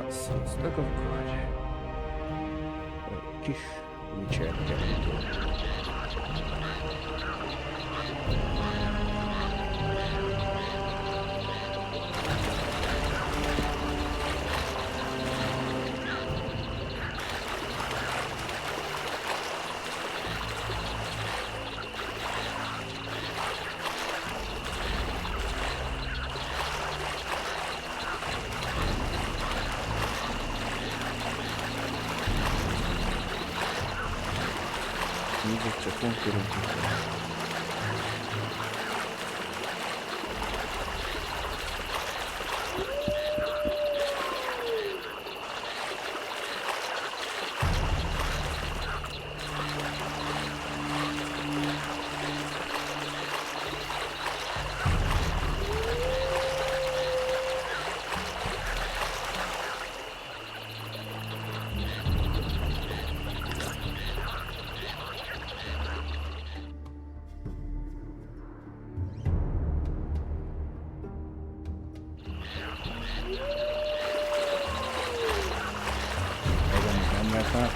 Sziasztok, akkor kis újságkerítő. Nézzük csak konkurensokra.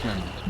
Nem.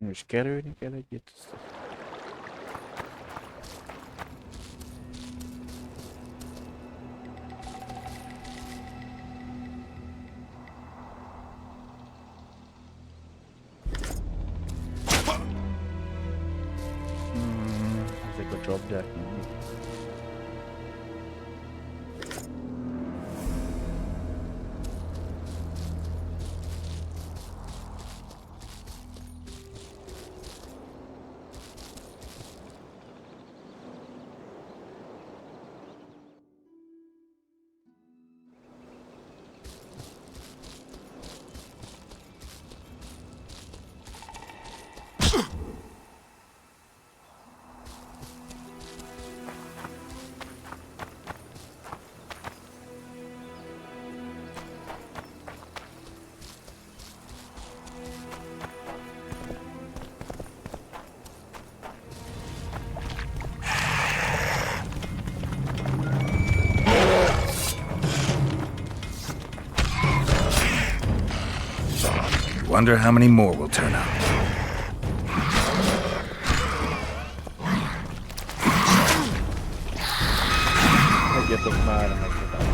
És kerülni kell egyet. Ezek a csapdák nem. Wonder how many more will turn up. Egyetok már megpróbálni.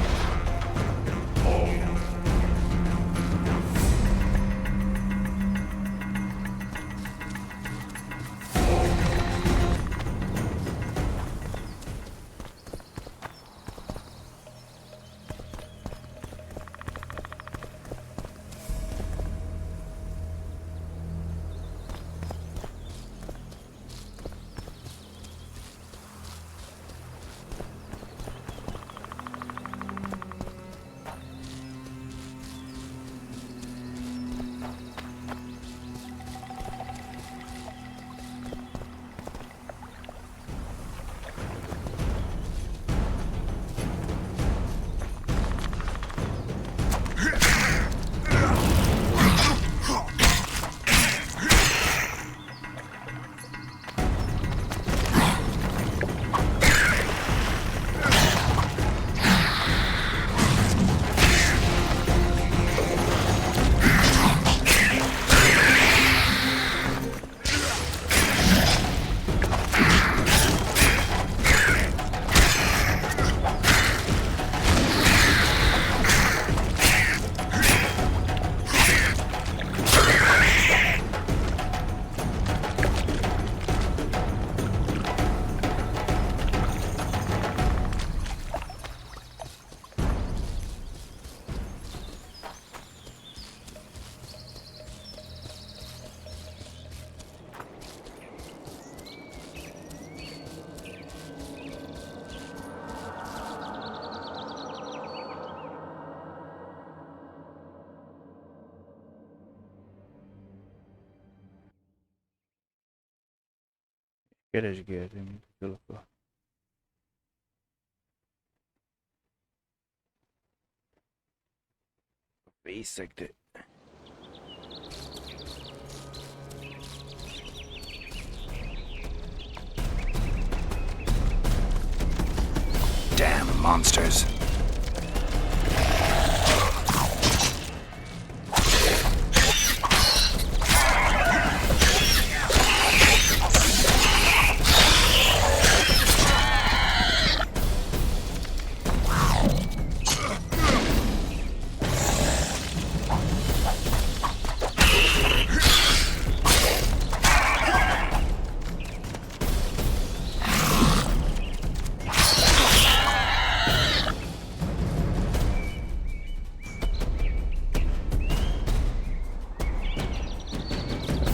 Keresgélni, mint a fészek, de... Damn monsters.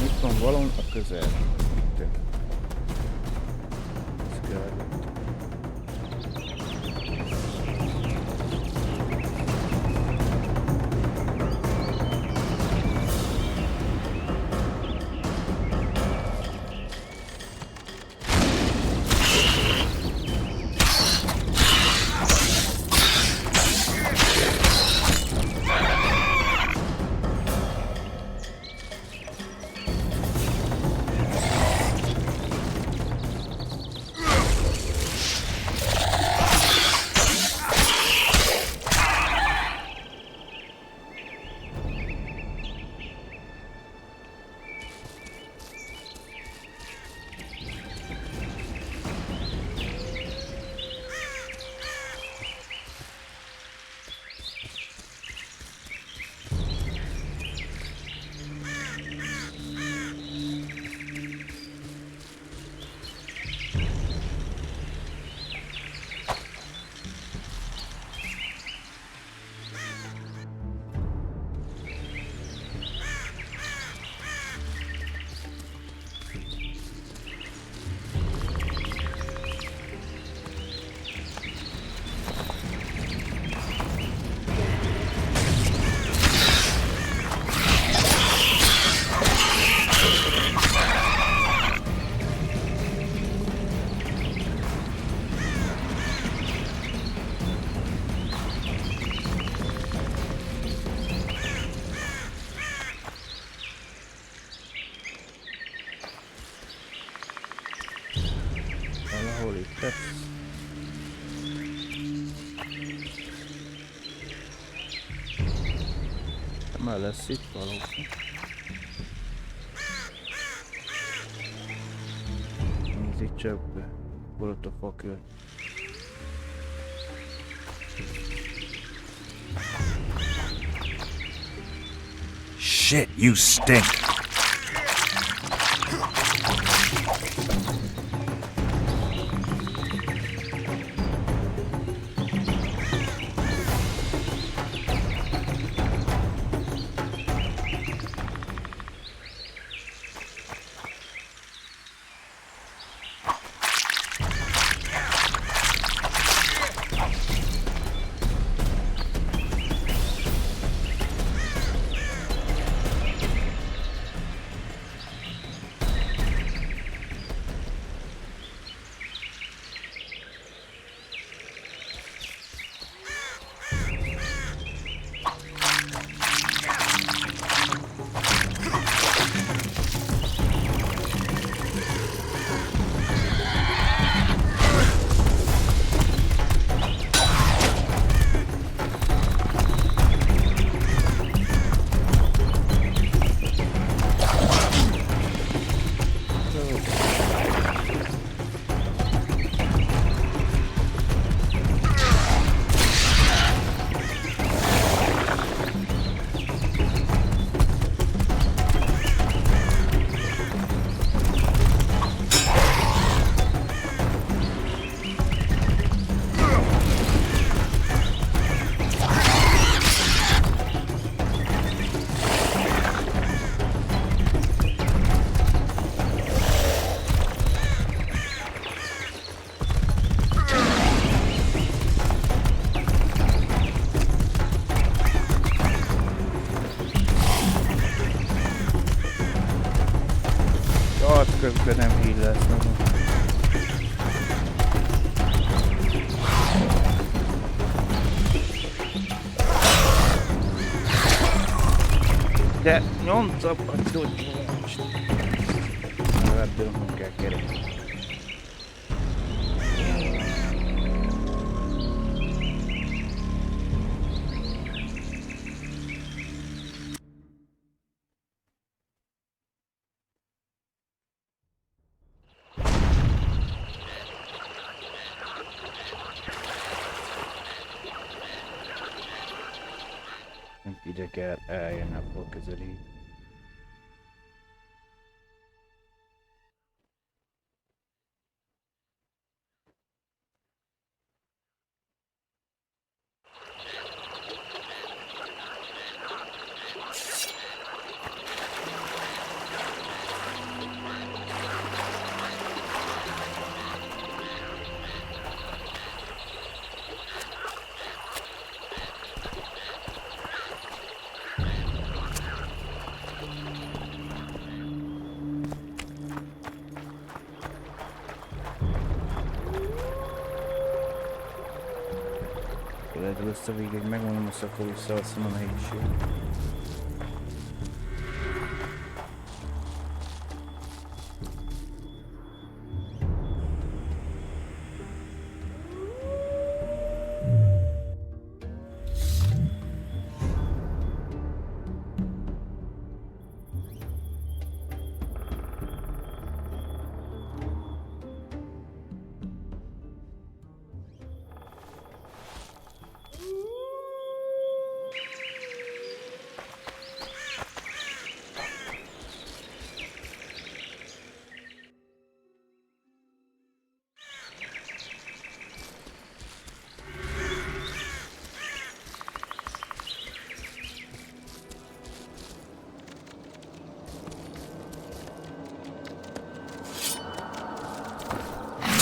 Itt van valami a közel. Ez kell. Valahol itt lesz. Már lesz itt valahol. Nézzük csak be. Hol ott a fakör. Shit, you stink. Közben nem így lesz. Nem. De nyomtam a tudjást. Ebből nem kell keresni. Ide kell eljönni a fal közelé. Lehet, hogy ezt a végig megmondom, azt akkor visszaadszom a nehézség.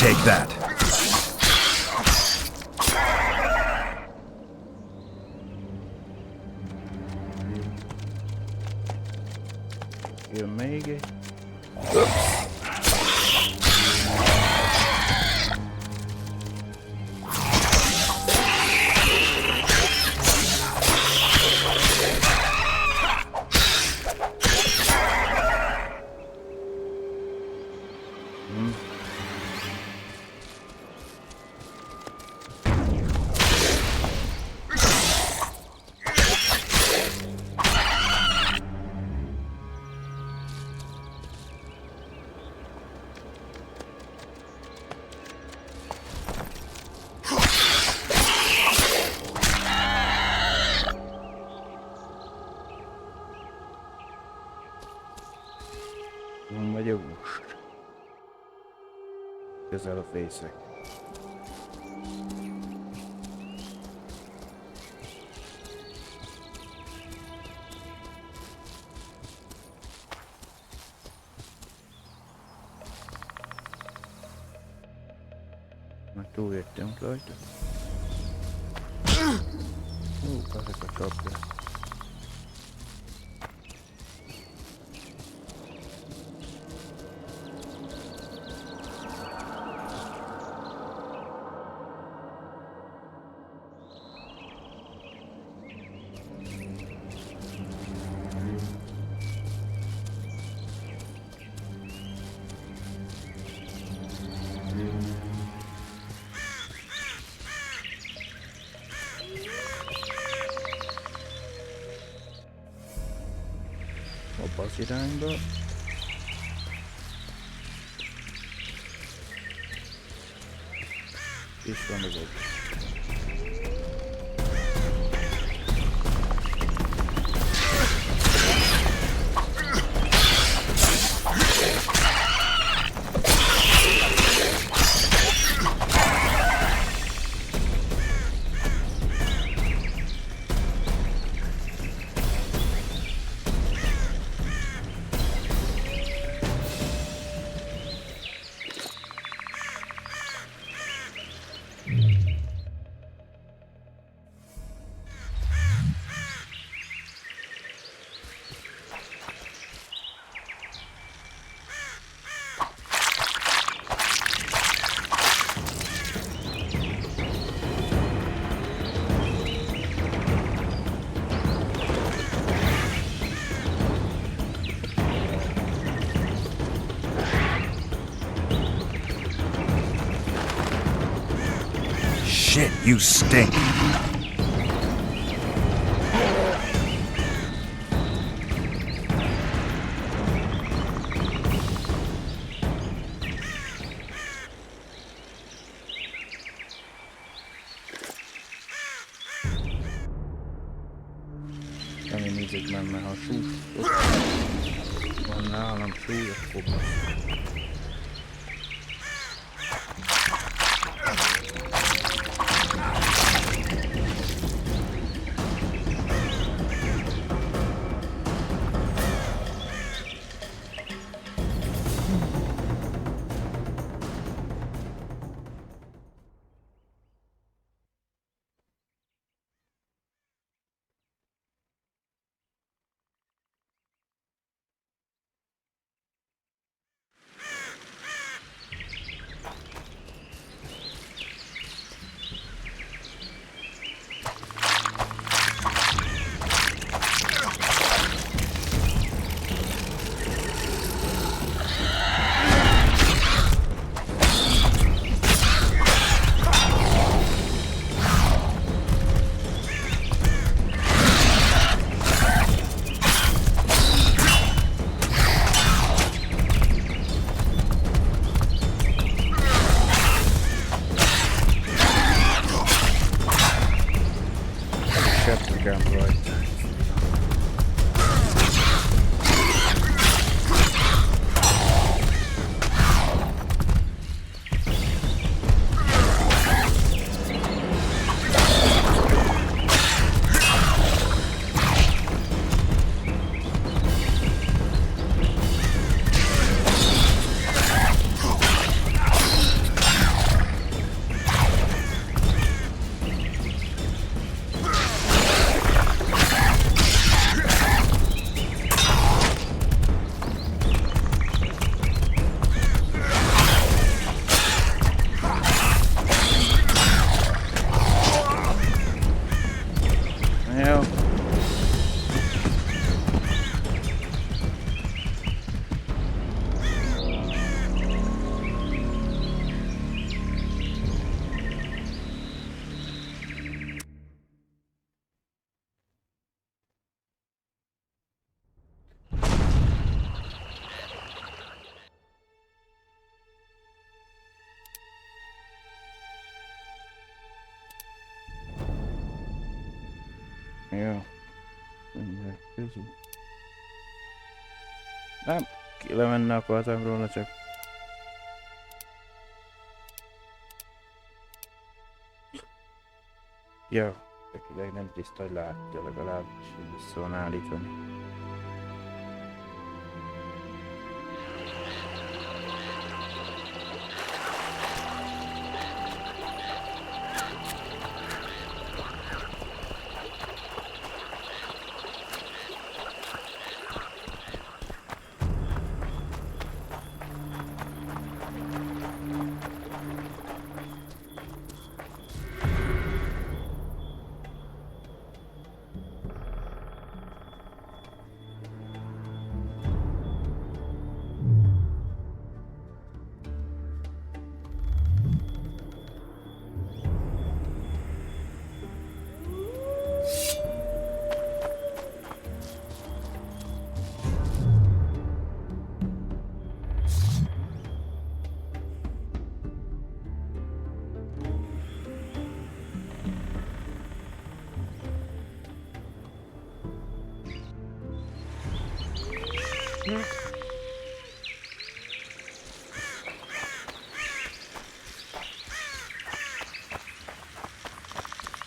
Take that. Jön még egy. Nem vagyok most. Közel a fészek. Már túljöttünk rajta. Ezek a csapja. Abba az irányba. És van az egy. Shit, you stink. Nem nézzük meg, mert ha súly van nálam súly, akkor jó. Mindjárt közül. Nem, lemenni akartam róla, csak... Ja, tekileg nem tiszta, hogy látja legalább, és vissza van állítani.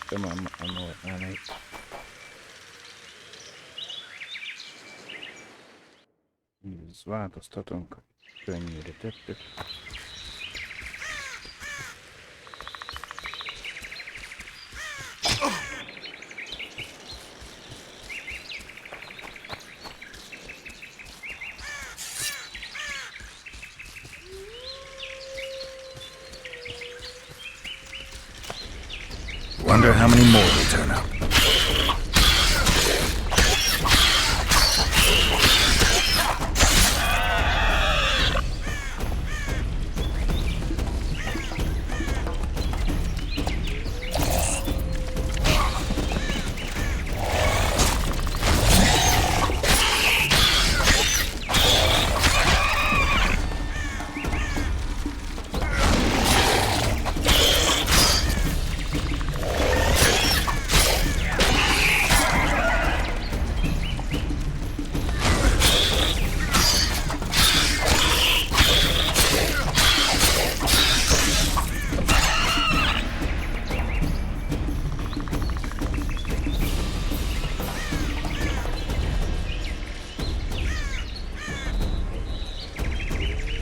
Come on, I'm változtatunk, könnyűre tettük. Wonder how many more will turn up.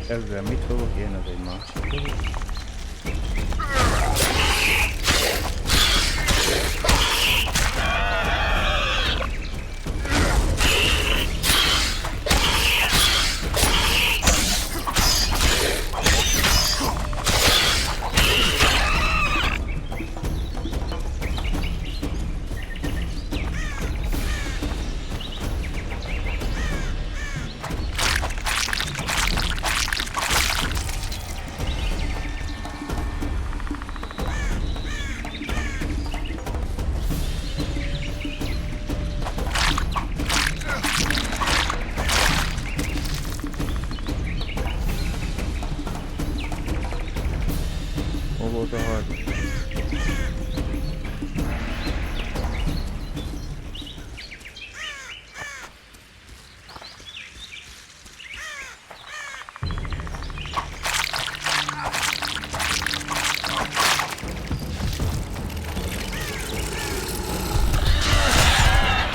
Ezzel mit fogok én, az egy másik dolog. Hol volt a harc?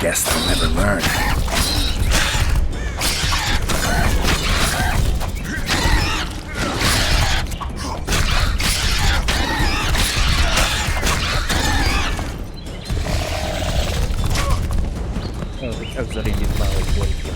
Guess they'll never learn. Ezzel én itt már hogy borítva.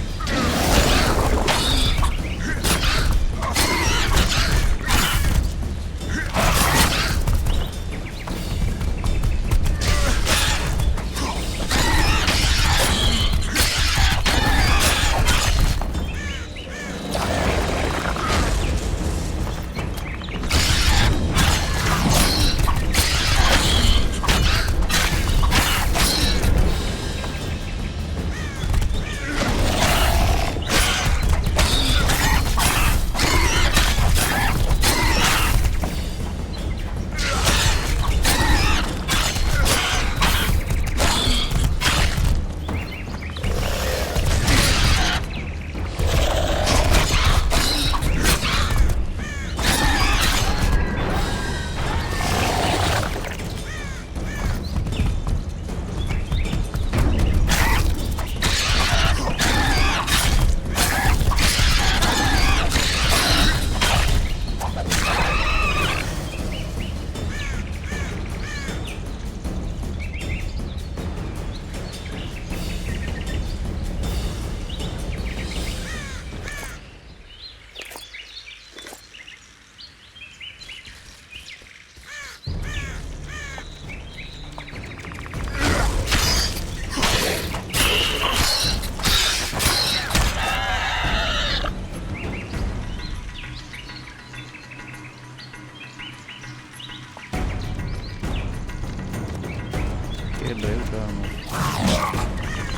Kérde jutalma.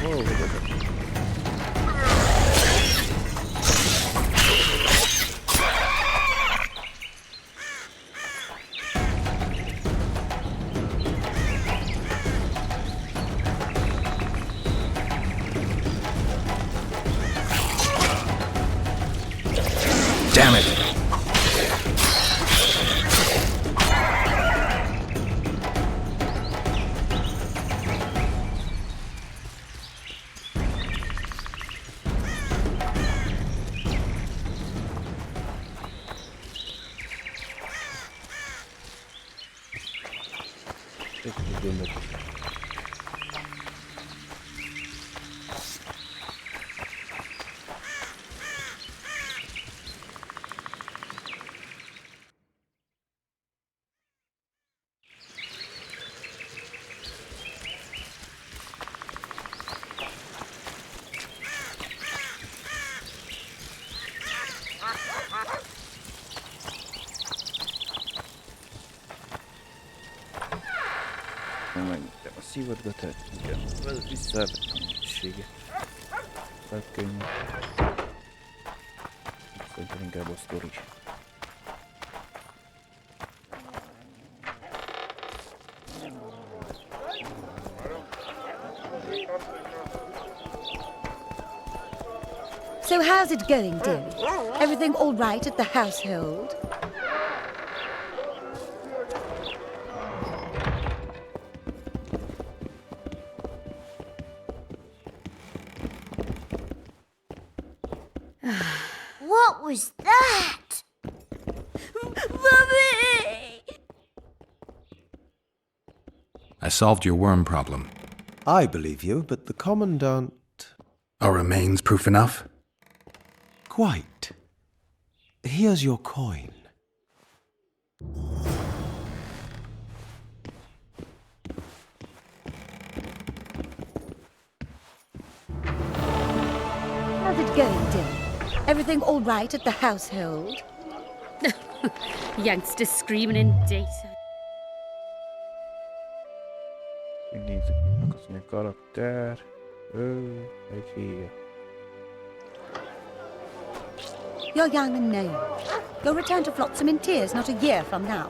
Hol vezetett? Damn it! Megnyitottam a szívadgatát, igen, visszavettem a minőséget. Felkönyv. Szerintem inkább a sztori. So how's it going, dearie? Everything all right at the household? What was that? Mummy! I solved your worm problem. I believe you, but the Commandant... Are remains proof enough? Quite. Here's your coin. How's it going, Dylan? Everything all right at the household? Youngsters screaming in daytime. Nézzük meg azt mondja, karakter. Egy híja. You're young and naive. You'll return to Flotsam in tears not a year from now.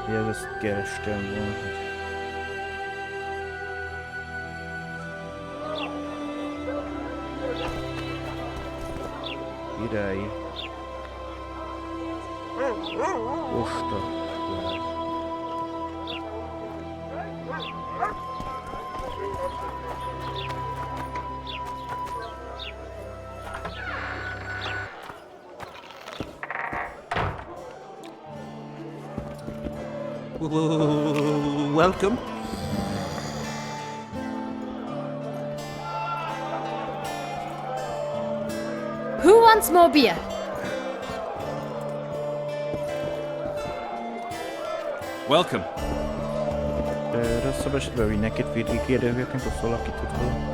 Ja, ezt kerestem volna, hogy... Királyi... Posta... Welcome. Who wants more beer? Welcome. Rosszabb esetben mindenkit végigkérdezgetünk, azt valaki tud volna.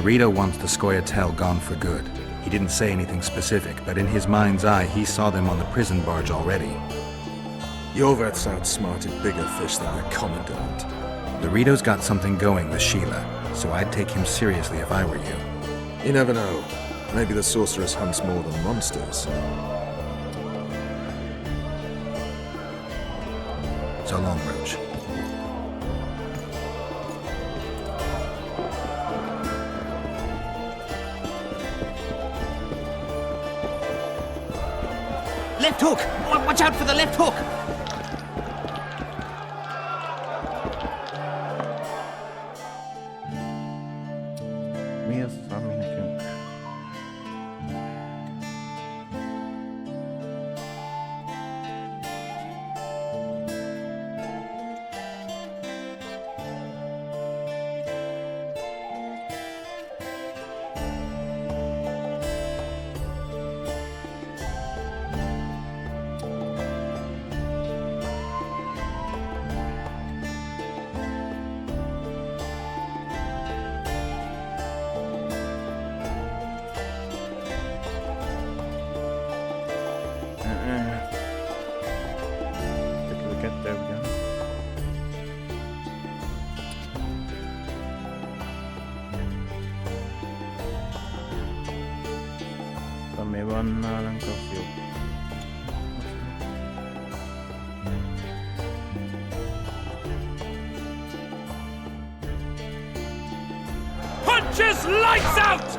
Rito wants the Scoia'tael gone for good. He didn't say anything specific, but in his mind's eye, he saw them on the prison barge already. Yorvat's outsmarted bigger fish than their commandant. The Rito's got something going with Sheila, so I'd take him seriously if I were you. You never know. Maybe the sorceress hunts more than monsters. So long, Roach. Left hook! Watch out for the left hook! Mi az, ami nekünk? Ami van nálunk, az jó. Punches lights out!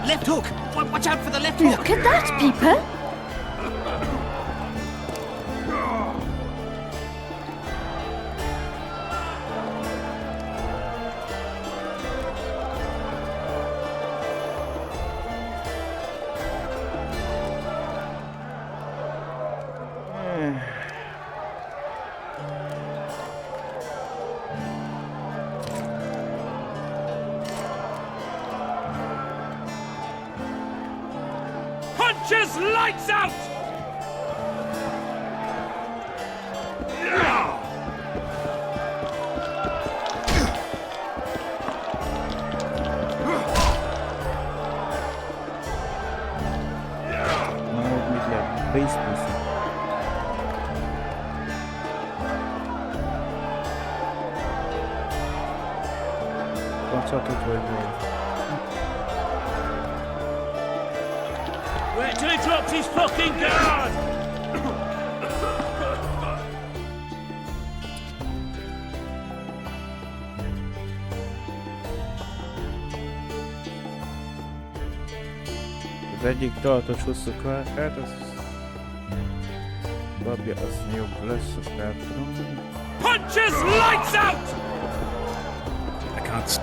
Left hook! Watch out for the left hook! Look at that, people! Punches lights out! Majd mit lehet? Bészpészi. Kacatot vagy volt? Wait till he drops his fucking guard! Az egyik tartos hosszú kártyát, az babja, az jobb lesz, azt el tudom mondani. Punches lights out! I can't.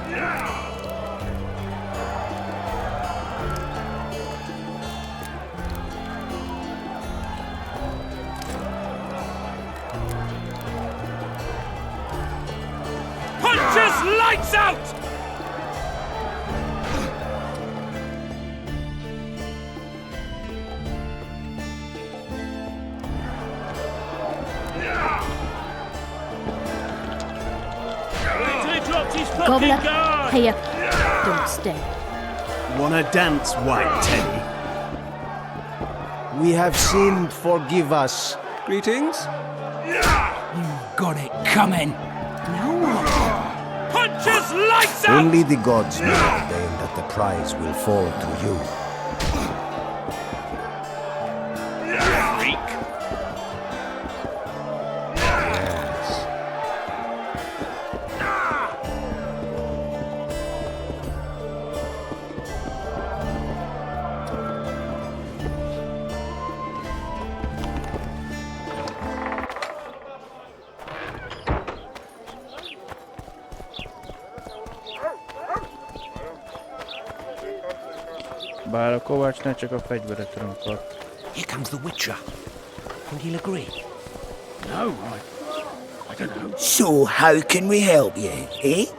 Punches lights out! Wait till he drops his fucking Gobbler, guard! hey up. Don't stay. Wanna dance, White Teddy? We have sinned, forgive us. Greetings. Got it coming. Punches lights out! Only the gods may ordain that the prize will fall to you. Freak! Yes. Bár a kovácsnál csak a fegyveretlen kap. Here comes the Witcher. Think he'll agree? No, I don't know. So how can we help you, eh? Nézd.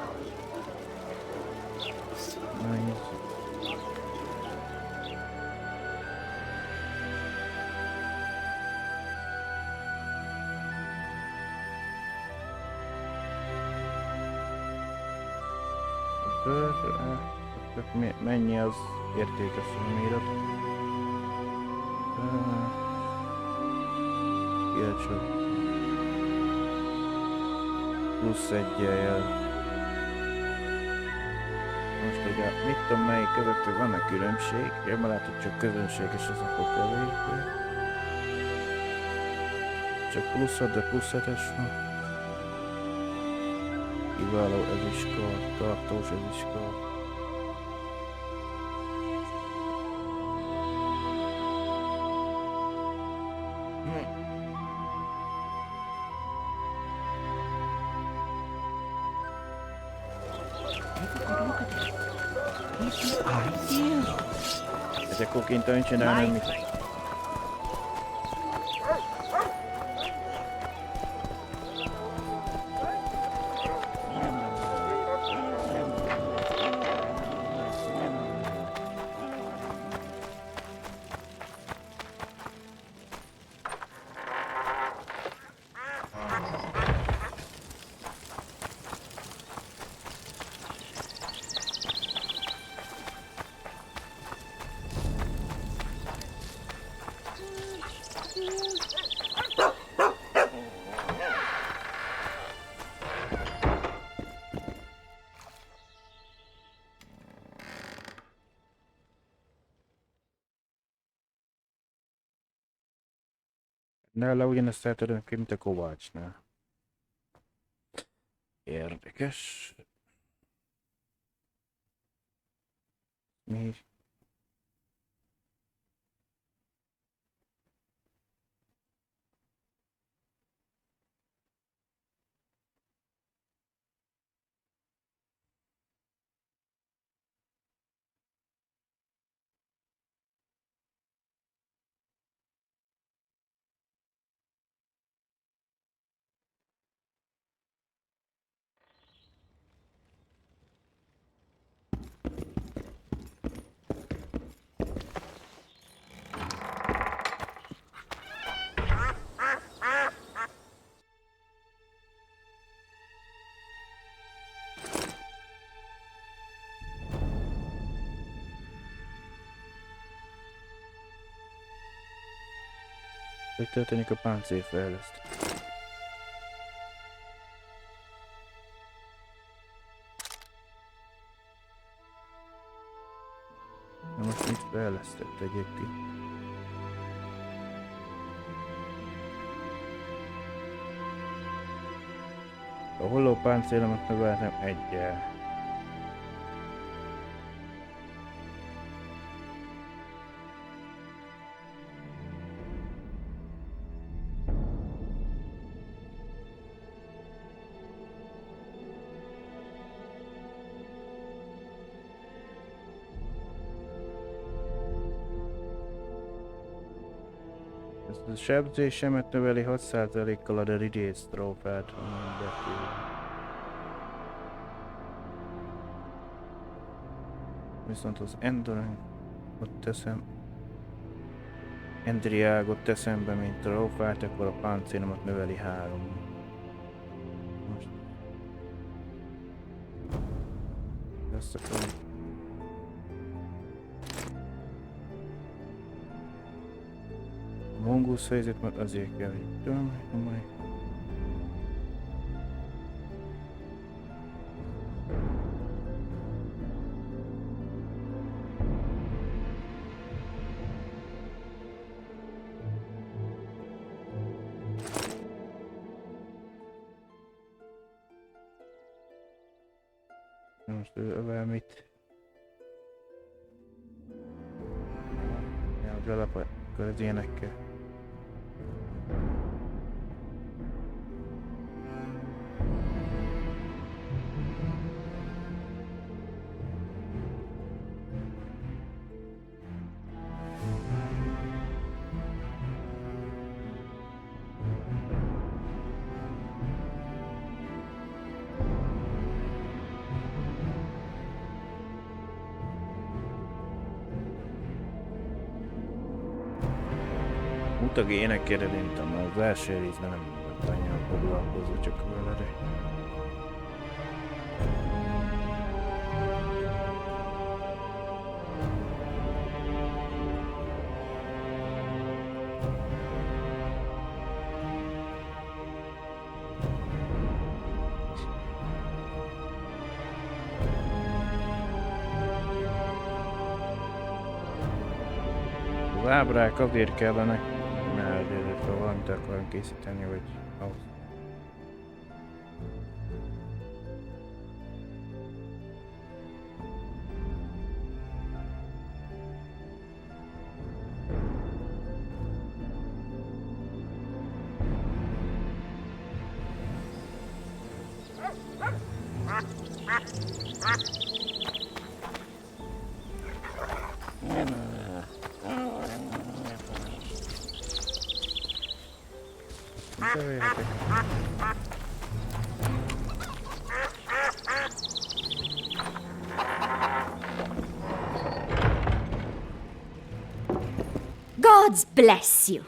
Mennyi az érték a személyre? Csak plusz egyel jel. Most ugye, mit tudom, melyik közöttük van-e különbség? Én már látod, csak közönséges az akkor kevésbé. Csak plusz 6, de plusz 7-es van. Kiváló ezüstkar, tartós ezüstkar. Ez akkor kint csinálni, mit? Nála ugyanezt el tudom ki, mint a kovácsnál. Érdekes. Mi? Hogy történik a páncélfejlesztés? Na most mit fejlesztett egyébként? A holló páncélomat növeltem egyel. Ez a sebzésemet növeli 6%-kal a Ridész trófát, ha nem betűl. Viszont az Endurangot teszem, Endriágot teszem be, mint trófát, akkor a páncélomat növeli 3. Most ezt akarom. A mongols helyzet, mert azért kell, hogy tudom, majd. Most övel mit? Ja, hogy alap, akkor az ilyenekkel. Utak énekére nem az első részben nem volt annyira foglalkozó, csak vele, de... Az ábrák azért kellenek, mert ha valamit akarom készíteni, vagy ahhoz. God bless you.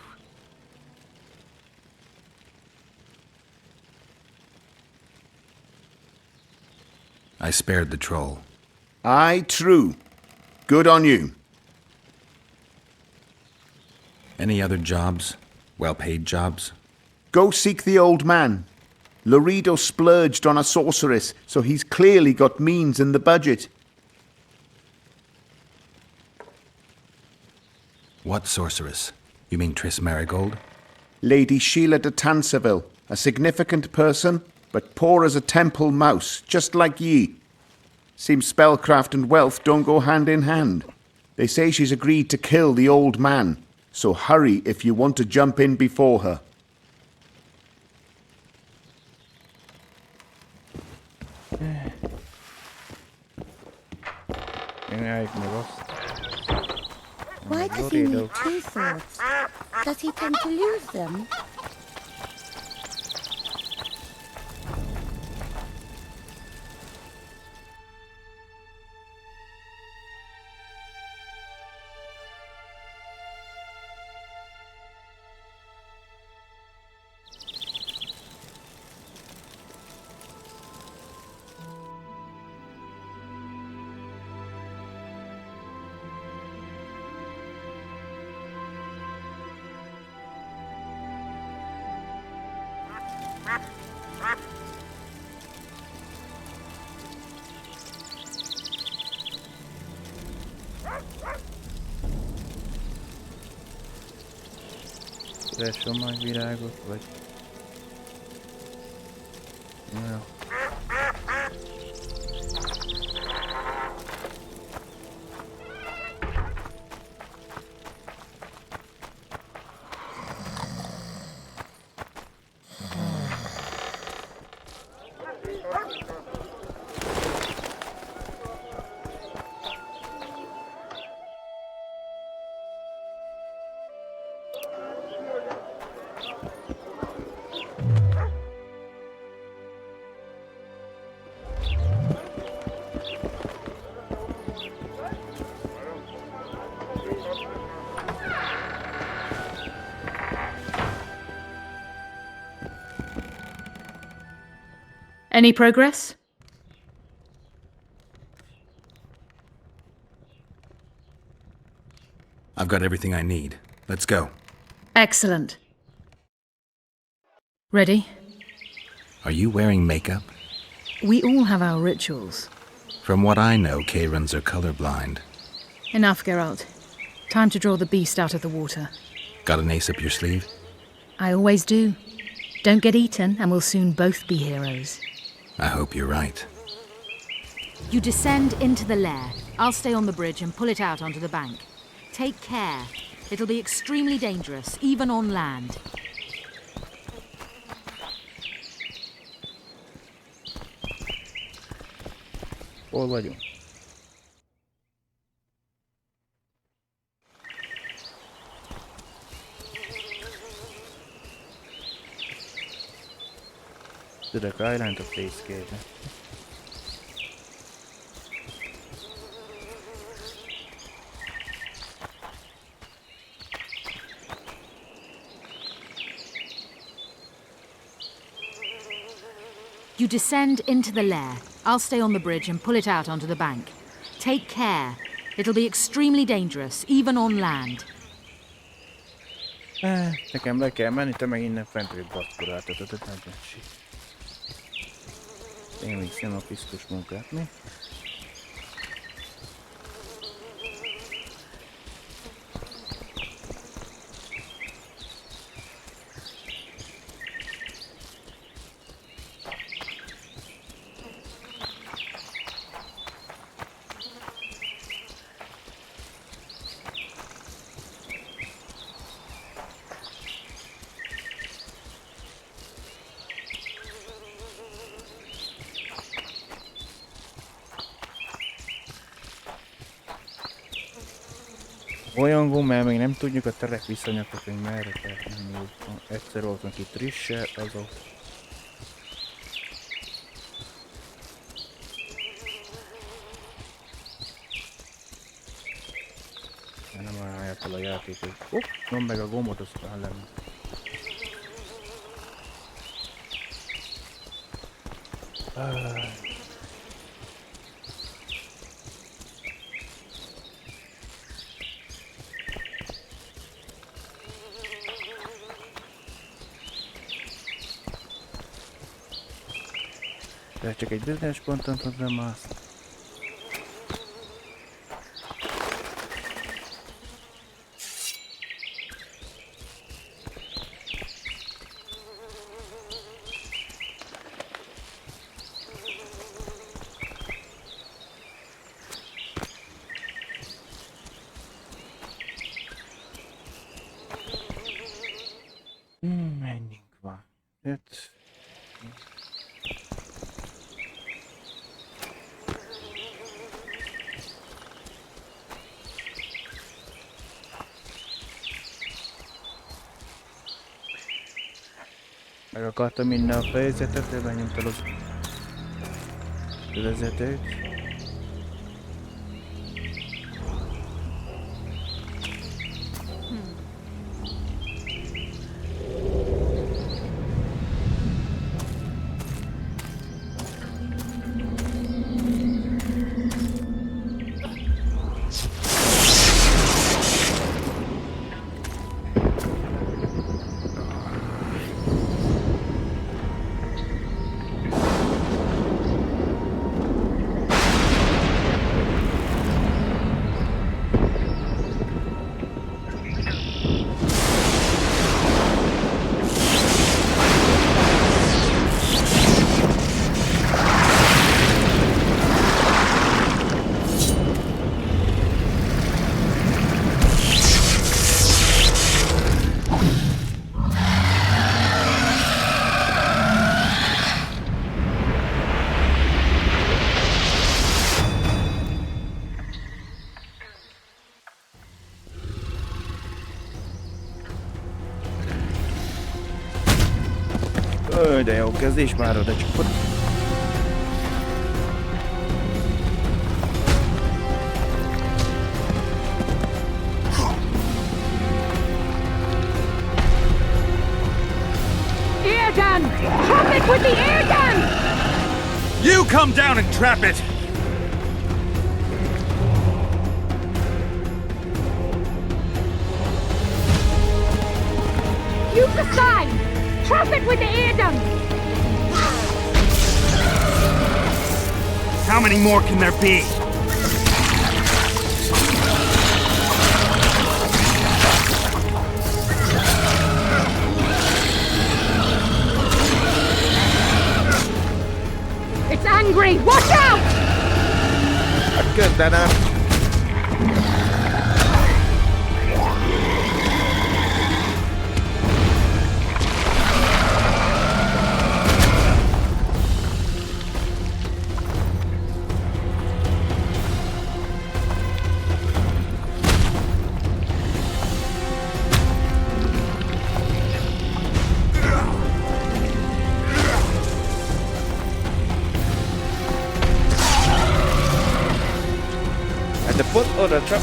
I spared the troll. Aye, true. Good on you. Any other jobs? Well-paid jobs? Go seek the old man. Laredo splurged on a sorceress, so he's clearly got means in the budget. What sorceress? You mean Triss Marigold? Lady Sheila de Tanserville, a significant person, but poor as a temple mouse, just like ye. Seems spellcraft and wealth don't go hand in hand. They say she's agreed to kill the old man, so hurry if you want to jump in before her. Why does he need 2 swords? Does he tend to lose them? Keresem majd virágot, vagy... Jó. Any progress? I've got everything I need. Let's go. Excellent. Ready? Are you wearing makeup? We all have our rituals. From what I know, Kayrans are colorblind. Enough, Geralt. Time to draw the beast out of the water. Got an ace up your sleeve? I always do. Don't get eaten, and we'll soon both be heroes. I hope you're right. You descend into the lair. I'll stay on the bridge and pull it out onto the bank. Take care. It'll be extremely dangerous, even on land. Hol vagyunk? To the island of Fészkére. You descend into the lair. I'll stay on the bridge and pull it out onto the bank. Take care. It'll be extremely dangerous, even on land. Nekem le kell menni, te meg innen fentről baszkuráltatod, nagyon sík. Én még szenopisztus munkát, mi? Olyan gond, mert még nem tudjuk a terek viszonyokat, hogy merre kell menni. Egyszer voltunk itt Trissel, azok. Nem állják el a játékot. Nyom meg a gombot, aztán lenne. De csak egy bizonyos ponton tudom azt. Menjünk van. 5. Meg akartam minden a fejezetet, de benyomtad az vezetőt. De jó kezdés már oda csapott. Air gun! Trap it with the air gun! You come down and trap it! Use the sign! Trap it with the air gun! How many more can there be? It's angry! Watch out! Köszönöm. De pont oda csak.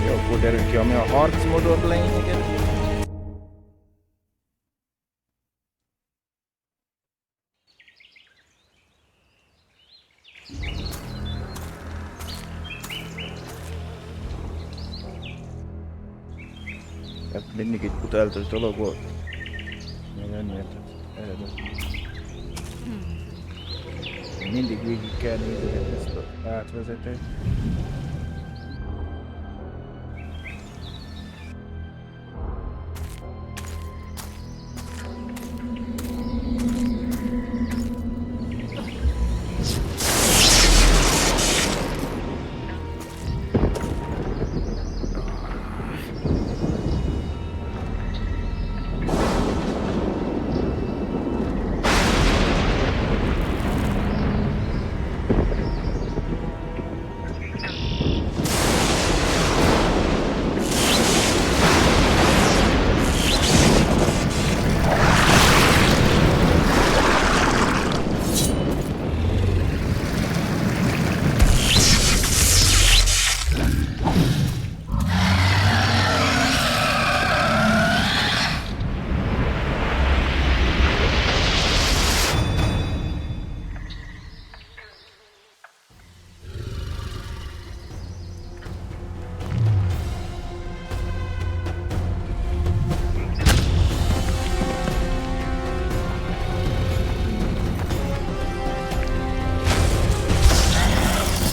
Jó, akkor derül ki, ami a harcmódot lényeget. Mindig egy utáltos dolog volt. Nem érted. Mindig végig kell nézni ezt a átvezetőt.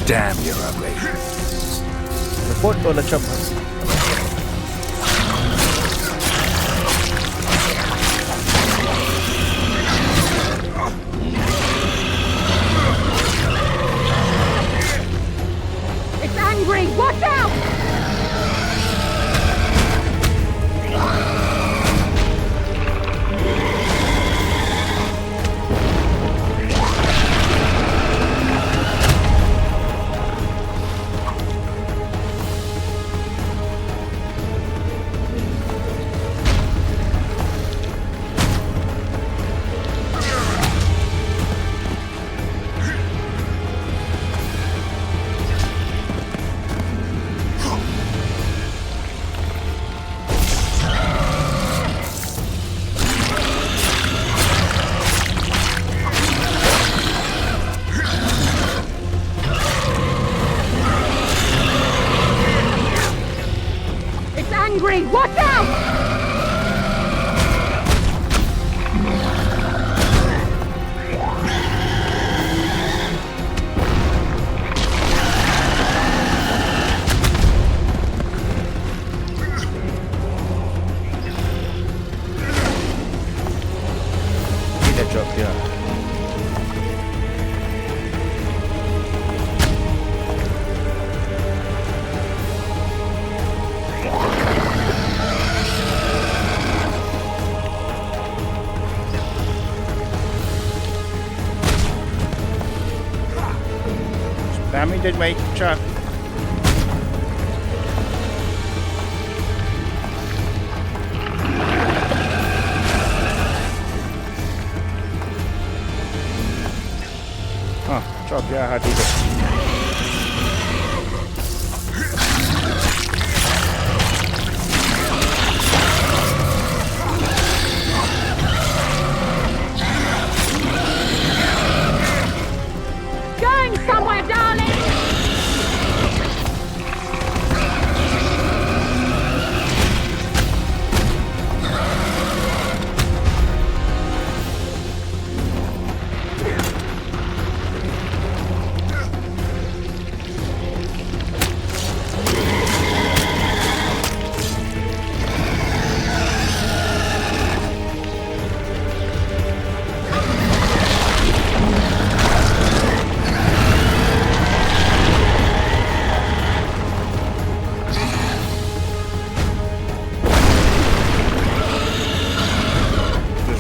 Damn, you're ugly. De pont oda csapott. It's angry! Watch out! Angry! Watch out! Ide csapja. Nem mindegy, melyik csak. Csapjál hát ide. Going somewhere, darling!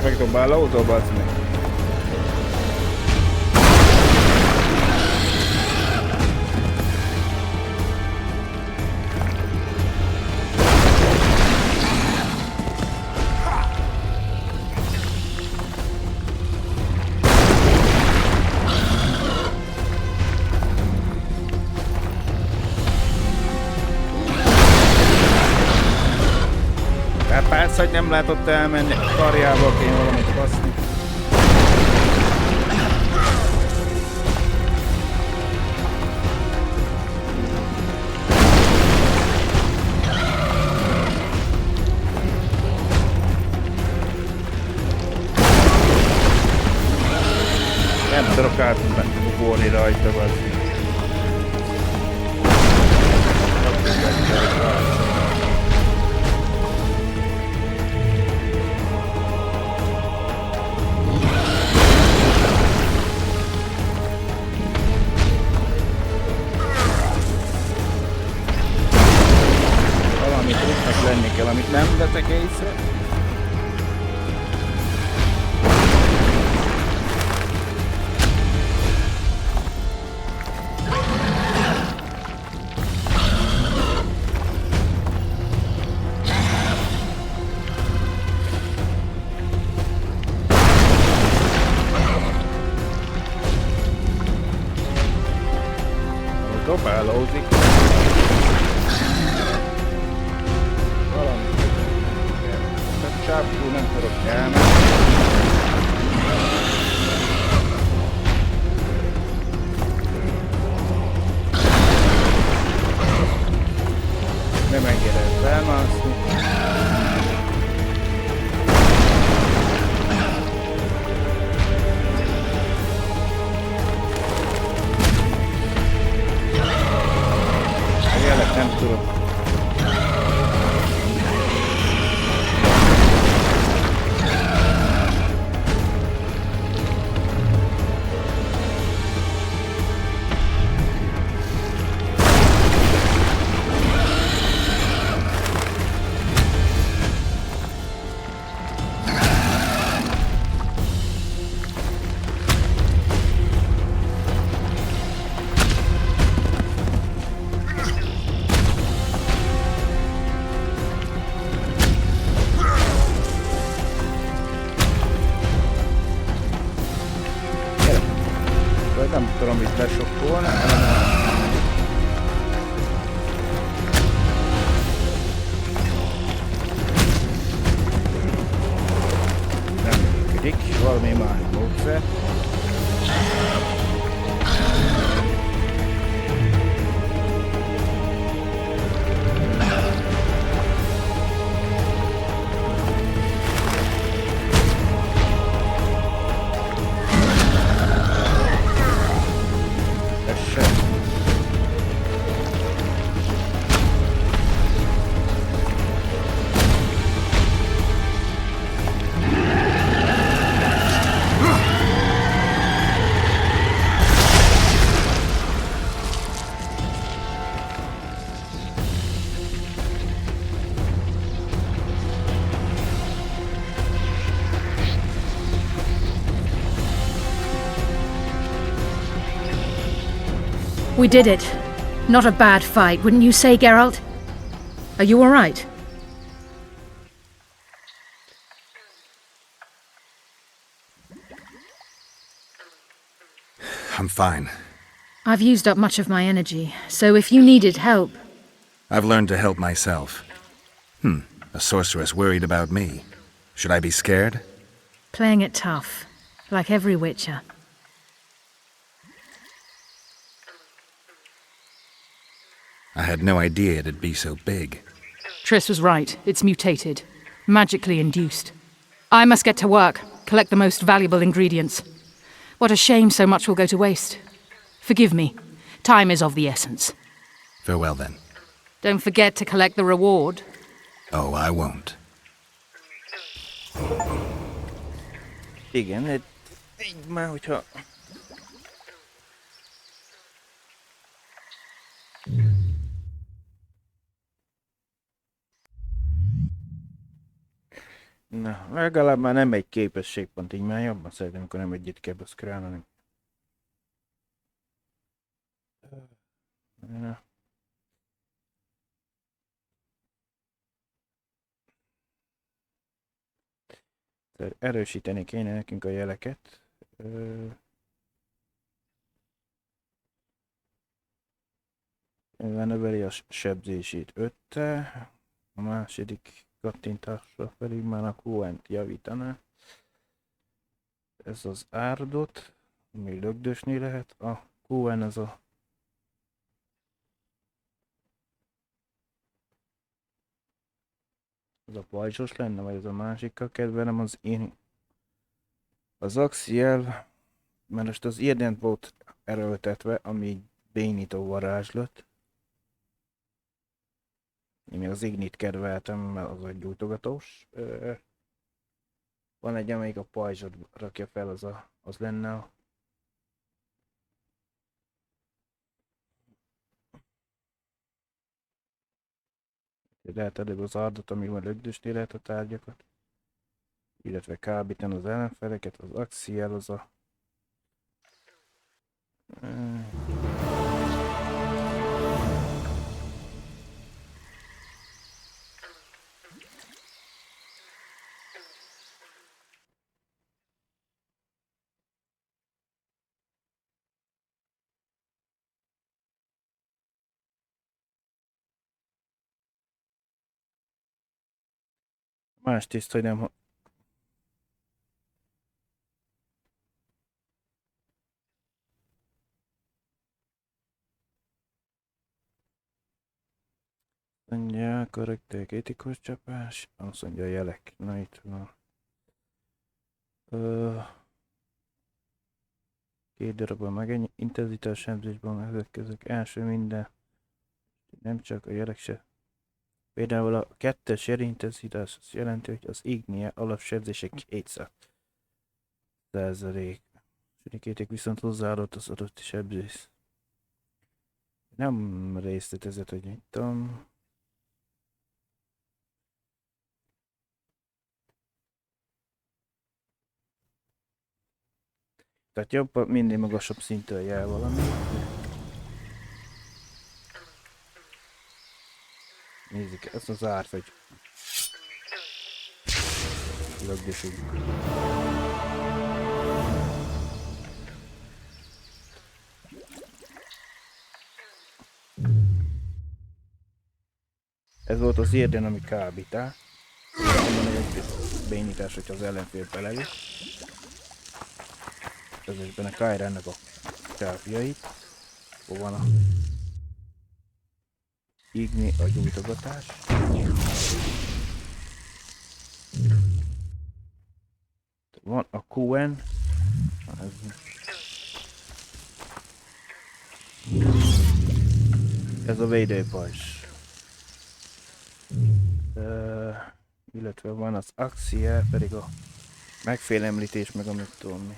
Megdobálódó, bazd meg. Hát persze, hogy nem látott elmenni, karjába kéne valamit baszni. Nem tudok átugorni rajta, bazd. Lenni kell, amit nem vettek észre. Dobálózik. Sápkú nem tudok elmenni. Nem engedett felmászni. A jelet nem tudok. Nem tudom itt lesokkolni, nem működik, valami más módszer. We did it. Not a bad fight, wouldn't you say, Geralt? Are you all right? I'm fine. I've used up much of my energy, so if you needed help... I've learned to help myself. A sorceress worried about me. Should I be scared? Playing it tough, like every witcher. I had no idea it'd be so big. Triss was right. It's mutated. Magically induced. I must get to work. Collect the most valuable ingredients. What a shame so much will go to waste. Forgive me. Time is of the essence. Farewell, then. Don't forget to collect the reward. Oh, I won't. Igen, így már, hogyha... Na, legalább már nem egy képességpont, így már jobban szeretem, amikor nem egyet kell baszkrálni. Na. Erősíteni kéne nekünk a jeleket. Növeli a sebzését 5-tel, a második kattintásra pedig már a QN-t javítaná. Ez az árdot, ami lögdösni lehet, a QN az a pajzsos lenne, vagy az a másikkal kedvelem az én. Az Axiel, mert most az Irdent volt erőltetve, ami bénító varázslat. Én még az Ignit kedveltem, mert az egy gyújtogatós. Van egy, amelyik a pajzsot rakja fel, az lenne a... Lehet előbb az ardot, amivel lögdösni lehet a tárgyakat. Illetve kábítani az ellenfeleket, az Axiel az a... Más tiszt, hogy nem... Mondja, karakter kritikus csapás, azt mondja a jelek. Na itt van. Két darabban meg intenzitás sebzésben ezek közök első minden. Nem csak a jelek se. Például a 2-es jelintenzitás azt jelenti, hogy az ignie alapsebzése 200%. Sürnikéték viszont hozzáadott az adott sebzés. Nem részletezett, hogy mit tudom. Tehát jobb, mindig magasabb szintől jel valami. Nézzük, ez az árt, hogy lögdösünk. Ez volt az érden, ami kábítál. Onnan egy bénítás, hogyha az ellenfél belelő. Ezekben a Kairának a csápjait. Hol van a Igni, a gyújtogatás. Van a QN. Ez a védőpajzs. Illetve van az Axiel, pedig a megfélemlítés, meg amit tudom mi.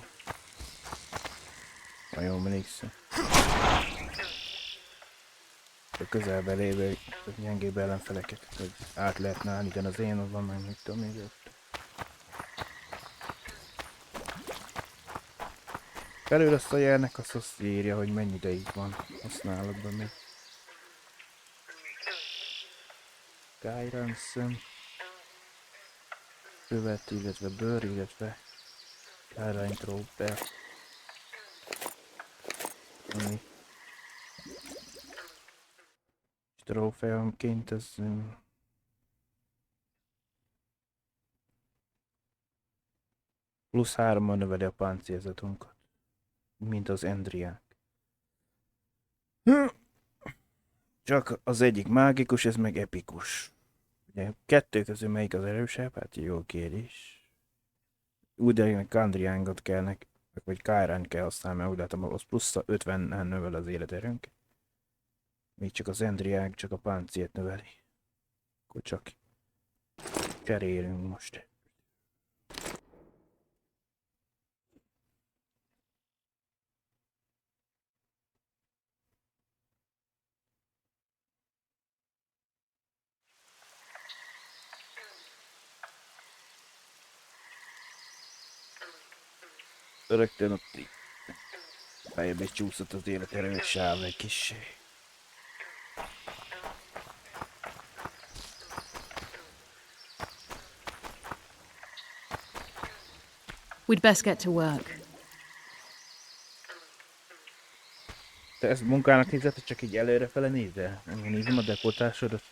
Ha jól emlékszem. A közelben lévő gyengébb ellenfeleket, hogy át lehetne állítani az én van, meg mit tudom még ott. Felül azt a jelnek azt írja, hogy mennyi ideig van használatban még. Guidance, követ, illetve bőr, illetve kárányt rób be. Ami trófeonként ez plusz 3-mal növeli a páncélzatunkat, mint az Endriák. Csak az egyik mágikus, ez meg epikus. Ugye kettő közül melyik az erősebb? Hát jó kérdés. Úgy de Kandriángot kell vagy Kairányt kell használni, mert úgy látom, az plusz 50-en növel az életerőnk. Még csak az Endriák csak a páncélt növeli. Akkor csak cserélünk most. Rögtön ott így feljebb is csúszott az életerő sáv egy kissé. We'd best get to work. Te ezt munkának nézed, csak így előrefele nézel? Nézem a deportásodat.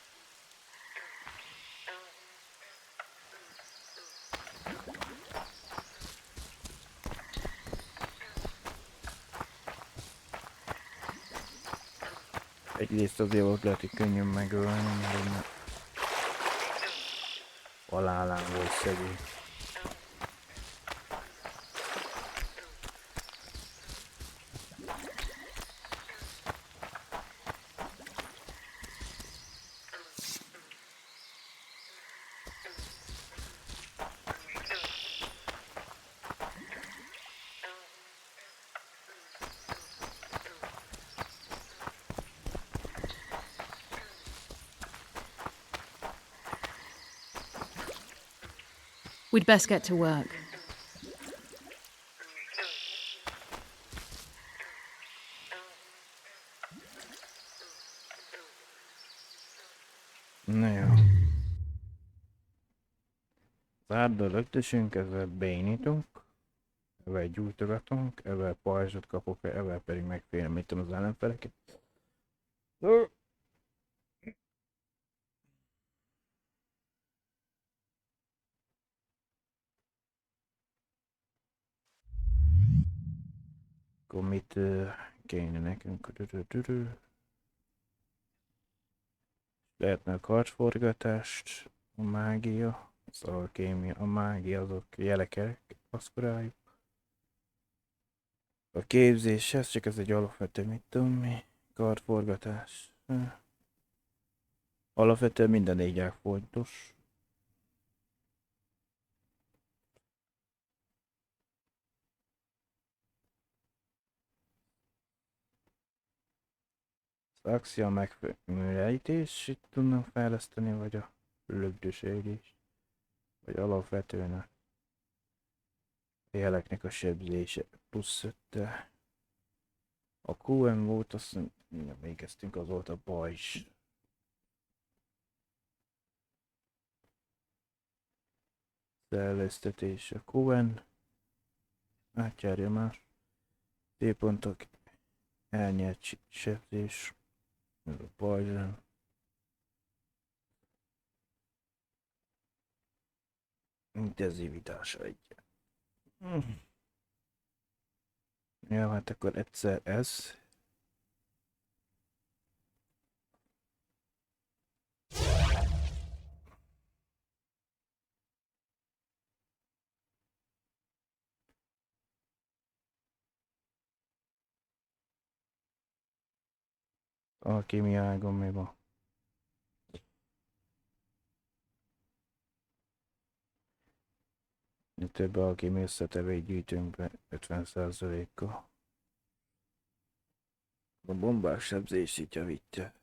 Egyrészt azért volt lehet, hogy könnyű megölni, mert halálán volt szegény. We'd best get to work. Na jó. Zárdal lögdösünk, ezzel bénítunk, ezzel gyújtogatunk, ezzel pajzsot kapok, ezzel pedig megfélemlítem az ellenfeleket. Akkor mit kéne nekünk? Lehetne a kartforgatást, a mágia, az alkémia, a mágia azok jelekek, paszkoráljuk. A képzés, ez csak ez egy alapvető, mit tudom mi, kartforgatás. Alapvetően minden négy ág fontos. Az axia megműlejtés, itt tudnak fejleszteni, vagy a lögdöségés, vagy alapvetően a jeleknek a sebzése plusz 5. A QM volt, azt nem végeztünk, az volt a pajzs. Szellőztetés a QN. Átjárja már. T-pontok. Elnyert sebzés. Ez a pajzs. Intenzivitása egy. Ja, hát akkor egyszer ez. Alkémiágon mi van? Több alkémi összetevőt gyűjtünk be 50%-kal. A bombás sebzés így javítja.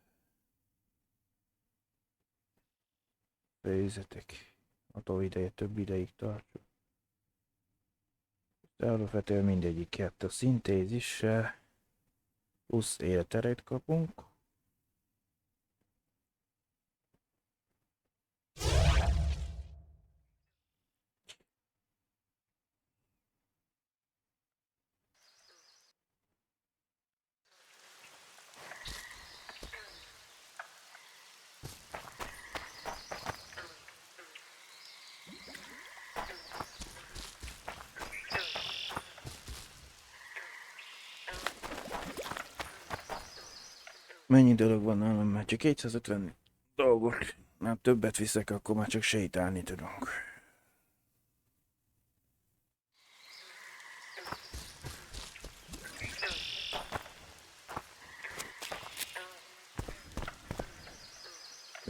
Fejzetek. Attól ideje több ideig tartjuk. De alapvetően mindegyik kettő szintézissel 20 életerőt kapunk. Mennyi dolog van nálam? Már csak 250 dolgot. Már többet viszek, akkor már csak sétálni tudunk.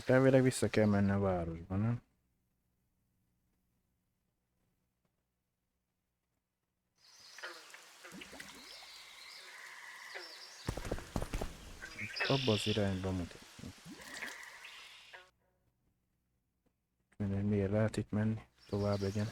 Elvileg vissza kell menni a városba, nem? Abba az irányba mutatni. Mindegy, miért lehet itt menni? Tovább legyen.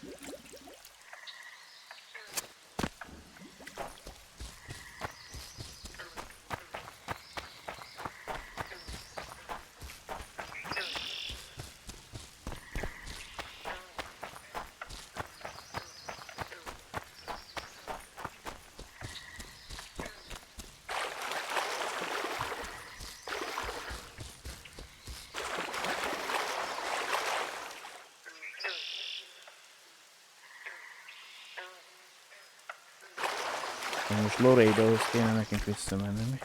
Most Laredohoz kéne nekünk visszamenni, mi?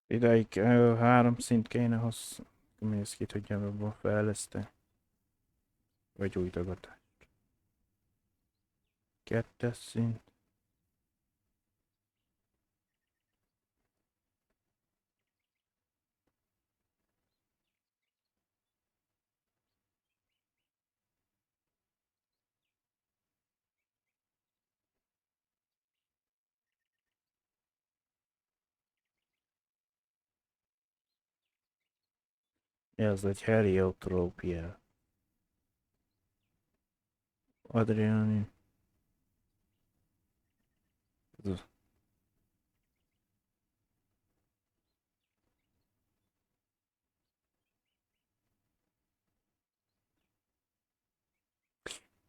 Ideig 3 szint kéne hossz. Mi ezt ki tudjam abban fejleszteni. Vagy új tagadás. 2-es szint. Ez egy heliotrópia. Adriani.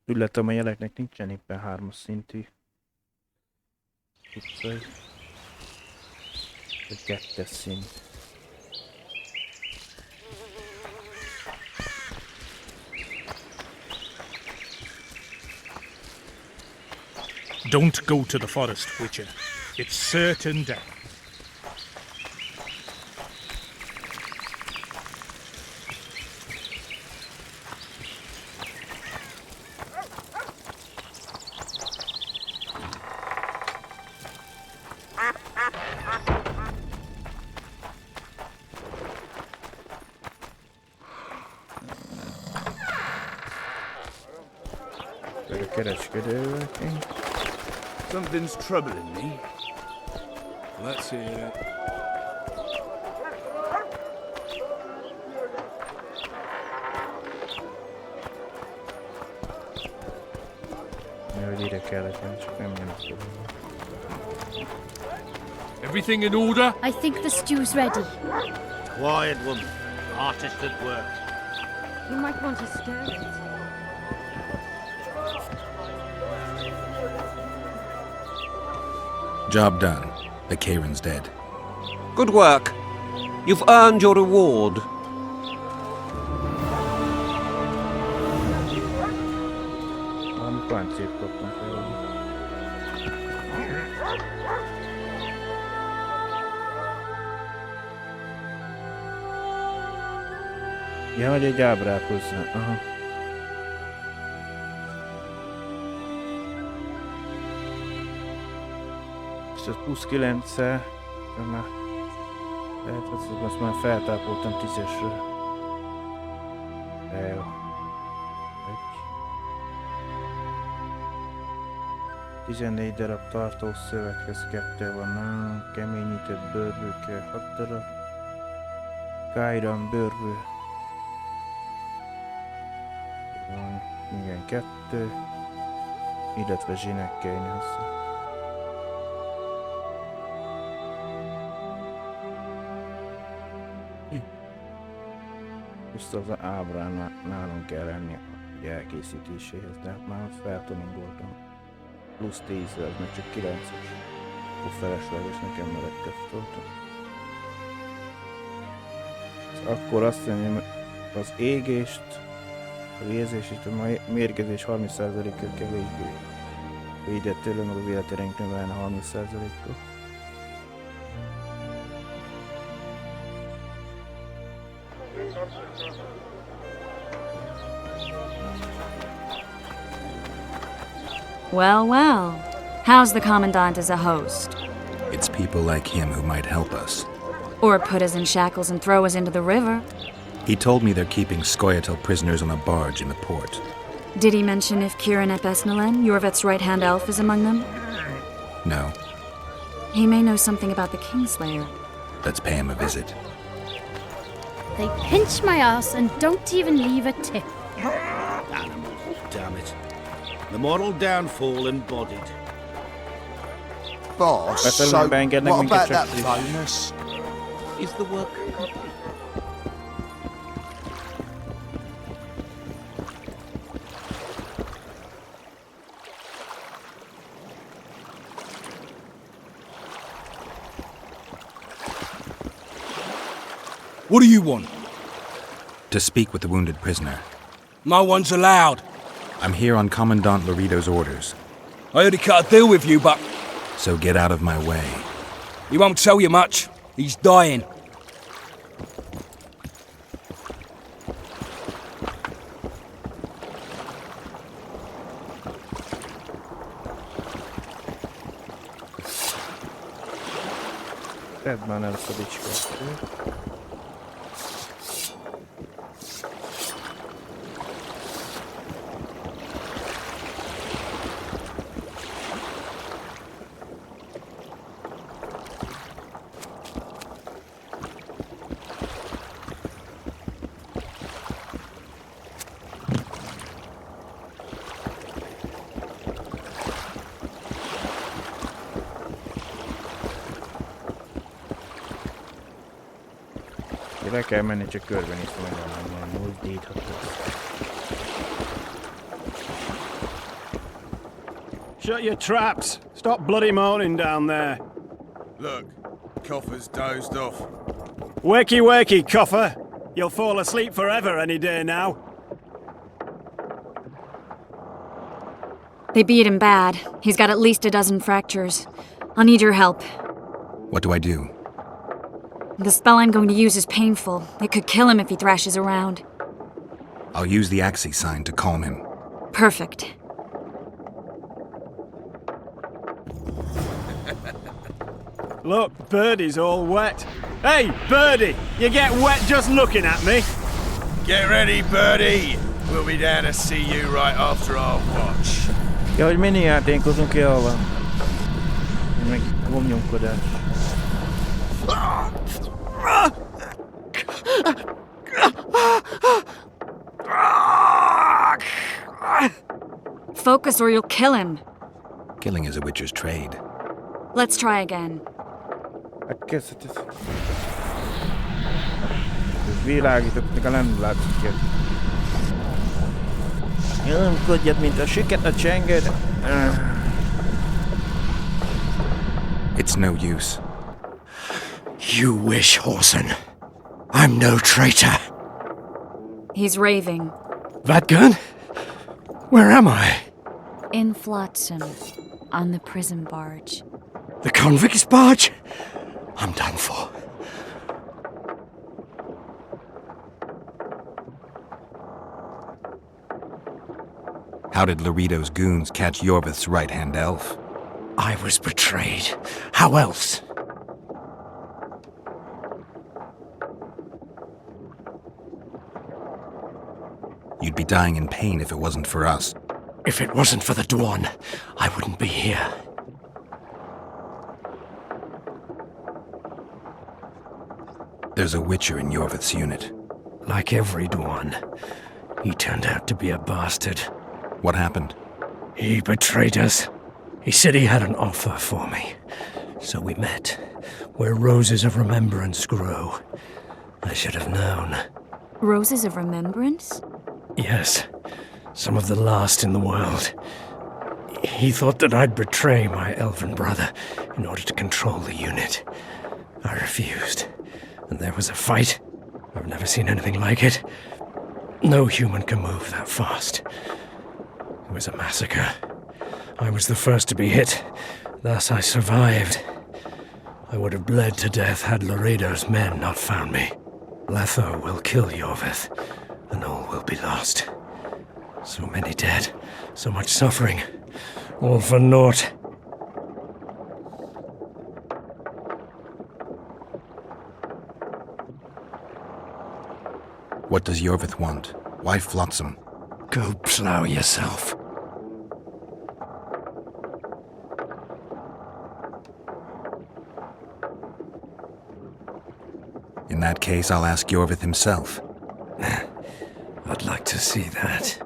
Úgy láttam, a jeleknek nincsen éppen 3-as szintű utcai. A 2-es szint. Don't go to the forest, Witcher. It's certain death. Something's troubling me. Let's hear it. Everything in order? I think the stew's ready. Quiet, woman. Artist at work. You might want to stir it. Job done. The Kairin's dead. Good work. You've earned your reward. Ja, hogy egy ábrát hozzá. Aha. És ez plusz 9-szer. Tehát azt már feltápoltam 10-esre. De jó. 14 darab tartószövethez 2 van nálunk. Keményített bőrbőkkel 6 darab. Kairan bőrbő. Igen, 2. Illetve zsinek kell jönni hozzá. Plusz az ábrán nálunk kell lenni a elkészítéséhez, de már feltuningoltam. Plusz 10, ez meg csak 9-es. Akkor felesleges nekem, mert egy köftöltem. Akkor azt mondja, az égést, a vérzését, a mérgezés 30%-kal kevésbé védett tőle, meg az életerénk növelne 30%-kal. Well, well. How's the Commandant as a host? It's people like him who might help us. Or put us in shackles and throw us into the river. He told me they're keeping Scoia'tael prisoners on a barge in the port. Did he mention if Kirin ep Esnalen, Yorvet's right-hand elf, is among them? No. He may know something about the Kingslayer. Let's pay him a visit. They pinch my ass and don't even leave a tip. Animals, damn it. The moral downfall embodied. Boss, so what about that bonus? Is the work complete? What do you want? To speak with the wounded prisoner. No one's allowed. I'm here on Commandant Laredo's orders. I already cut a deal with you, but... So get out of my way. He won't tell you much. He's dying. Tedd már először a bicskát. Le kell menni, csak körbenézni meg a mozdítható. Shut your traps. Stop bloody moaning down there. Look, Coffer's dozed off. Wakey, wakey, Coffer. You'll fall asleep forever any day now. They beat him bad. He's got at least a dozen fractures. I'll need your help. What do I do? The spell I'm going to use is painful. It could kill him if he thrashes around. I'll use the Axie sign to calm him. Perfect. Look, Birdie's all wet. Hey, Birdie! You get wet just looking at me. Get ready, Birdie! We'll be down to see you right after our watch. Ja, hogy minijátékozunk jól van. Meg gomnyomkodás. Focus or you'll kill him. Killing is a witcher's trade. Let's try again. Hát kezdhet ez. Ez világítok, legalább nem látszik ki. Nyomkodjad, mint a süket a csengőd. It's no use. You wish, Horson. I'm no traitor. He's raving. That gun? Where am I? In Flotsam, on the prison barge. The convict's barge? I'm done for. How did Laredo's goons catch Yorvith's right-hand elf? I was betrayed. How else? You'd be dying in pain if it wasn't for us. If it wasn't for the Dwan, I wouldn't be here. There's a witcher in Yorvith's unit. Like every Dwan, he turned out to be a bastard. What happened? He betrayed us. He said he had an offer for me. So we met, where roses of remembrance grow. I should have known. Roses of remembrance? Yes, some of the last in the world. He thought that I'd betray my elven brother in order to control the unit. I refused, and there was a fight. I've never seen anything like it. No human can move that fast. It was a massacre. I was the first to be hit, thus I survived. I would have bled to death had Laredo's men not found me. Letho will kill Yorvith, and all will be lost. So many dead, so much suffering, all for naught. What does Yorvith want? Why Flotsam? Go plow yourself. In that case, I'll ask Yorvith himself. I'd like to see that.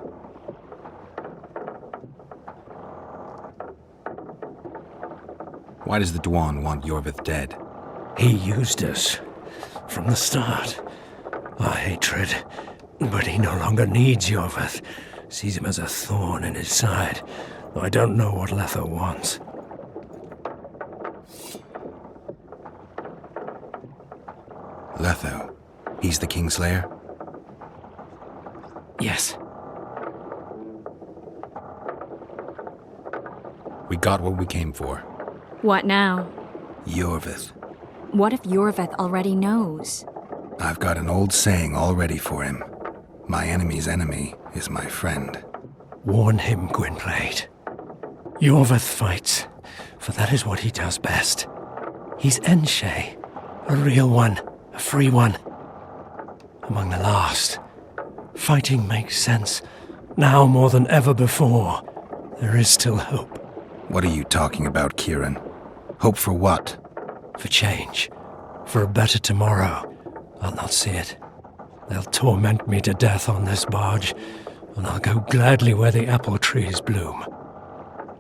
Why does the Dwan want Yorvith dead? He used us from the start. Our hatred. But he no longer needs Yorvith. Sees him as a thorn in his side. Though I don't know what Letho wants. Letho. He's the Kingslayer? Yes. We got what we came for. What now? Yorvith. What if Yorvith already knows? I've got an old saying all ready for him. My enemy's enemy is my friend. Warn him, Gwynplaine. Yorvith fights, for that is what he does best. He's Enshe, a real one, a free one. Among the last. Fighting makes sense. Now more than ever before, there is still hope. What are you talking about, Kieran? Hope for what? For change. For a better tomorrow. I'll not see it. They'll torment me to death on this barge, and I'll go gladly where the apple trees bloom.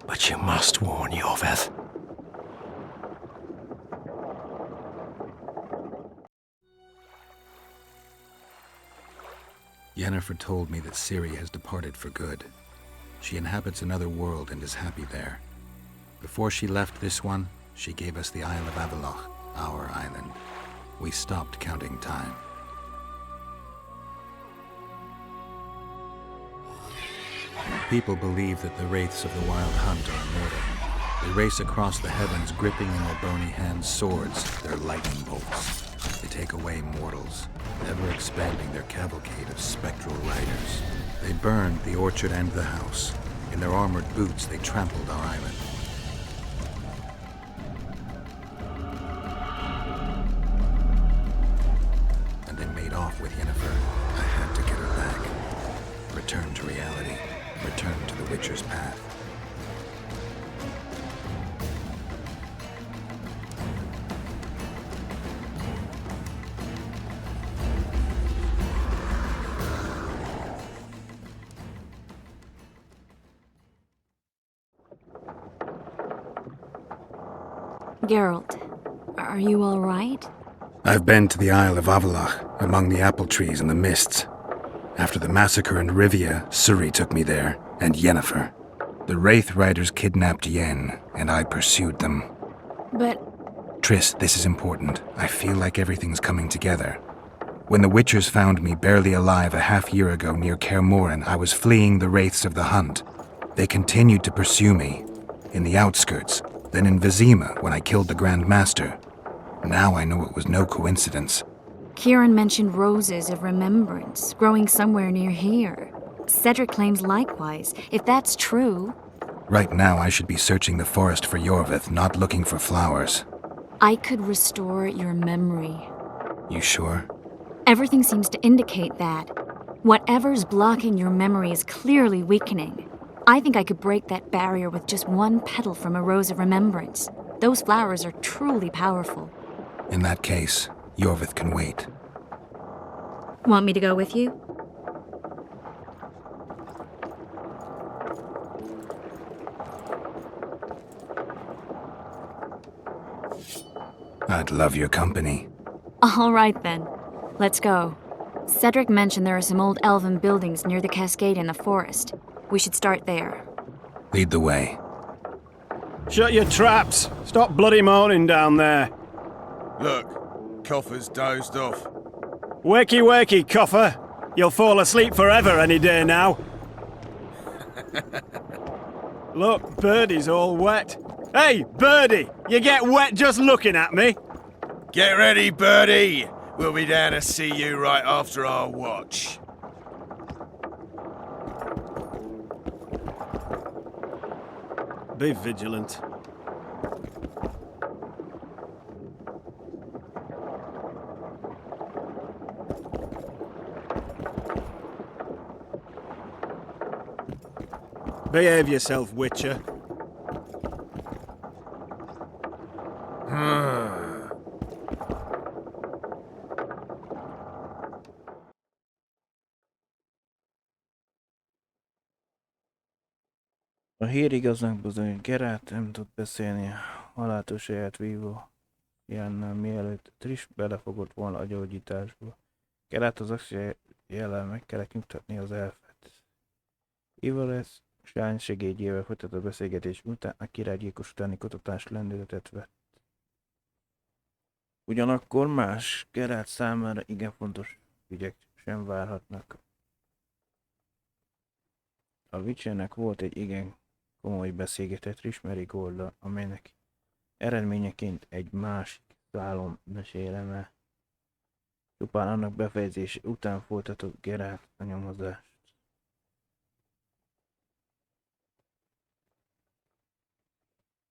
But you must warn Yorvith. Yennefer told me that Ciri has departed for good. She inhabits another world and is happy there. Before she left this one, she gave us the Isle of Avalok, our island. We stopped counting time. People believe that the wraiths of the Wild Hunt are immortal. They race across the heavens, gripping in their bony hands swords, their lightning bolts. They take away mortals, ever expanding their cavalcade of spectral riders. They burned the orchard and the house. In their armored boots, they trampled our island. And they made off with Yennefer. I had to get her back. Return to reality. Return to the Witcher's path. Geralt, are you all right? I've been to the Isle of Avalok, among the apple trees and the mists. After the massacre in Rivia, Suri took me there, and Yennefer. The Wraith Riders kidnapped Yen, and I pursued them. But... Triss, this is important. I feel like everything's coming together. When the Witchers found me barely alive a half-year ago near Kaer Morhen, I was fleeing the Wraiths of the Hunt. They continued to pursue me, in the outskirts, then in Vizima when I killed the Grand Master. Now I know it was no coincidence. Kieran mentioned roses of remembrance growing somewhere near here. Cedric claims likewise. If that's true... Right now I should be searching the forest for Yorvith, not looking for flowers. I could restore your memory. You sure? Everything seems to indicate that. Whatever's blocking your memory is clearly weakening. I think I could break that barrier with just one petal from a rose of remembrance. Those flowers are truly powerful. In that case, Yorvith can wait. Want me to go with you? I'd love your company. All right then. Let's go. Cedric mentioned there are some old elven buildings near the cascade in the forest. We should start there. Lead the way. Shut your traps! Stop bloody moaning down there! Look, Coffer's dozed off. Wakey wakey, Coffer! You'll fall asleep forever any day now. Look, Birdie's all wet. Hey, Birdie! You get wet just looking at me! Get ready, Birdie! We'll be down to see you right after our watch. Be vigilant. Behave yourself, Witcher. A hír igaznak bizony, Geralt nem tud beszélni a haláltosaját vívó Jannal, mielőtt Triss belefogott volna a gyógyításba. Geralt az akcia jellel meg kellett nyugtatni az elfet. Ivares Sány segédjével folytatott beszélgetés után a királygyilkos utáni kutatás lendületet vett. Ugyanakkor más Geralt számára igen fontos ügyek sem várhatnak. A Witchernek volt egy igen komoly beszélgetés Triss Merigolddal, amelynek eredményeként egy másik szálon meséleme. Csupán annak befejezése után folytatott Geralt a nyomozást.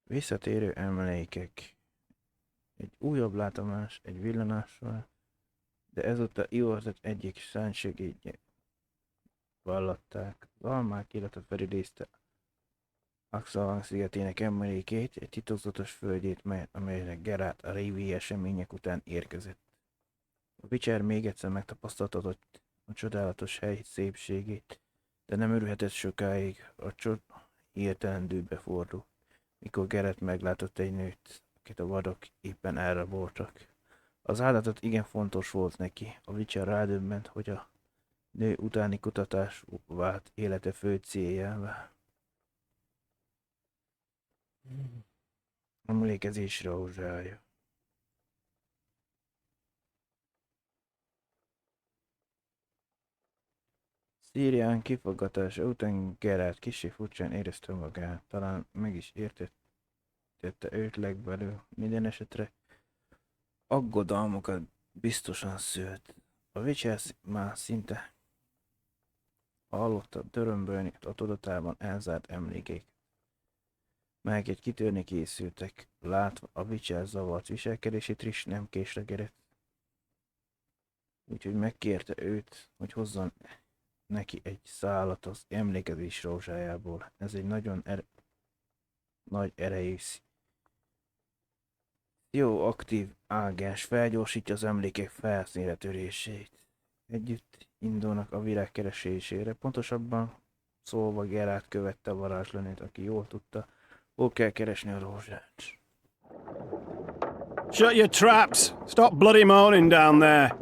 Visszatérő emlékek. Egy újabb látomás egy villanással, de ezúttal Ivarzet egyik szánysegédje vallatták. Az almák illata felidézte Axelvang szigetének emlékét, egy titokzatos földjét, amelyre Geralt a régi események után érkezett. A Witcher még egyszer megtapasztaltatott a csodálatos hely szépségét, de nem örülhetett sokáig, a hirtelen dűbe fordult, mikor Geralt meglátott egy nőt, akit a vadok éppen elraboltak. Az áldatot igen fontos volt neki, a Witcher rádöbbent, hogy a nő utáni kutatás vált élete fő céljává. Emlékezés rózsája. Szírián kifogatása után Geralt kissé furcsán érezte magát, talán meg is értette őt legbelül, minden esetre aggodalmukat biztosan szült. A Witcher már szinte hallotta dörömbölni a tudatában elzárt emlékeik, melyek kitörni készültek, látva a Witcher zavart viselkedését, Triss nem késlekedett. Úgyhogy megkérte őt, hogy hozzon neki egy szálat az emlékezés rózsájából. Ez egy nagyon nagy erejű, jó aktív ágás, felgyorsítja az emlékek felszínre törését. Együtt indulnak a virág keresésére, pontosabban szólva Geralt követte a varázslónőt, aki jól tudta, hol kell keresni a rózsát. Shut your traps! Stop bloody moaning down there!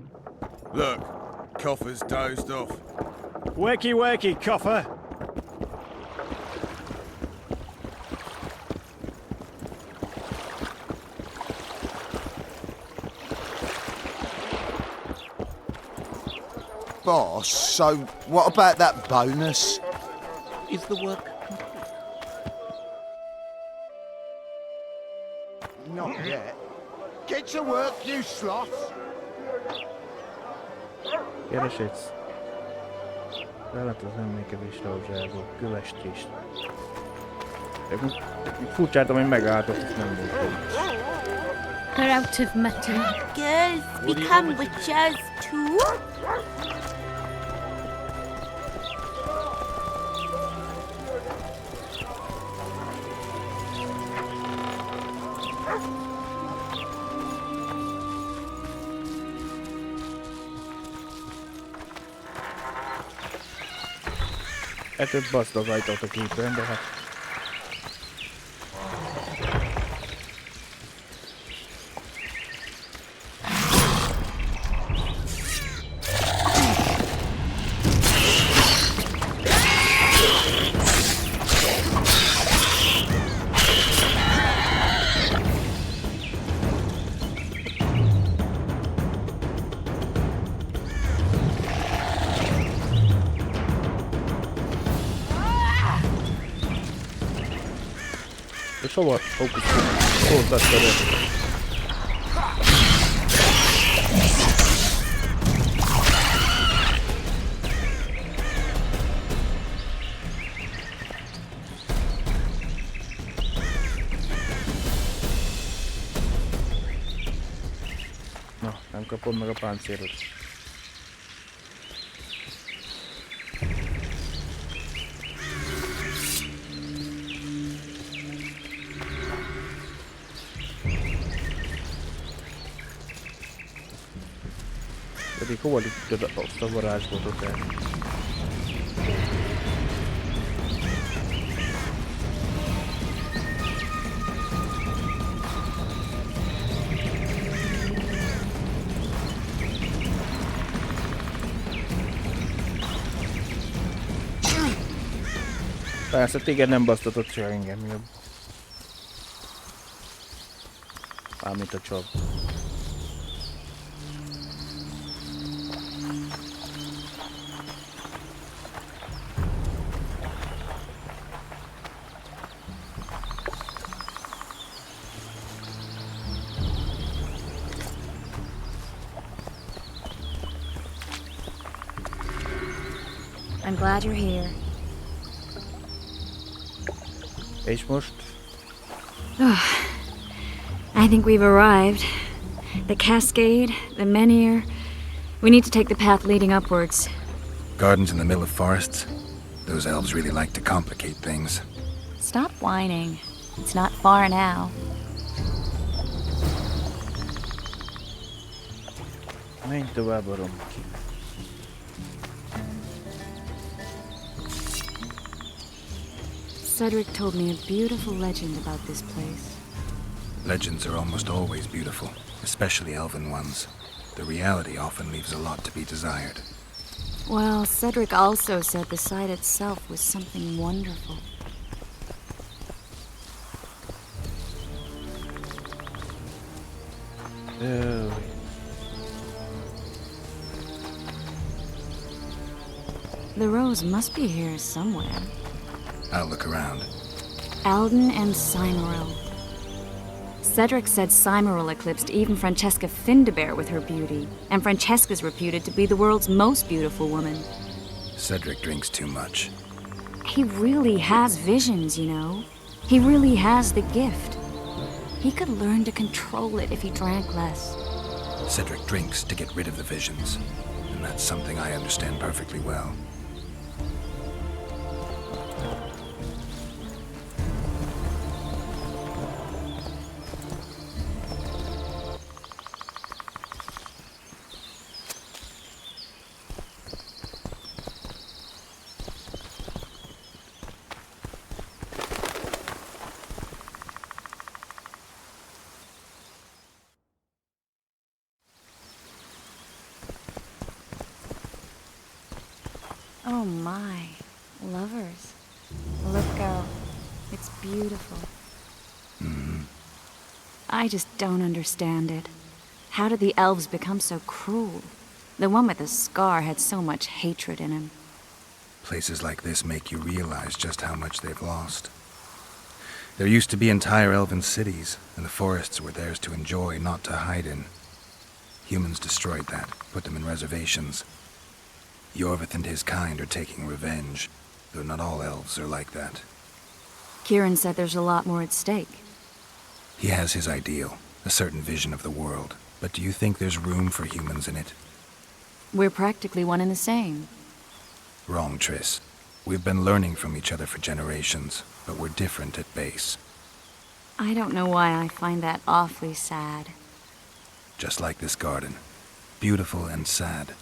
Look, Coffer's dozed off. Wakey, wakey, Coffer! Boss, so what about that bonus? Is the work Not yet. Get to work, you sloth! Keresett felett az emlékezés rózsájából, köves Triss. Furcsáltam, hogy megálltott, és nem volt. We're out of mutton. Girls become witches too? Ettől baszlag ajtót a képen, de hát... És hova fókuszoltad körül? Na, nem kapod meg a páncélot. Pedig hova lüktöd azt a varázsbotot el? Persze, téged nem basztatott, csak engem jobb. Mármint a csap. I'm glad you're here. És most? I think we've arrived. The cascade, the menhir. We need to take the path leading upwards. Gardens in the middle of forests? Those elves really like to complicate things. Stop whining. It's not far now. Menj tovább a romki. Cedric told me a beautiful legend about this place. Legends are almost always beautiful, especially elven ones. The reality often leaves a lot to be desired. Well, Cedric also said the site itself was something wonderful. Oh. The rose must be here somewhere. I'll look around. Alden and Cymoril. Cedric said Cymoril eclipsed even Francesca Findabair with her beauty, and Francesca's reputed to be the world's most beautiful woman. Cedric drinks too much. He really has visions, you know. He really has the gift. He could learn to control it if he drank less. Cedric drinks to get rid of the visions, and that's something I understand perfectly well. Oh my, lovers. Look, girl, it's beautiful. I just don't understand it. How did the elves become so cruel? The one with the scar had so much hatred in him. Places like this make you realize just how much they've lost. There used to be entire elven cities, and the forests were theirs to enjoy, not to hide in. Humans destroyed that, put them in reservations. Yorvith and his kind are taking revenge, though not all elves are like that. Kieran said there's a lot more at stake. He has his ideal, a certain vision of the world, but do you think there's room for humans in it? We're practically one and the same. Wrong, Triss. We've been learning from each other for generations, but we're different at base. I don't know why I find that awfully sad. Just like this garden. Beautiful and sad.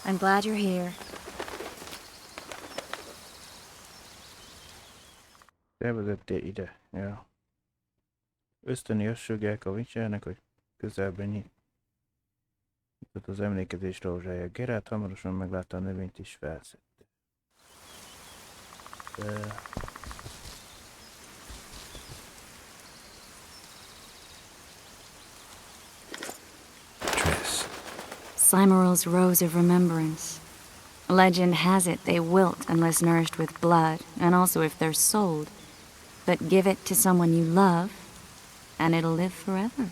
I'm glad you're here. Bevezettél ide, ja. Ösztöni össögek a Witchernek, hogy közelben nyit. Itt az emlékezés rózsája. Geralt hamarosan meglátta a növényt is felszedte. Triss. Cymoril's Rose of Remembrance. Legend has it they wilt unless nourished with blood, and also if they're sold. But give it to someone you love, and it'll live forever.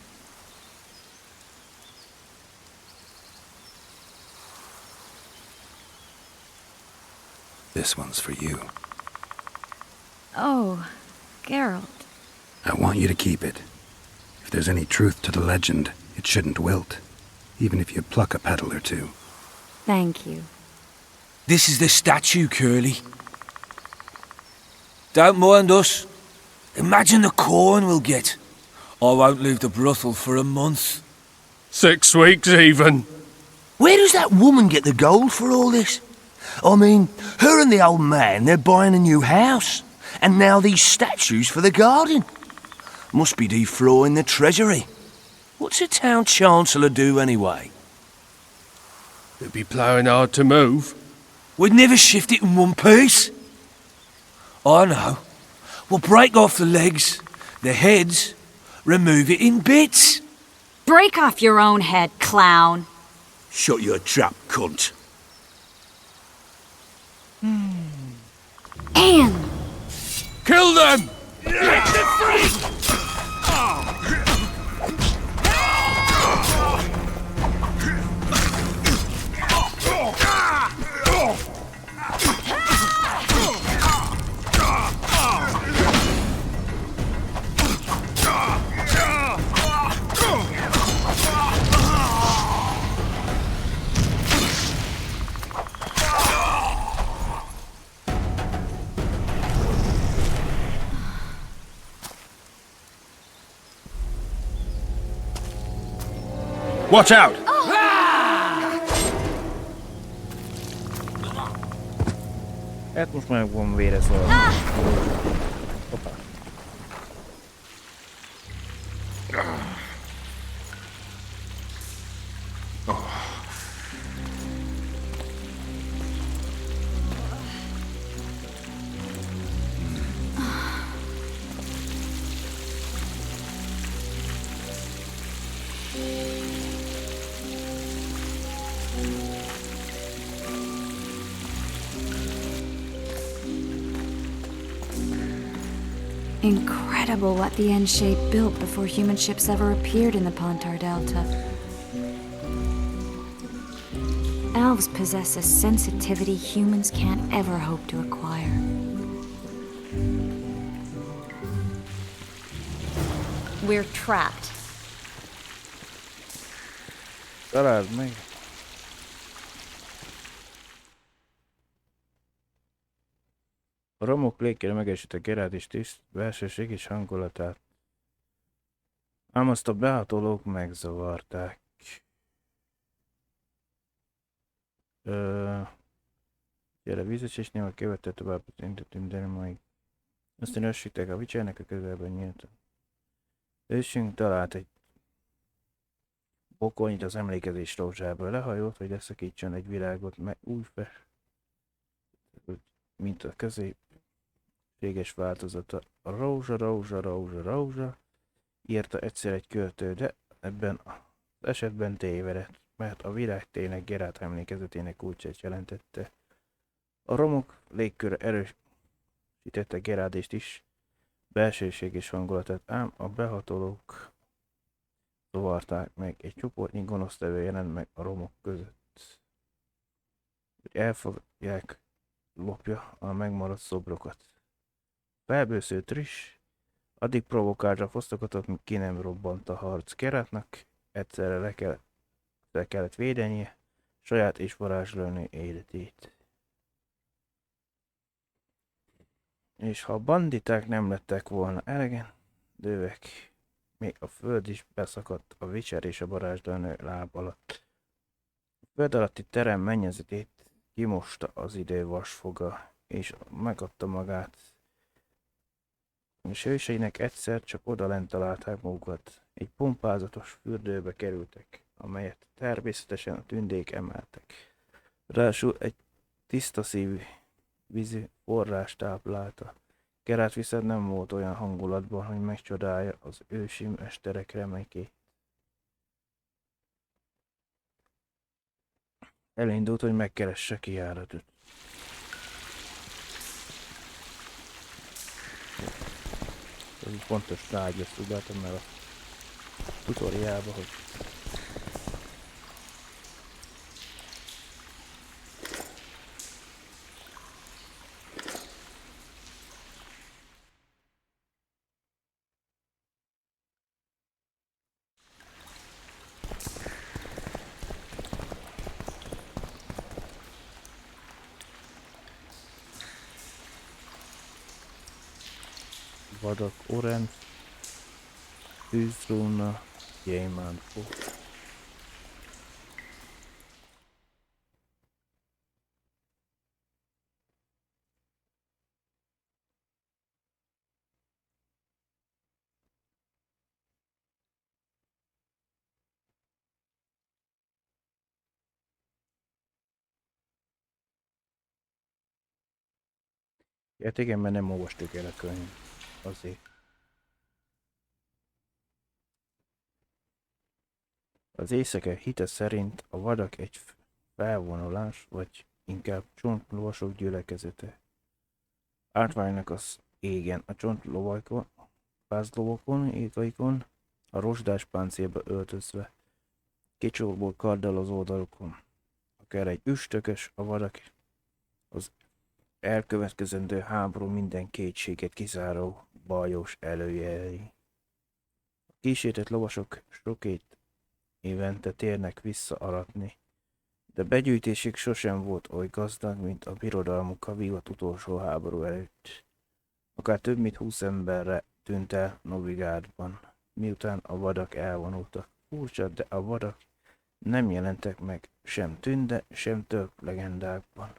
This one's for you. Oh, Geralt. I want you to keep it. If there's any truth to the legend, it shouldn't wilt, even if you pluck a petal or two. Thank you. This is the statue, Curly. Don't mind us. Imagine the corn we'll get. I won't leave the brothel for a month. 6 weeks even. Where does that woman get the gold for all this? I mean, her and the old man, they're buying a new house. And now these statues for the garden. Must be deflawing the treasury. What's a town chancellor do anyway? They'd be ploughing hard to move. We'd never shift it in one piece. I know. We'll break off the legs, the heads, remove it in bits. Break off your own head, clown. Shut your trap, cunt. Anne! Kill them! Let them free! Watch out! Hát most már van vére szól. Hoppá. Incredible what the N-shape built before human ships ever appeared in the Pontar Delta. Elves possess a sensitivity humans can't ever hope to acquire. We're trapped. Találd meg! A romok légkére megesett a Gerát és tiszt belsőség és hangulatát. Ám azt a behatolók megzavarták. Gyere, vízesésnél a követett tovább az intetünk dermaig. Aztán össítek a vicsernek a közelben nyíltan. Ősünk talált egy bokornyit az emlékezés rózsából. Lehajolt, hogy leszakítson egy virágot, meg úgy mint a középséges változata. A rózsa, rózsa, rózsa, rózsa, írta egyszer egy költő, de ebben az esetben tévedett, mert a virág tényleg Gerát emlékezetének kulcsát jelentette. A romok légköre erősítette Gerádést is, belsőség és hangulatát, ám a behatolók zavarták meg. Egy csoportnyi gonosztevő jelent meg a romok között, hogy elfogják, lopja a megmaradt szobrokat. Felbősző Triss addig provokálta a fosztokatot, míg ki nem robbant a harc. Gerátnak egyszerre le kellett védenie saját és varázslónő életét. És ha a banditák nem lettek volna elegendőek, még a föld is beszakadt a Witcher és a varázslónő láb alatt. A föld alatti terem mennyezetét kimosta az idő vasfoga, és megadta magát. És hőseinek egyszer csak odalent találták magukat. Egy pompázatos fürdőbe kerültek, amelyet természetesen a tündék emeltek. Ráadásul egy tiszta szívű vízi forrás táplálta. Gerát viszont nem volt olyan hangulatban, hogy megcsodálja az ősi mesterek remekét. Elindult, hogy megkeresse kijáratot. Ez egy fontos tárgy, ezt úgy látom el a tutoriálba, hogy vadak orange, tűzróna, gyémántfó. Hát igen, mert nem olvastuk el a könyvet. Azért. Az éjszaka hite szerint a vadak egy felvonulás, vagy inkább csontlovasok gyülekezete. Átvágnak az égen a csontlovakon, vázlovakon, égaikon, a rozsdás páncélba öltözve, kicsorból karddal az oldalukon. Akár egy üstökös, a vadak az elkövetkezendő háború minden kétséget kizáró bajos előjelei. A kísértett lovasok sokét évente térnek vissza aratni, de begyűjtésük sosem volt oly gazdag, mint a birodalmuk a vívott utolsó háború előtt. Akár több mint 20 emberre tűnt el Novigádban, miután a vadak elvonultak. Furcsa, de a vadak nem jelentek meg sem tünde, sem törp legendákban.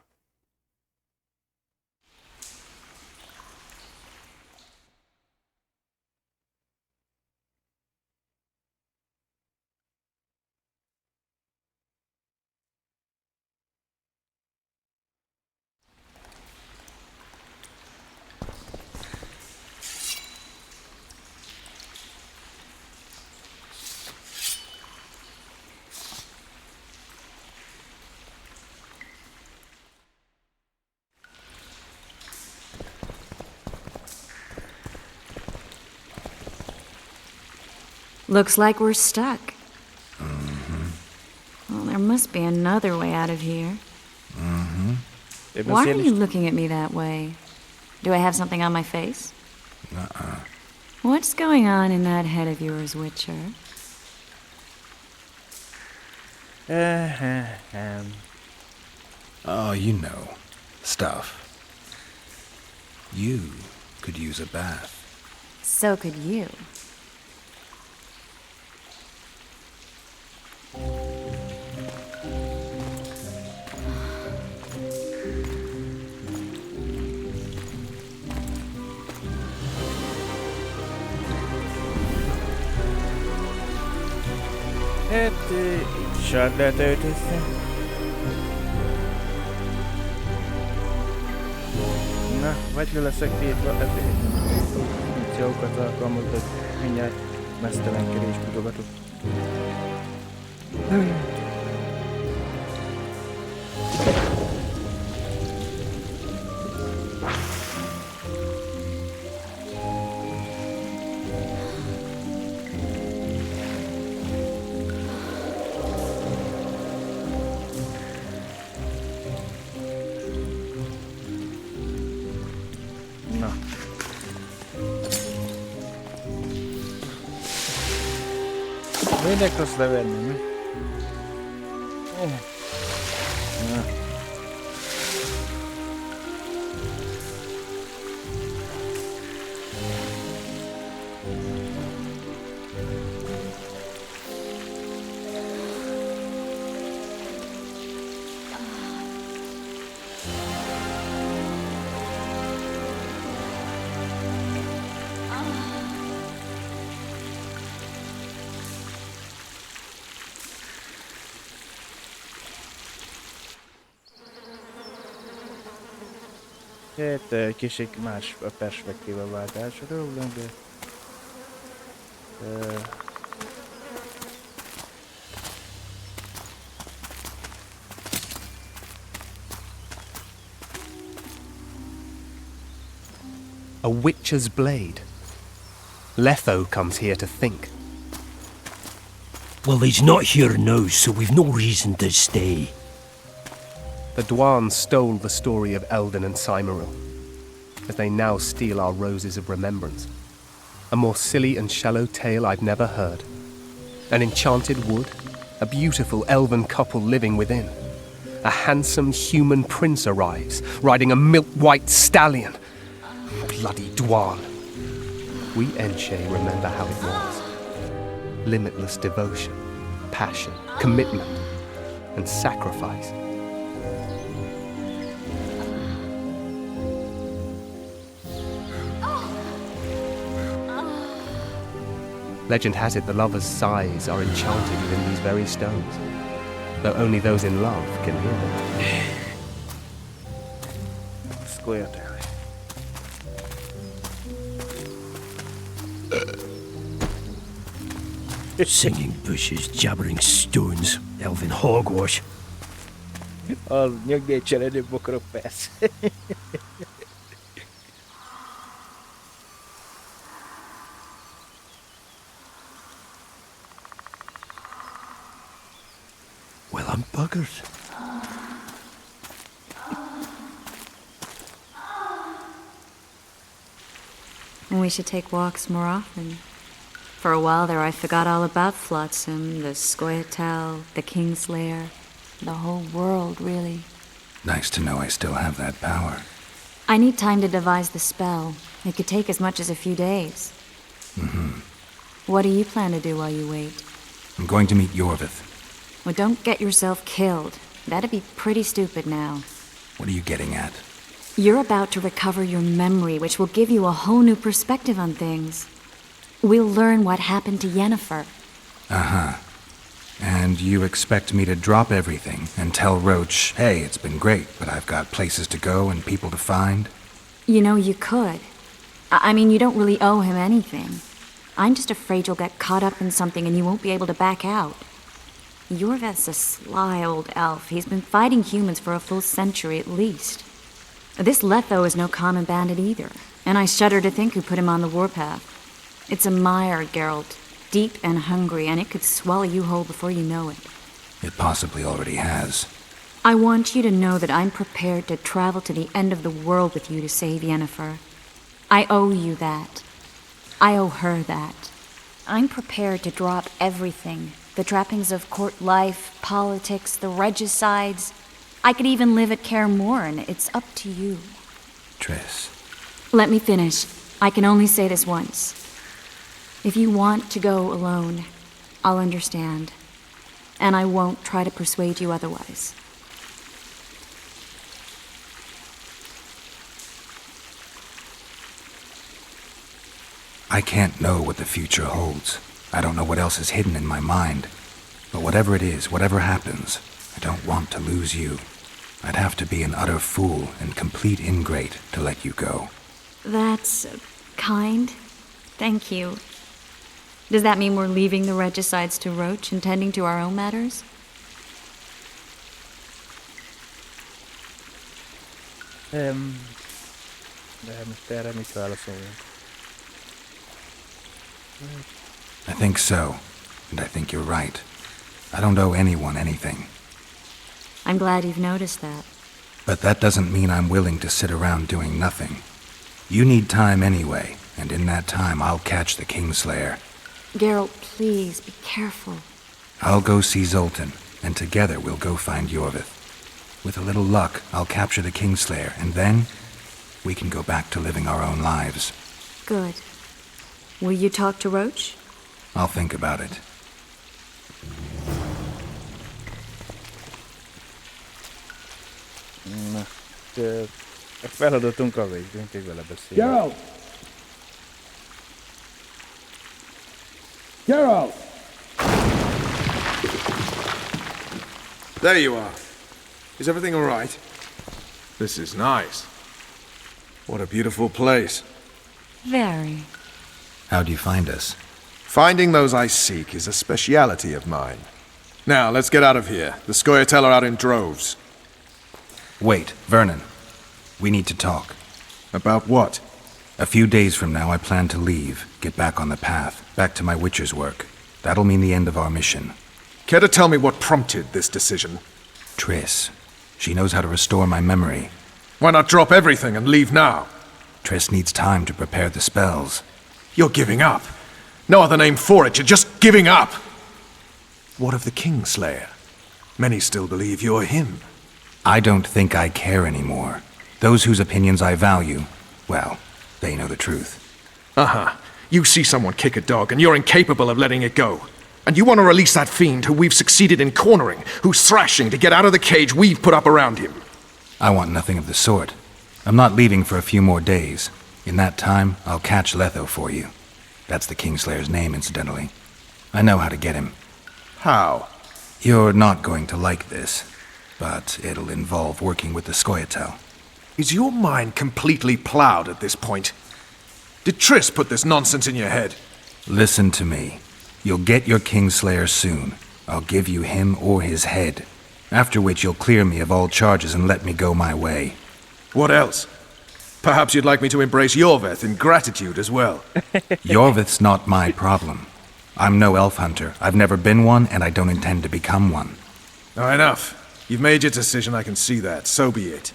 Looks like we're stuck. Well, there must be another way out of here. Why are you looking at me that way? Do I have something on my face? What's going on in that head of yours, Witcher? Oh, you know. Stuff. You could use a bath. So could you. Hát, így sardát öltötte. Na, vagy le leszek tétve, ezért funkciókat alkalmazok, mindjárt mesztelenkedés mutogatok. Na. Minek rossz leverni, mi? Na. Hát kicsit más a perspektíva váltás a dolognak, de... A witcher's blade. Letho comes here to think. Well, he's not here now, so we've no reason to stay. The Dwan stole the story of Eldon and Cymoril, as they now steal our roses of remembrance. A more silly and shallow tale I've never heard. An enchanted wood, a beautiful elven couple living within. A handsome human prince arrives, riding a milk-white stallion. Bloody Dwan. We Enshe remember how it was. Limitless devotion, passion, commitment, and sacrifice. Legend has it the lovers' sighs are enchanted within these very stones, though only those in love can hear them. Square. Singing bushes, jabbering stones, elven hogwash. Al nyöggéssel előbb akarok, persze. Well, I'm buggered. We should take walks more often. For a while there, I forgot all about Flotsam, the Scoia'tael, the Kingslayer, the whole world, really. Nice to know I still have that power. I need time to devise the spell. It could take as much as a few days. What do you plan to do while you wait? I'm going to meet Yorvith. Well, don't get yourself killed. That'd be pretty stupid now. What are you getting at? You're about to recover your memory, which will give you a whole new perspective on things. We'll learn what happened to Yennefer. Uh-huh. And you expect me to drop everything and tell Roach, hey, it's been great, but I've got places to go and people to find? You know, you could. I mean, you don't really owe him anything. I'm just afraid you'll get caught up in something and you won't be able to back out. Yorvith's a sly old elf. He's been fighting humans for a full century at least. This Letho is no common bandit either, and I shudder to think who put him on the warpath. It's a mire, Geralt. deep and hungry, and it could swallow you whole before you know it. It possibly already has. I want you to know that I'm prepared to travel to the end of the world with you to save Yennefer. I owe you that. I owe her that. I'm prepared to drop everything. The trappings of court life, politics, the regicides. I could even live at Kaer Morhen. It's up to you. Triss. Let me finish. I can only say this once. If you want to go alone, I'll understand. And I won't try to persuade you otherwise. I can't know what the future holds. I don't know what else is hidden in my mind. But whatever it is, whatever happens, I don't want to lose you. I'd have to be an utter fool and complete ingrate to let you go. That's kind. Thank you. Does that mean we're leaving the regicides to Roach and tending to our own matters? De most erre mit válaszoljunk? I think so, and I think you're right. I don't owe anyone anything. I'm glad you've noticed that. But that doesn't mean I'm willing to sit around doing nothing. You need time anyway, and in that time I'll catch the Kingslayer. Geralt, please, be careful. I'll go see Zoltan, and together we'll go find Yorvith. With a little luck, I'll capture the Kingslayer, and then we can go back to living our own lives. Good. Will you talk to Roach? I'll think about it. Na, a feladatunk a végén, hogy vele beszélünk. Geralt! Geralt! There you are. Is everything all right? This is nice. What a beautiful place. Very. How'd you find us? Finding those I seek is a speciality of mine. Now, let's get out of here. The Scoia'tael are out in droves. Wait, Vernon. We need to talk. About what? A few days from now, I plan to leave, get back on the path, back to my Witcher's work. That'll mean the end of our mission. Care to tell me what prompted this decision? Triss. She knows how to restore my memory. Why not drop everything and leave now? Triss needs time to prepare the spells. You're giving up. No other name for it, you're just giving up. What of the Kingslayer? Many still believe you're him. I don't think I care anymore. Those whose opinions I value, well, they know the truth. Uh-huh. You see someone kick a dog and you're incapable of letting it go. And you want to release that fiend who we've succeeded in cornering, who's thrashing to get out of the cage we've put up around him. I want nothing of the sort. I'm not leaving for a few more days. In that time, I'll catch Letho for you. That's the Kingslayer's name, incidentally. I know how to get him. How? You're not going to like this, but it'll involve working with the Scoia'tael. Is your mind completely plowed at this point? Did Triss put this nonsense in your head? Listen to me. You'll get your Kingslayer soon. I'll give you him or his head. After which you'll clear me of all charges and let me go my way. What else? Perhaps you'd like me to embrace Yorvith in gratitude as well. Yorvith's not my problem. I'm no elf hunter. I've never been one, and I don't intend to become one. Now, enough. You've made your decision, I can see that. So be it.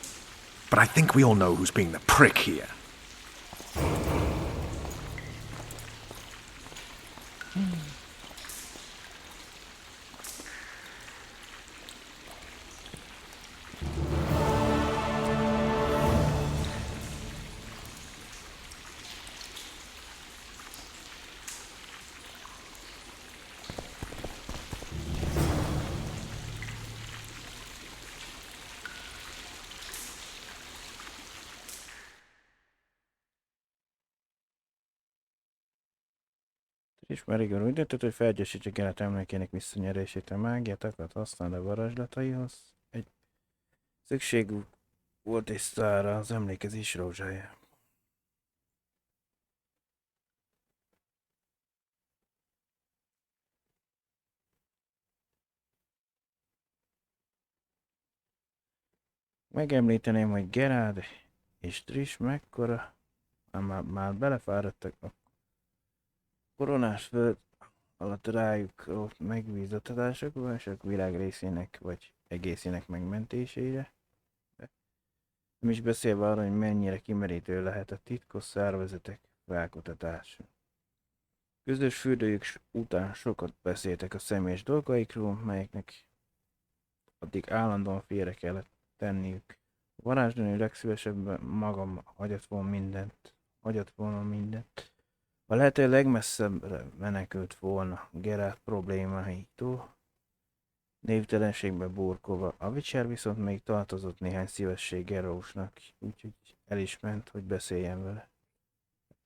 But I think we all know who's being the prick here. Ismerik a úgy döntött, hogy felgyorsítsa Geralt emlékének visszanyerését, a mágiát akart használni a varázslataihoz. Egy szükségük volt egy sztárra az emlékezés rózsája. Megemlíteném, hogy Geralt és Triss mekkora, már belefáradtak a koronás föld alatt rájuk megbízatások a világ részének vagy egészének megmentésére. Nem is beszélve arra, hogy mennyire kimerítő lehet a titkos szervezetek felkutatása. Közös fürdőjük után sokat beszéltek a személyes dolgaikról, melyeknek addig állandóan félre kellett tenniük. A varázsnő legszívesebben magam hagyott volna mindent. A lehető legmesszebbre menekült volna Geralt problémáitól, névtelenségbe burkolva. A Witcher viszont még tartozott néhány szívesség Geraltnak, úgyhogy el is ment, hogy beszéljen vele.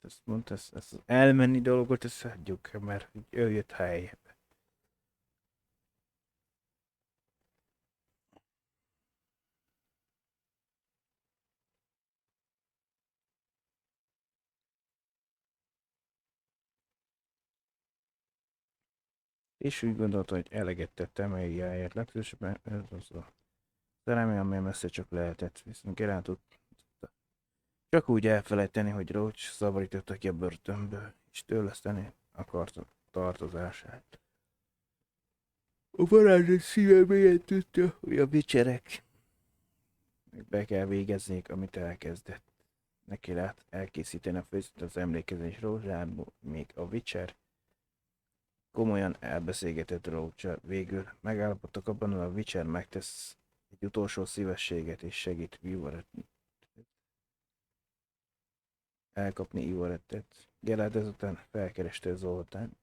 Ezt mondta, ezt az elmenni dolgot, ezt hagyjuk, mert ő jött helyébe. És úgy gondolta, hogy eleget tett emeljáért legszívesebben, ez az a szerelmi, amely messze csak lehetett, viszont Geralt tudta csak úgy elfelejteni, hogy Roach szabadította ki a börtönből, és törleszteni akarta tartozását. A varázslat szíve mélyen tudta, hogy a Witcherek meg be kell végeznék, amit elkezdett. Neki lehet elkészíteni a főzet az emlékezés rózsából, még a Witcher komolyan elbeszélgetett Roach-sal. Végül megállapodtak abban, hogy a Witcher megtesz egy utolsó szívességet és segít elkapni Ivarettet. Geralt ezután felkereste Zoltánt.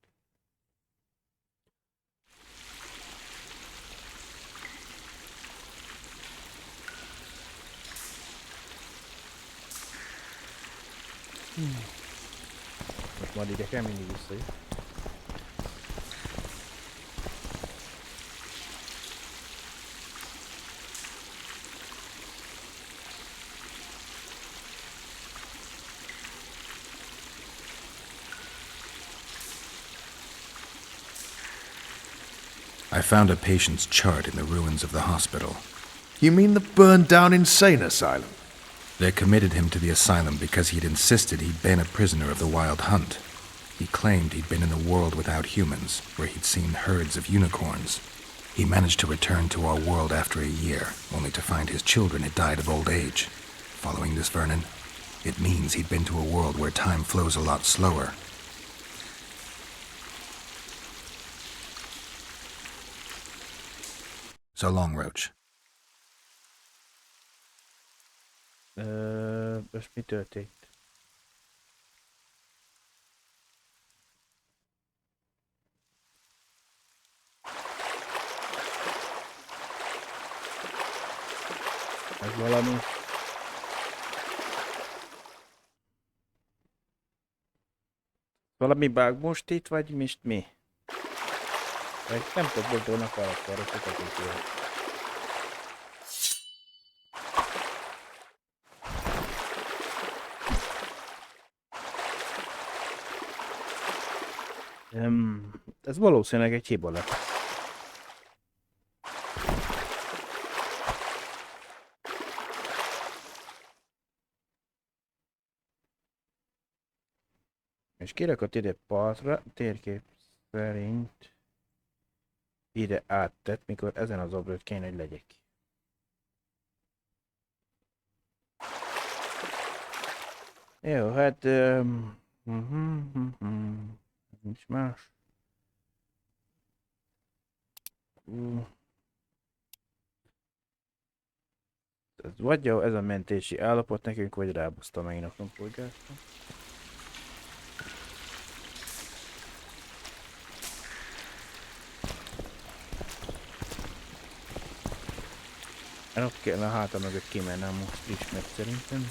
Most majd ide kell mindig visszajön. I found a patient's chart in the ruins of the hospital. You mean the burned-down insane asylum? They committed him to the asylum because he'd insisted he'd been a prisoner of the Wild Hunt. He claimed he'd been in a world without humans, where he'd seen herds of unicorns. He managed to return to our world after a year, only to find his children had died of old age. Following this, Vernon, it means he'd been to a world where time flows a lot slower. So long, Roach. Most mi történt? Ez valami... Valami bug most itt, vagy most mi? Vagy nem tudok boldognak alatt sokat is jól. Ez valószínűleg egy hiba lett. És kirakott ide partra, térkép szerint ide áttett, mikor ezen az obrőt kéne, hogy legyek. Jó, hát... nincs más. Ez vagy jó, ez a mentési állapot nekünk, vagy rábaszta megint a polgárra. Ott kell a háta mögött kimennem most ismét szerintem.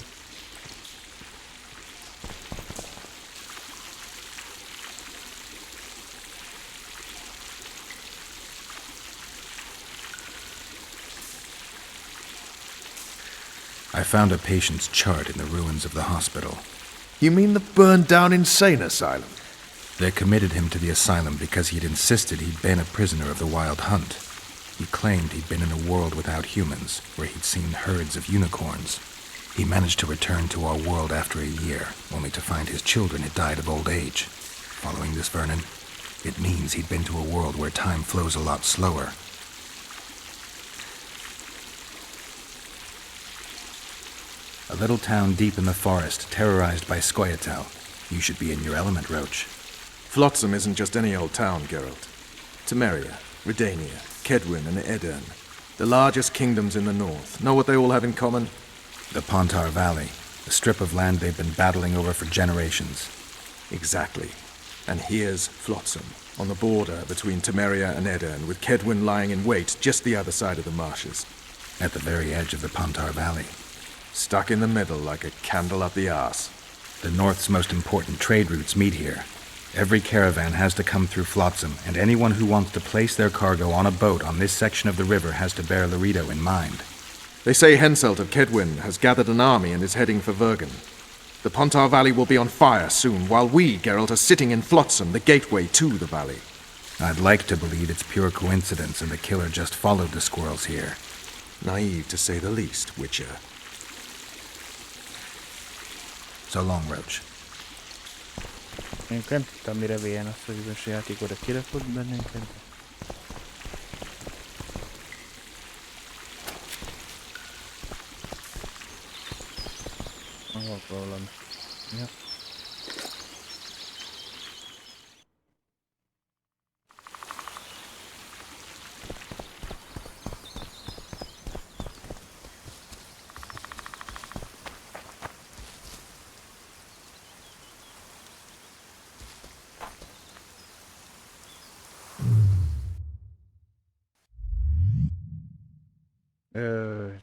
I found a patient's chart in the ruins of the hospital. You mean the burned-down insane asylum? They committed him to the asylum because he'd insisted he'd been a prisoner of the Wild Hunt. He claimed he'd been in a world without humans, where he'd seen herds of unicorns. He managed to return to our world after a year, only to find his children had died of old age. Following this, Vernon, It means he'd been to a world where time flows a lot slower. A little town deep in the forest, terrorized by Scoia'tael. You should be in your element, Roach. Flotsam isn't just any old town, Geralt. Temeria, Redania, Kedwin, and Edirn. The largest kingdoms in the north. Know what they all have in common? The Pontar Valley, a strip of land they've been battling over for generations. Exactly. And here's Flotsam, on the border between Temeria and Edirn, with Kedwin lying in wait just the other side of the marshes. At the very edge of the Pontar Valley. Stuck in the middle like a candle up the arse. The North's most important trade routes meet here. Every caravan has to come through Flotsam, and anyone who wants to place their cargo on a boat on this section of the river has to bear Laredo in mind. They say Henselt of Kedwin has gathered an army and is heading for Vergen. The Pontar Valley will be on fire soon, while we, Geralt, are sitting in Flotsam, the gateway to the valley. I'd like to believe it's pure coincidence and the killer just followed the squirrels here. Naive to say the least, Witcher. So long, Roach. Én nem tudtam, mire véljen azt, hogy bizonyos játékot kirakott bennünket. Ahol valami. Ja.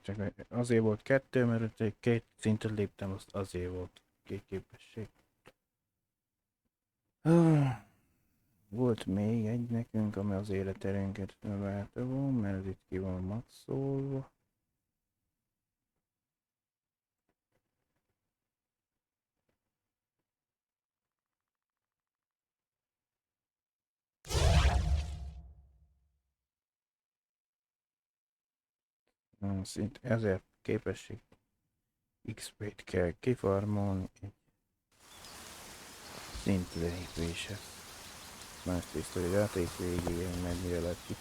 Csak azért volt 2, mert 2 szintet léptem, azt azért volt 2 képesség. Volt még egy nekünk, ami az életerőnket növelte volna, mert ez itt ki van maxolva. Szint 1000 képesség XP-t kell kifarmolni egy szint lépése. Más tiszta, hogy játék végéig mennyire lett ki.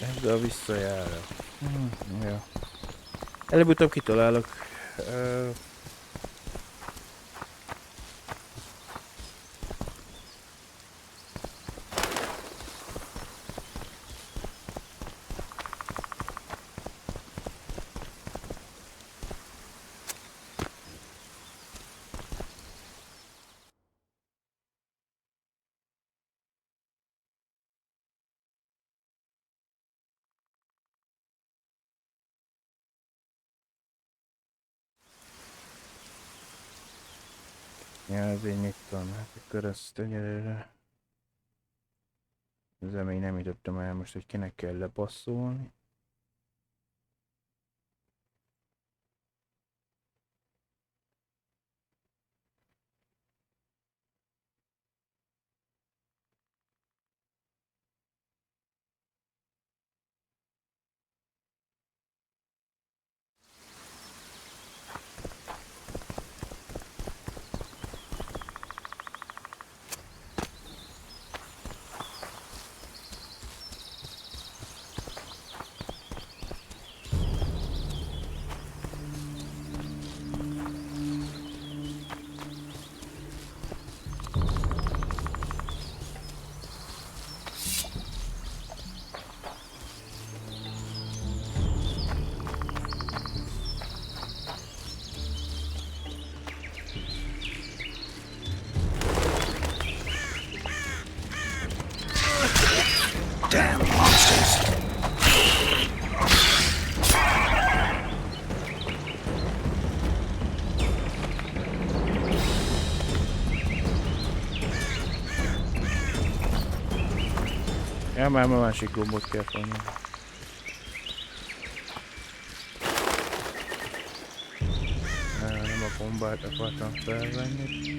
Ezzel visszajárok. Ja. Előbb-utóbb kitalálok. Ja, ezért nyittam, hát akkor ezt egyelőre... Ezzel még nem jutottam el most, hogy kinek kell lepasszolni. Damn monsters. Ja, már a másik gombot kell fogni. Nem a bombát akartam felvenni.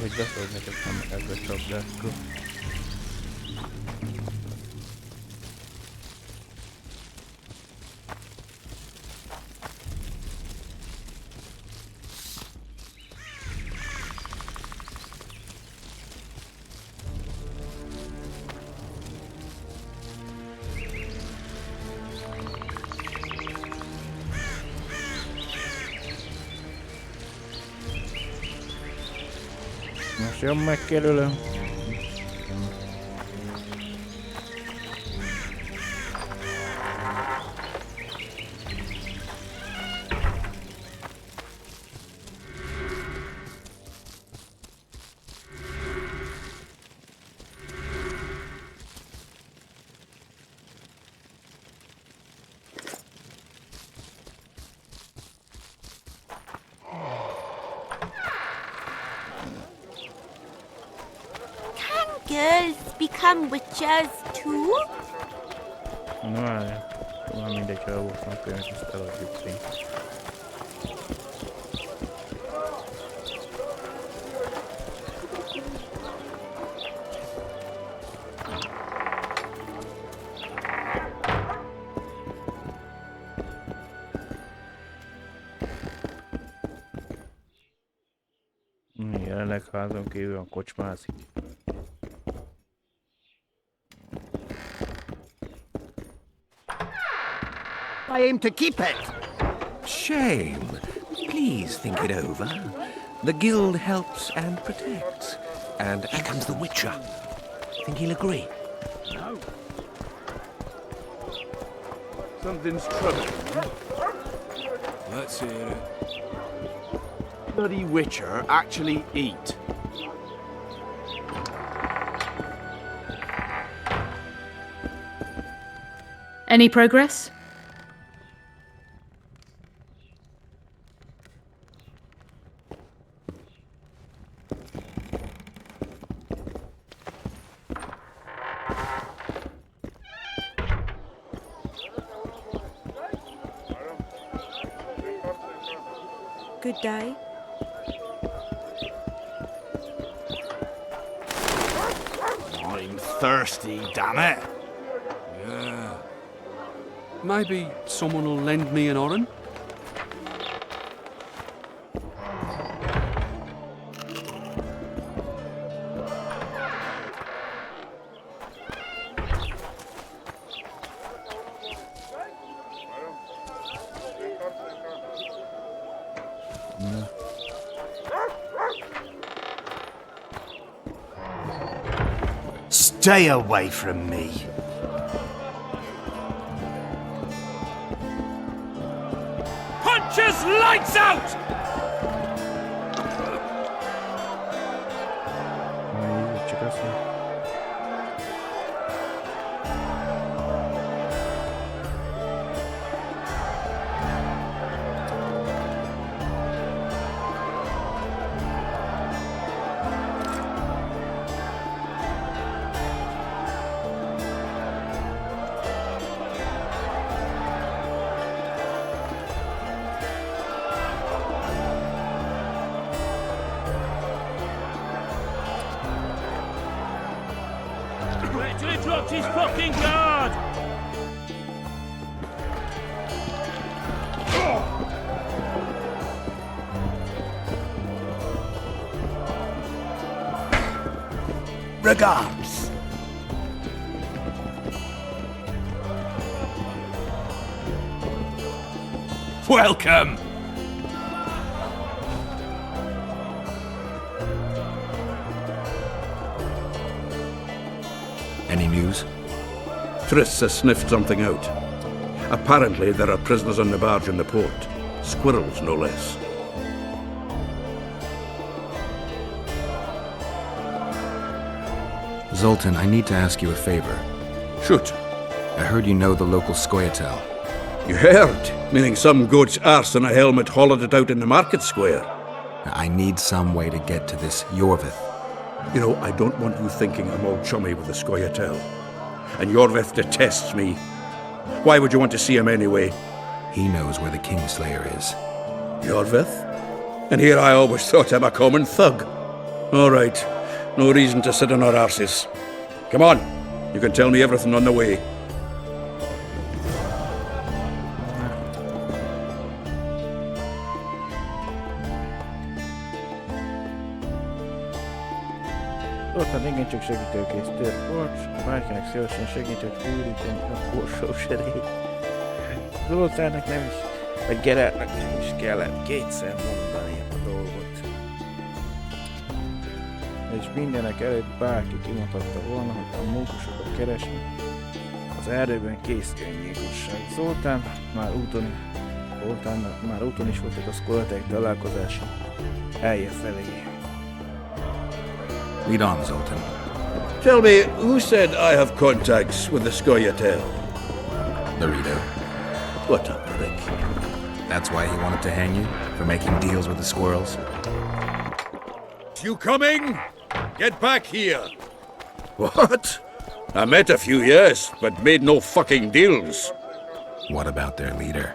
Hogy beszélnetek ebbe a csapdákkal. Most jön megkerülöm. Girls become witches too? Na várjál. Már mindegy, ha elvoltam könyvet, ezt eladjuk pénzt. Jelenleg házon kívül a kocsmászik. I aim to keep it. Shame. Please think it over. The guild helps and protects. And here comes the Witcher. Think he'll agree? No. Something's troubling me. Let's hear it. Bloody Witcher actually eat. Any progress? Good day. I'm thirsty, damn it. Yeah. Maybe someone will lend me an orange? Stay away from me. Punch his lights out! Wait till he drops his fucking guard! Regards. Welcome! Any news? Triss has sniffed something out. Apparently, there are prisoners on the barge in the port. Squirrels, no less. Zoltan, I need to ask you a favor. Shoot. I heard you know the local Scoia'tael. You heard? Meaning some goat's arse in a helmet hollowed it out in the market square. I need some way to get to this Yorvith. You know, I don't want you thinking I'm all chummy with the Scoia'tael. And Yorvith detests me. Why would you want to see him anyway? He knows where the Kingslayer is. Yorvith? And here I always thought him a common thug. All right. No reason to sit on our arses. Come on. You can tell me everything on the way. Zoltán igencsak segítőkész tört volt, bárkinek szívesen segített úrítani a korsó serét. Zoltánnak nem is, vagy Geráltnak nem is kellett kétszer mondani a dolgot. És mindenek előtt bárki kimondhatta volna, hogy a mókusokat keresni az erdőben kész öngyilkosság. Zoltán már úton is voltak a Scoia'tael találkozása helye felé. Lead on, Zoltan. Tell me, who said I have contacts with the Scoia'tael? Laredo. What a prick. That's why he wanted to hang you? For making deals with the squirrels? You coming? Get back here. What? I met a few, yes, but made no fucking deals. What about their leader?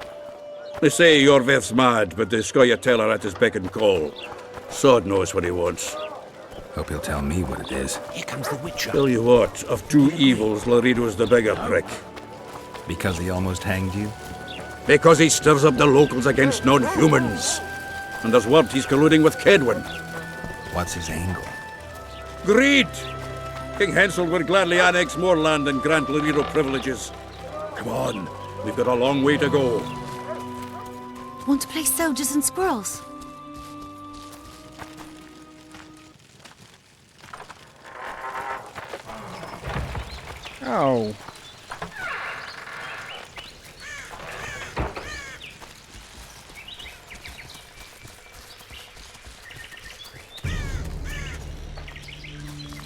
They say Yorvith's mad, but the Scoia'tael are at his beck and call. Sod knows what he wants. Hope he'll tell me what it is. Here comes the Witcher. Tell you what, of two evils, Laredo's the bigger prick. Because he almost hanged you? Because he stirs up the locals against non-humans. And there's word he's colluding with Kedwin. What's his angle? Greed! King Hensel would gladly annex more land and grant Laredo privileges. Come on, we've got a long way to go. Want to play soldiers and squirrels? Oh.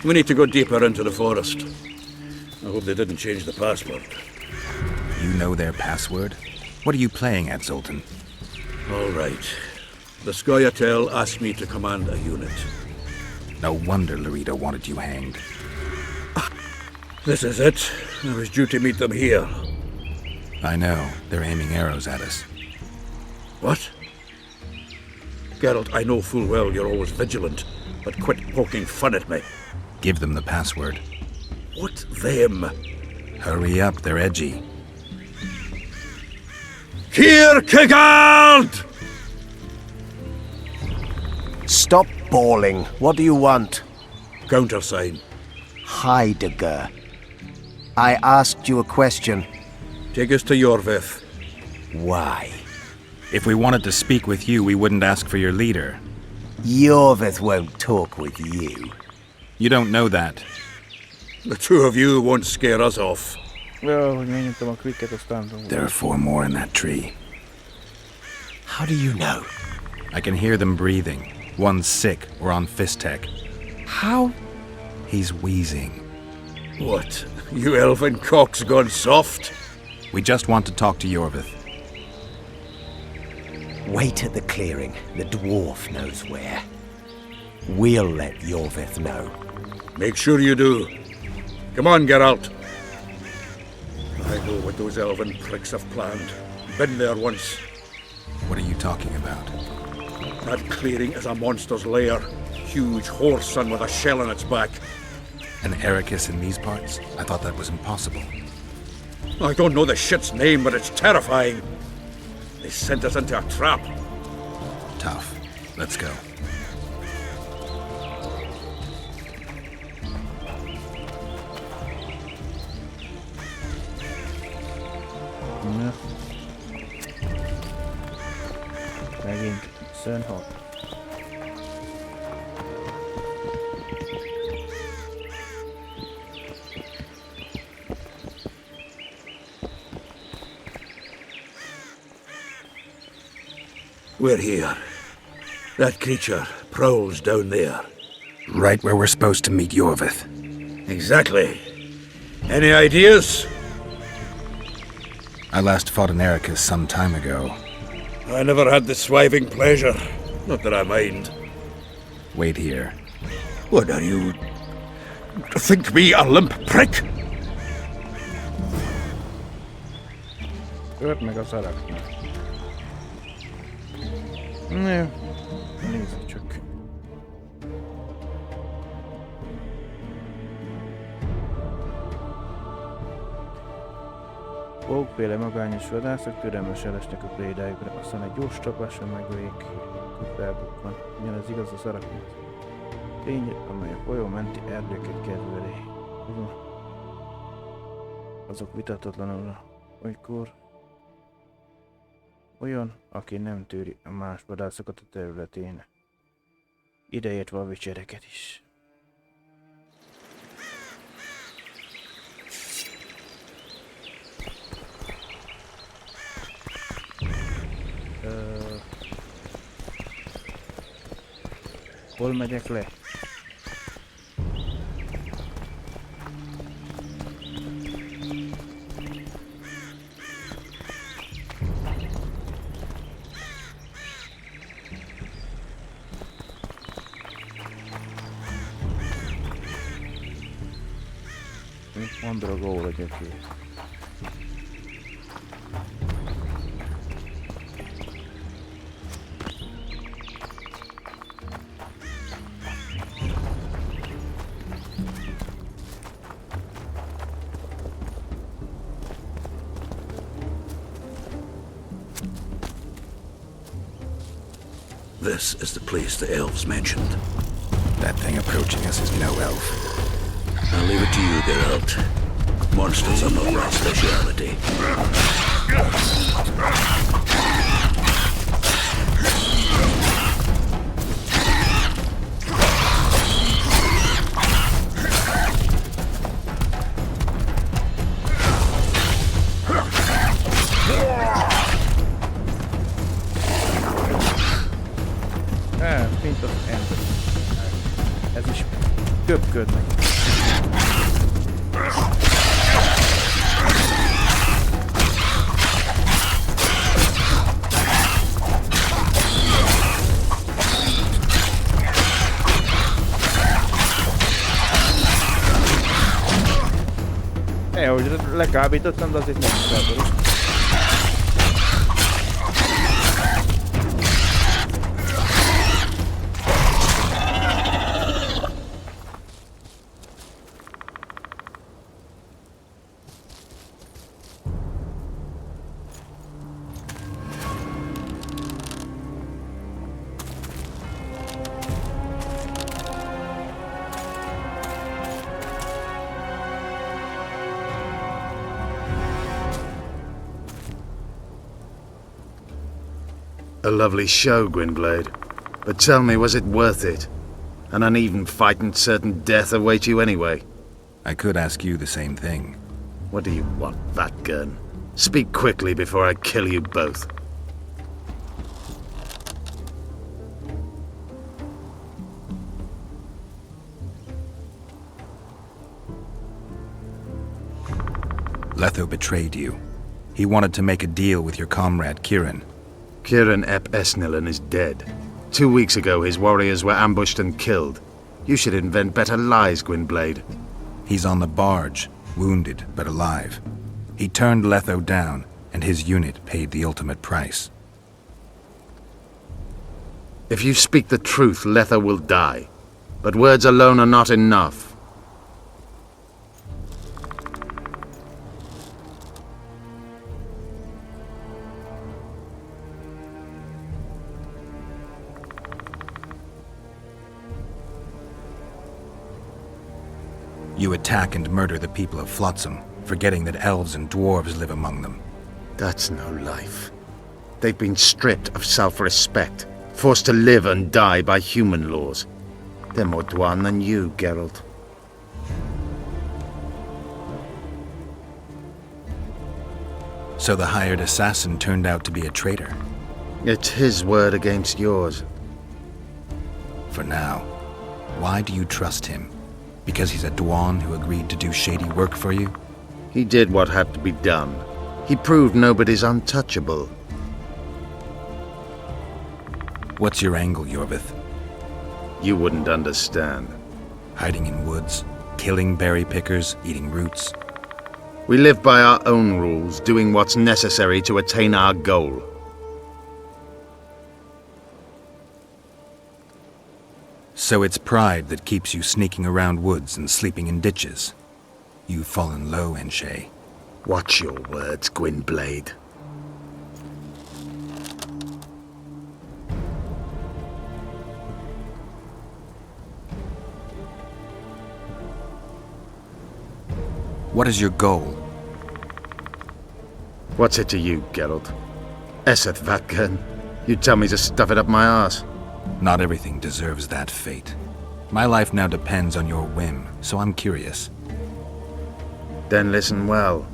We need to go deeper into the forest. I hope they didn't change the password. You know their password? What are you playing at, Zoltan? All right. The Scoia'tael asked me to command a unit. No wonder Laredo wanted you hanged. This is it. I was due to meet them here. I know. They're aiming arrows at us. What? Geralt, I know full well you're always vigilant, but quit poking fun at me. Give them the password. What them? Hurry up, they're edgy. Kierkegaard! Stop bawling. What do you want? Countersign. Heidegger. I asked you a question. Take us to Yorvith. Why? If we wanted to speak with you, we wouldn't ask for your leader. Yorvith won't talk with you. You don't know that. The two of you won't scare us off. There are 4 more in that tree. How do you know? I can hear them breathing. One's sick or on Fistek. How? He's wheezing. What? You elfin cock's gone soft? We just want to talk to Yorvith. Wait at the clearing. The dwarf knows where. We'll let Yorvith know. Make sure you do. Come on, Geralt. I know what those elven pricks have planned. Been there once. What are you talking about? That clearing is a monster's lair. Huge horse son with a shell on its back. An Ericus in these parts? I thought that was impossible. I don't know the shit's name, but it's terrifying. They sent us into a trap. Tough. Let's go. Na. Megint szönhol. We're here. That creature prowls down there. Right where we're supposed to meet Yorvith. Exactly. Any ideas? I last fought an Ericus some time ago. I never had the swiving pleasure. Not that I mind. Wait here. What are you... think me a limp prick? Ölt meg a szaraknak. Jó. Nézzük csak. Pókféle magányos vadászok türelmesen esnek a plédájukra, aztán egy gyors csapással megöljék, felbukkan. Ugyanez igaz a szaraknak. Tény, amely a folyó menti erdőket kedveli. Azok vitathatatlanul olykor olyan, aki nem tűri a más vadászokat a területén. Ideértve a vicsereket is. Hol megyek le? Mondragó legyek ki. This is the place the elves mentioned. That thing approaching us is no elf. I'll leave it to you, Geralt. Monsters are not my speciality. Mint az ember. Ez is köpködnek. Hogy lekábítottam, de azért nem is felborult. A lovely show, Gwynblade. But tell me, was it worth it? An uneven fight and certain death await you anyway. I could ask you the same thing. What do you want, that gun? Speak quickly before I kill you both. Letho betrayed you. He wanted to make a deal with your comrade, Kieran. Kieran Ep Esnillen is dead. 2 weeks ago, his warriors were ambushed and killed. You should invent better lies, Gwynblade. He's on the barge, wounded but alive. He turned Letho down, and his unit paid the ultimate price. If you speak the truth, Letho will die. But words alone are not enough. You attack and murder the people of Flotsam, forgetting that elves and dwarves live among them. That's no life. They've been stripped of self-respect, forced to live and die by human laws. They're more Dwan than you, Geralt. So the hired assassin turned out to be a traitor. It's his word against yours. For now. Why do you trust him? Because he's a Dwan who agreed to do shady work for you? He did what had to be done. He proved nobody's untouchable. What's your angle, Yorvith? You wouldn't understand. Hiding in woods, killing berry pickers, eating roots. We live by our own rules, doing what's necessary to attain our goal. So it's pride that keeps you sneaking around woods and sleeping in ditches. You've fallen low, Enshay. Watch your words, Gwynblade. What is your goal? What's it to you, Geralt? Esseth Vatgern? You tell me to stuff it up my arse. Not everything deserves that fate. My life now depends on your whim, so I'm curious. Then listen well.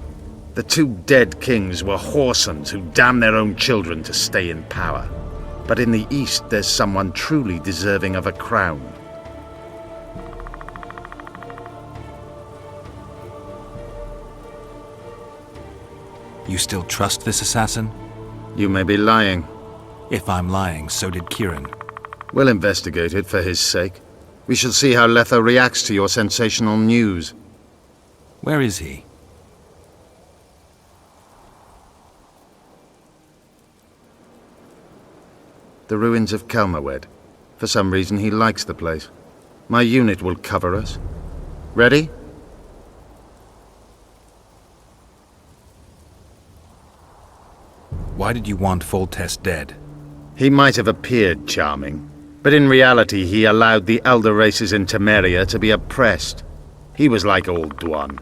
The two dead kings were whoresons who damned their own children to stay in power. But in the East, there's someone truly deserving of a crown. You still trust this assassin? You may be lying. If I'm lying, so did Kieran. We'll investigate it for his sake. We shall see how Letho reacts to your sensational news. Where is he? The ruins of Kelmawed. For some reason, he likes the place. My unit will cover us. Ready? Why did you want Foltest dead? He might have appeared charming, but in reality he allowed the elder races in Temeria to be oppressed. He was like old Dwan,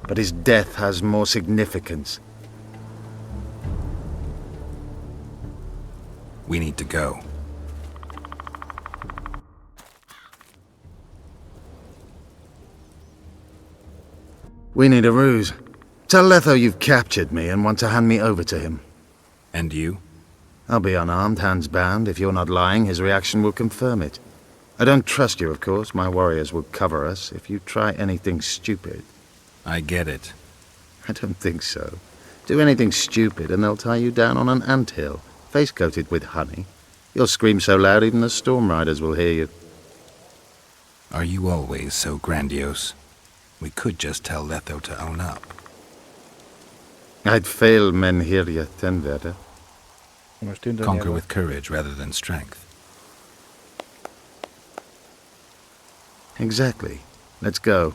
but his death has more significance. We need to go. We need a ruse. Tell Letho you've captured me and want to hand me over to him. And you? I'll be unarmed, hands bound. If you're not lying, his reaction will confirm it. I don't trust you, of course. My warriors will cover us if you try anything stupid. I get it. I don't think so. Do anything stupid and they'll tie you down on an anthill, face-coated with honey. You'll scream so loud even the storm riders will hear you. Are you always so grandiose? We could just tell Letho to own up. I'd fail Menhirja Tenverda. Conquer with courage rather than strength. Exactly. Let's go.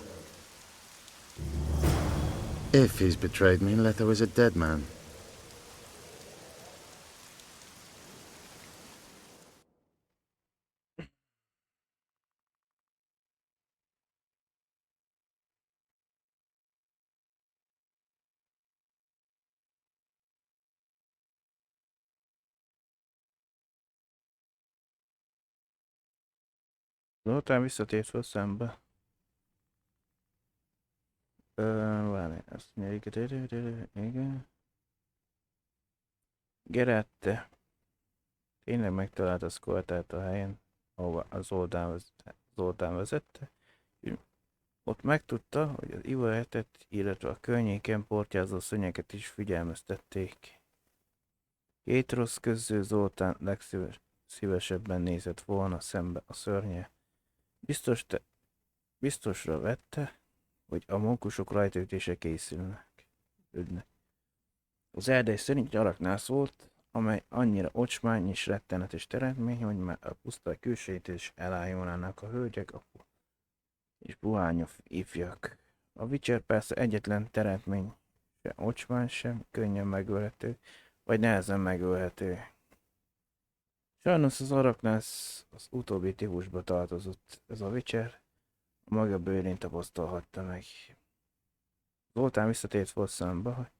If he's betrayed me, Letho is a dead man. Zoltán visszatért hozzám. Várj, azt mondja, igen. Gerette. Tényleg megtalálta a Skoltát a helyen, ahova az Zoltán vezette. Ott megtudta, hogy az ivóhetet, illetve a környéken portyázó szönyeket is figyelmeztették. Két rossz közül Zoltán legszívesebben nézett volna szembe a szörnye. Biztosra vette, hogy a mókusok rajtaütése készülnek. Az erdei szerint gyaraknász volt, amely annyira ocsmány és rettenetes teremtmény, hogy már a puszta külsejét is elájulnának a hölgyek és buhányos ifjak. A Witcher persze egyetlen teremtmény, se ocsmány, sem könnyen megölhető, vagy nehezen megölhető. Sajnos az Araknász az utóbbi típusba tartozott. Ez a Witcher a maga bőrén tapasztalhatta meg. Zoltán visszatért Fosszánba, hogy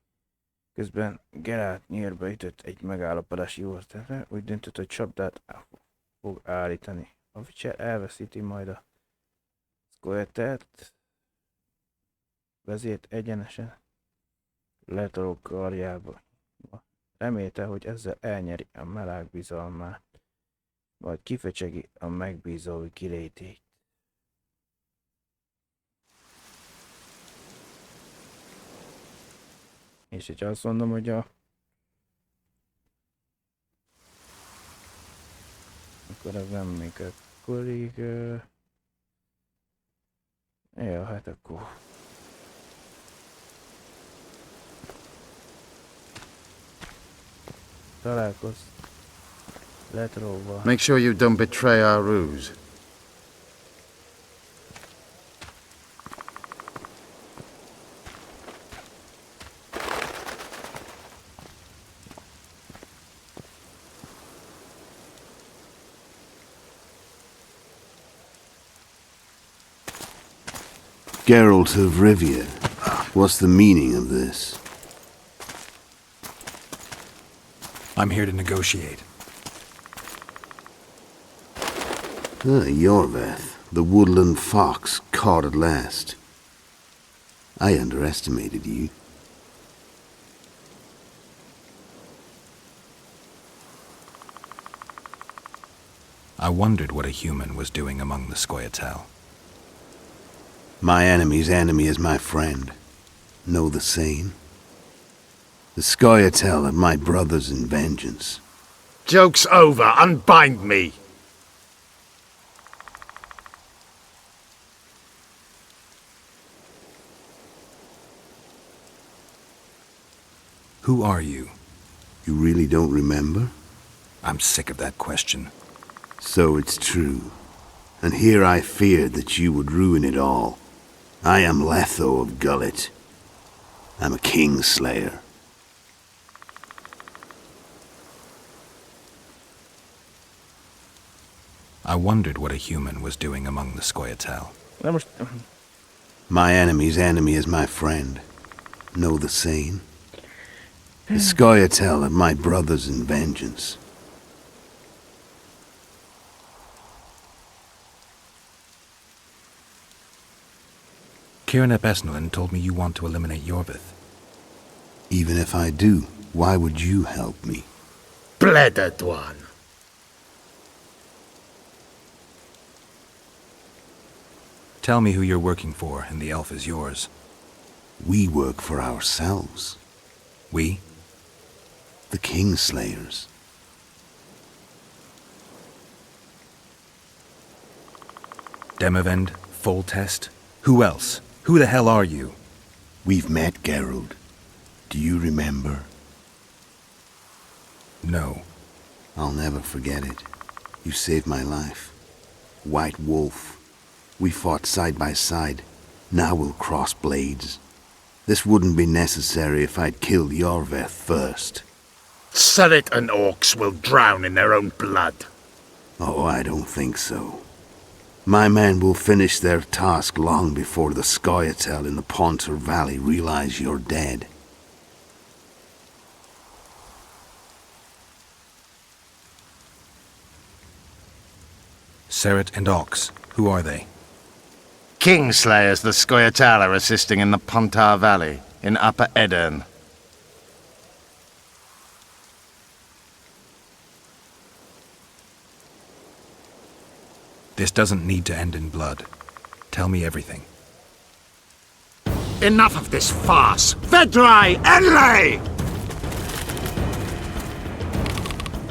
közben Geralt nyírba ütött egy megállapodási józanra, úgy döntött, hogy csapdát fog állítani. A Witcher elveszíti majd a Scoia'telt, vezért egyenesen letoló karjába. Remélte, hogy ezzel elnyeri a meleg bizalmát, majd kifecsegi a megbízói kilétét. És hogyha azt mondom, hogy akkor ez nem működik, akkor így... Ja, hát akkor... Találkozz. Letróval. Make sure you don't betray our ruse. Geralt of Rivia, what's the meaning of this? I'm here to negotiate. Yorveth, the woodland fox caught at last. I underestimated you. I wondered what a human was doing among the Scoia'tael. My enemy's enemy is my friend. Know the saying? The Scoia'tael are my brothers in vengeance. Joke's over. Unbind me. Who are you? You really don't remember? I'm sick of that question. So it's true. And here I feared that you would ruin it all. I am Letho of Gullet. I'm a Kingslayer. I wondered what a human was doing among the Scoia'tael. My enemy's enemy is my friend. Know the saying? The Scoia'tael are my brothers in vengeance. Kieran ap Esnolin told me you want to eliminate Yorveth. Even if I do, why would you help me? Bledded one. Tell me who you're working for, and the elf is yours. We work for ourselves. We? The Kingslayers. Demavend, Foltest? Who else? Who the hell are you? We've met, Geralt. Do you remember? No. I'll never forget it. You saved my life. White Wolf. We fought side by side. Now we'll cross blades. This wouldn't be necessary if I'd killed Yorveth first. Surret and orcs will drown in their own blood. Oh, I don't think so. My men will finish their task long before the Scoia'tael in the Pontar Valley realize you're dead. Surret and Ox. Who are they? Kingslayers the Scoia'tael are assisting in the Pontar Valley, in Upper Edirn. This doesn't need to end in blood. Tell me everything. Enough of this farce! Vedrai Enlay!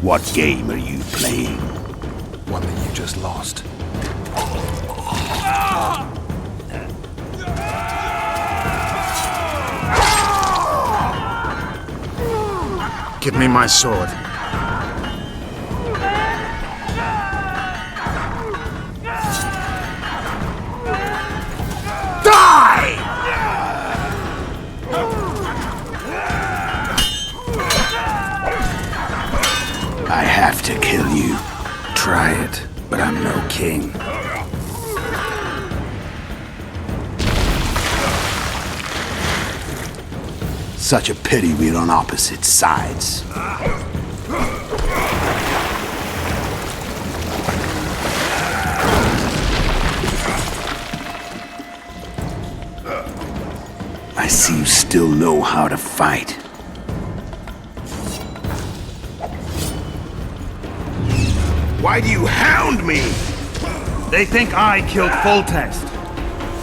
What game are you playing? One that you just lost. Give me my sword. Die! I have to kill you. Try it, but I'm no king. Such a pity we're on opposite sides. I see you still know how to fight. Why do you hound me? They think I killed Foltest.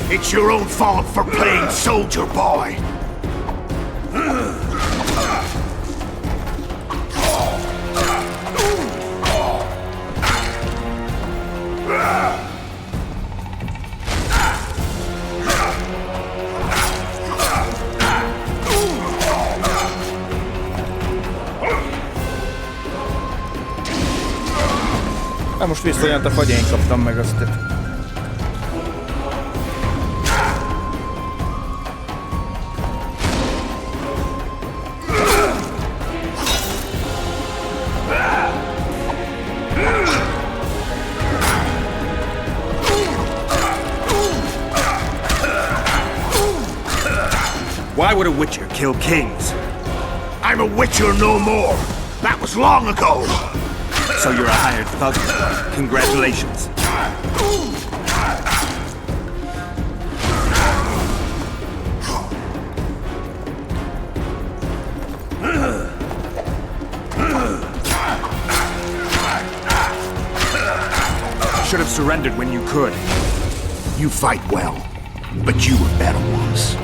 It's your own fault for playing soldier boy. Na most visszajelent a fagy, én kaptam meg azt. Why would a witcher kill kings? I'm a witcher no more. That was long ago. So you're a hired thug. Congratulations. Should have surrendered when you could. You fight well, but you were better ones.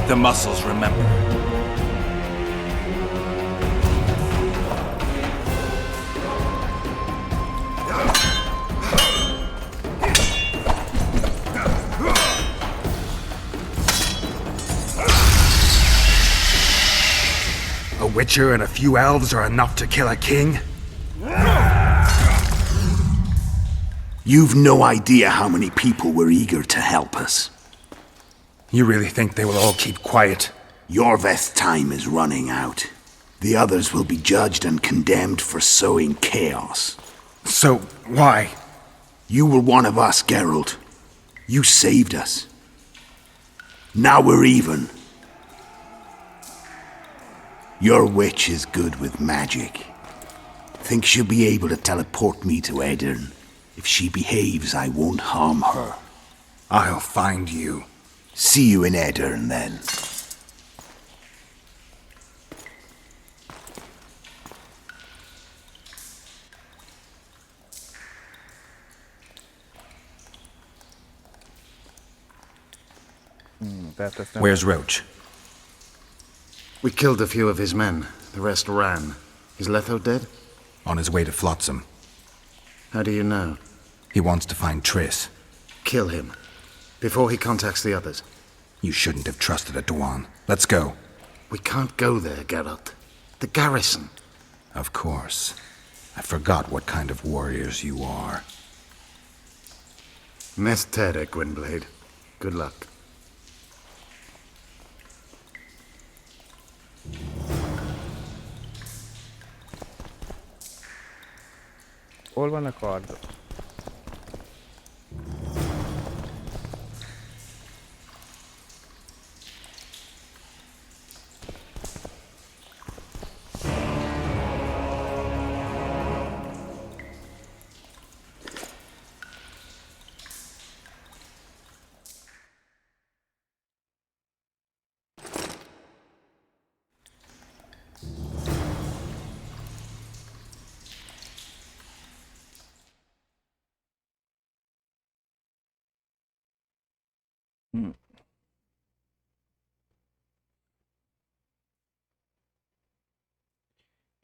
The muscles remember. A witcher and a few elves are enough to kill a king? You've no idea how many people were eager to help us. You really think they will all keep quiet? Yorveth's time is running out. The others will be judged and condemned for sowing chaos. So, why? You were one of us, Geralt. You saved us. Now we're even. Your witch is good with magic. Think she'll be able to teleport me to Edirn. If she behaves, I won't harm her. I'll find you. See you in Edirn, then. Where's Roach? We killed a few of his men. The rest ran. Is Letho dead? On his way to Flotsam. How do you know? He wants to find Triss. Kill him. Before he contacts the others. You shouldn't have trusted a Dwan. Let's go. We can't go there, Geralt. The garrison. Of course. I forgot what kind of warriors you are. Mes tere, Gwynblade. Good luck. Hol van a kardok?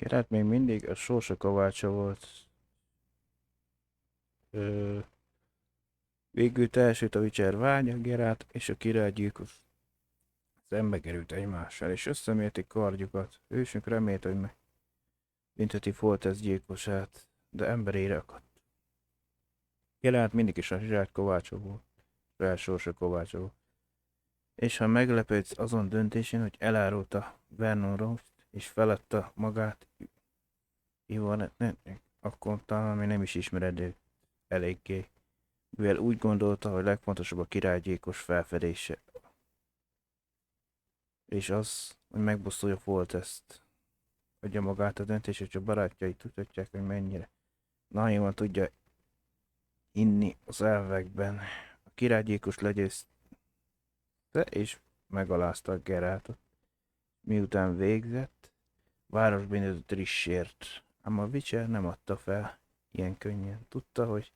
Geralt még mindig a sorsa kovácsa volt. Végül teljesült a Witcher vágya, Geralt és a királygyilkos szembe került egymással, és összemérték kardjukat. Ősünk remélte, hogy bünteti Foltest gyilkosát, de emberére akadt. Geralt mindig is a saját kovácsa volt, saját sorsa kovácsa volt. És ha meglepődsz azon döntésén, hogy elárulta Vernon és feladta magát akkor talán még nem is ismered őt eléggé, mivel úgy gondolta, hogy legfontosabb a királygyilkos felfedése. És az hogy megbosszulja volt ezt. Adja magát a döntés, hogy a barátjai tudhatják, hogy mennyire naívan tudja inni az elvekben. A királygyilkos legyőzte és megalázta a Geraltot. Miután végzett, városbénöző Trissért, ám a Witcher nem adta fel ilyen könnyen. Tudta, hogy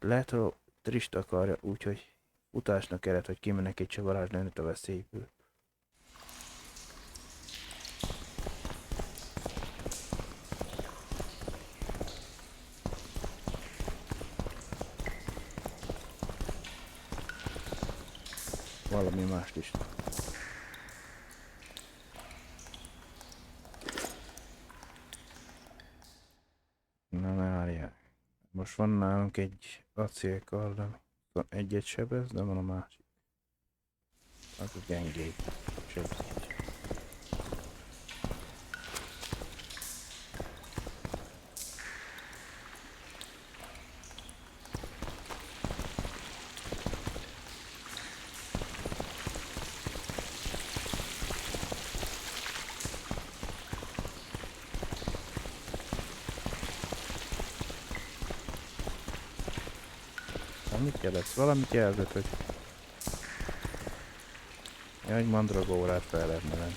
lehet, hogy Trist akarja, úgyhogy utásnak kellett, hogy kimenekítse varázslónőt a veszélyből. Valami mást is. Na várjál. Most van nálunk egy acélkard, ami egyet sebez, de van a másik. Az a gyengébb sebzés. Mit jelez? Valamit jelzett, hogy... Ja, egy mandragórát fel lehetne venni.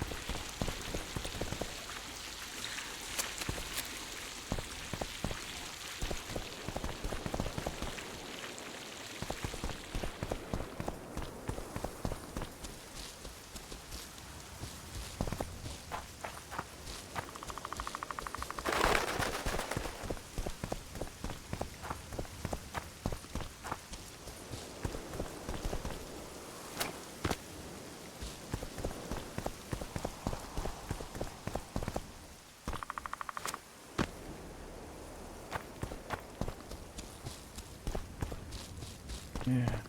Yeah.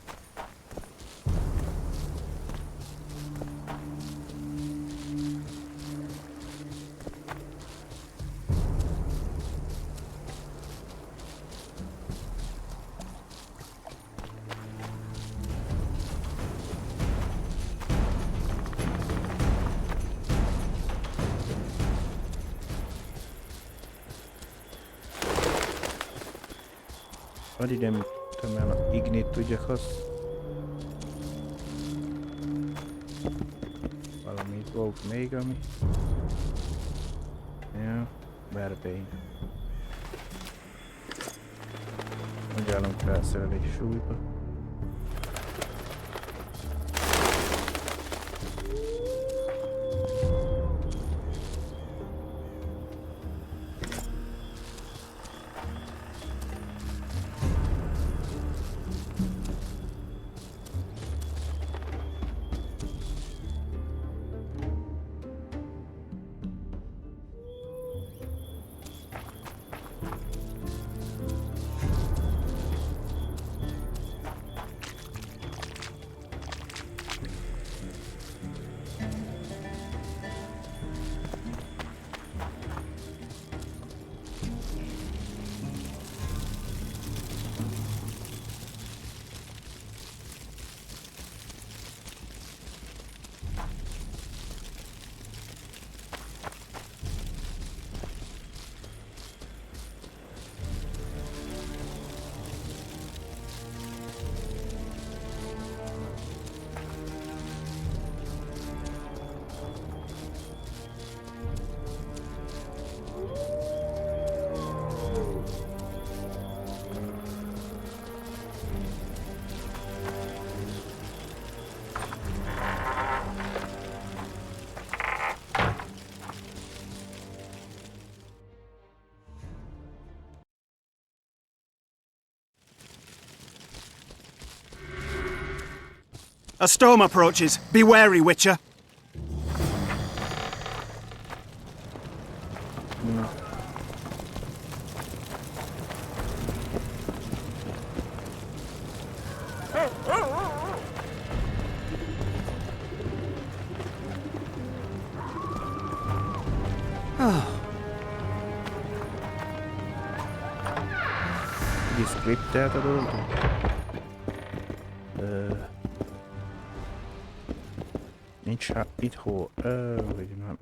Add ide, el a ignit tudjak azt. Valamit volt még, ami... Ja, Berbane. Hogy állunk felszerelés súlyba. A storm approaches. Be wary, Witcher. Egy scriptelt a dolgot? Nincs nincs itthon. Vagy nem.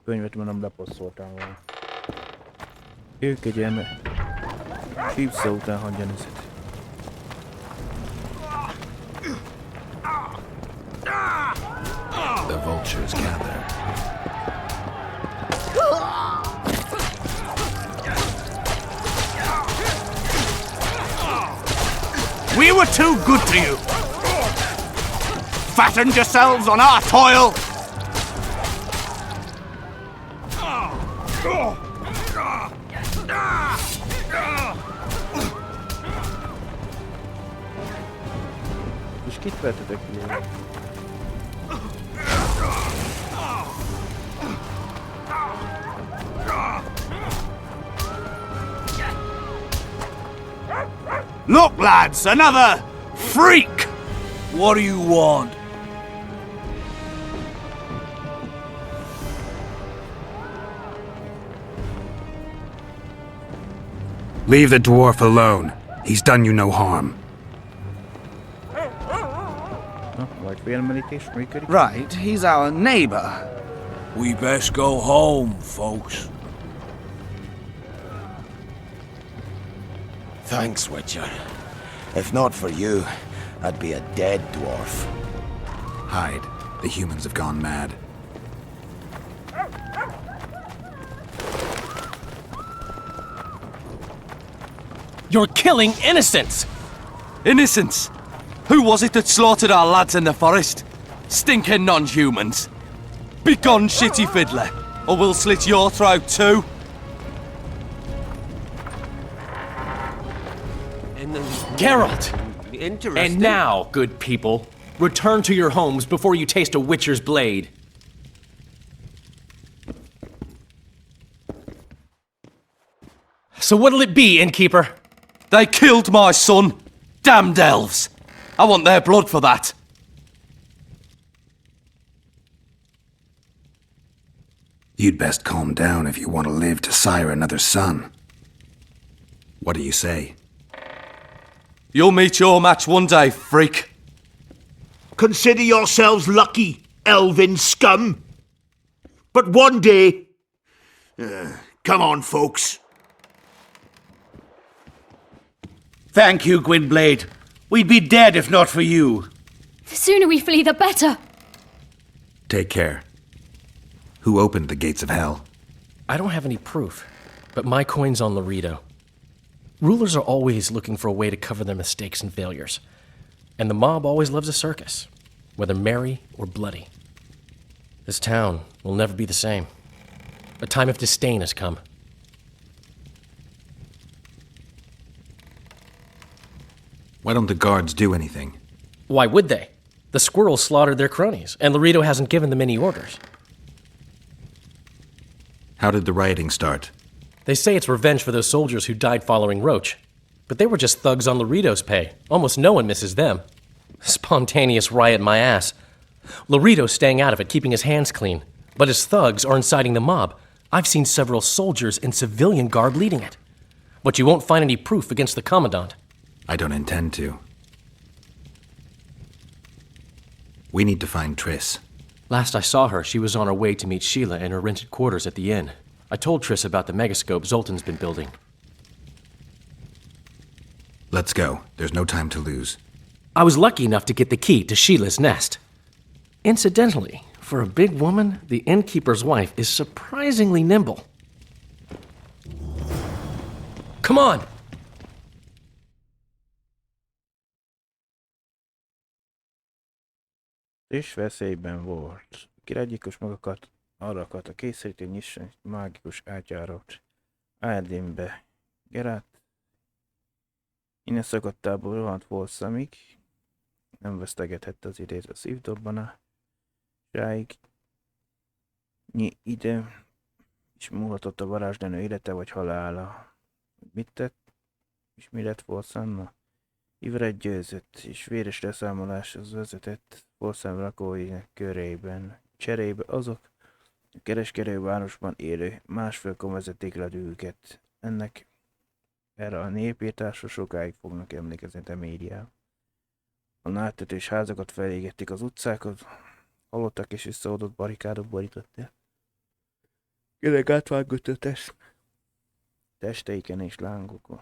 Könyvet mondom, leposztoltam volna. Ők egy ilyen sípszó után hagyja nézet. The vultures gather. We were too good to you. Fattened yourselves on our toil. És kit vettetek ki? Look, lads, another freak! What do you want? Leave the dwarf alone. He's done you no harm. Right, he's our neighbor. We best go home, folks. Thanks, Witcher. If not for you, I'd be a dead dwarf. Hide. The humans have gone mad. You're killing innocents! Innocents? Who was it that slaughtered our lads in the forest? Stinking non-humans. Begone, shitty fiddler, or we'll slit your throat too. Geralt! Interesting. And now, good people, return to your homes before you taste a witcher's blade. So what'll it be, innkeeper? They killed my son. Damned elves. I want their blood for that. You'd best calm down if you want to live to sire another son. What do you say? You'll meet your match one day, freak. Consider yourselves lucky, elven scum. But one day... come on, folks. Thank you, Gwynblade. We'd be dead if not for you. The sooner we flee, the better. Take care. Who opened the gates of hell? I don't have any proof, but my coin's on Laredo. Rulers are always looking for a way to cover their mistakes and failures. And the mob always loves a circus, whether merry or bloody. This town will never be the same. A time of disdain has come. Why don't the guards do anything? Why would they? The squirrels slaughtered their cronies, and Laredo hasn't given them any orders. How did the rioting start? They say it's revenge for those soldiers who died following Roach. But they were just thugs on Laredo's pay. Almost no one misses them. Spontaneous riot my ass. Laredo's staying out of it, keeping his hands clean. But his thugs are inciting the mob. I've seen several soldiers in civilian garb leading it. But you won't find any proof against the Commandant. I don't intend to. We need to find Triss. Last I saw her, she was on her way to meet Sheila in her rented quarters at the inn. I told Triss about the megascope Zoltan's been building. Let's go. There's no time to lose. I was lucky enough to get the key to Sheila's nest. Incidentally, for a big woman, the innkeeper's wife is surprisingly nimble. Come on! És veszélyben volt. A királygyilkos magakat arra akarta készíteni, hogy nyisson egy mágikus átjárót Erdénbe. Gerát innen szakadtából rohant volt szemig, nem vesztegethette az idét a szívdobbanásáig. Ide is múlhatott a varázsdenő élete vagy halála. Mit tett? És mi lett Volszánna? Ivret győzött, és véres leszámoláshoz vezetett Volszán lakóinak körében. Cserébe azok a kereskedővárosban élő másfélkon vezették le őket. Erre a népírtásra sokáig fognak emlékezni a médiában. A náltetés házakat felégették, az utcákat, halottak és összeadott barikádok borították. Kinek átvágott a testeiken és lángokon.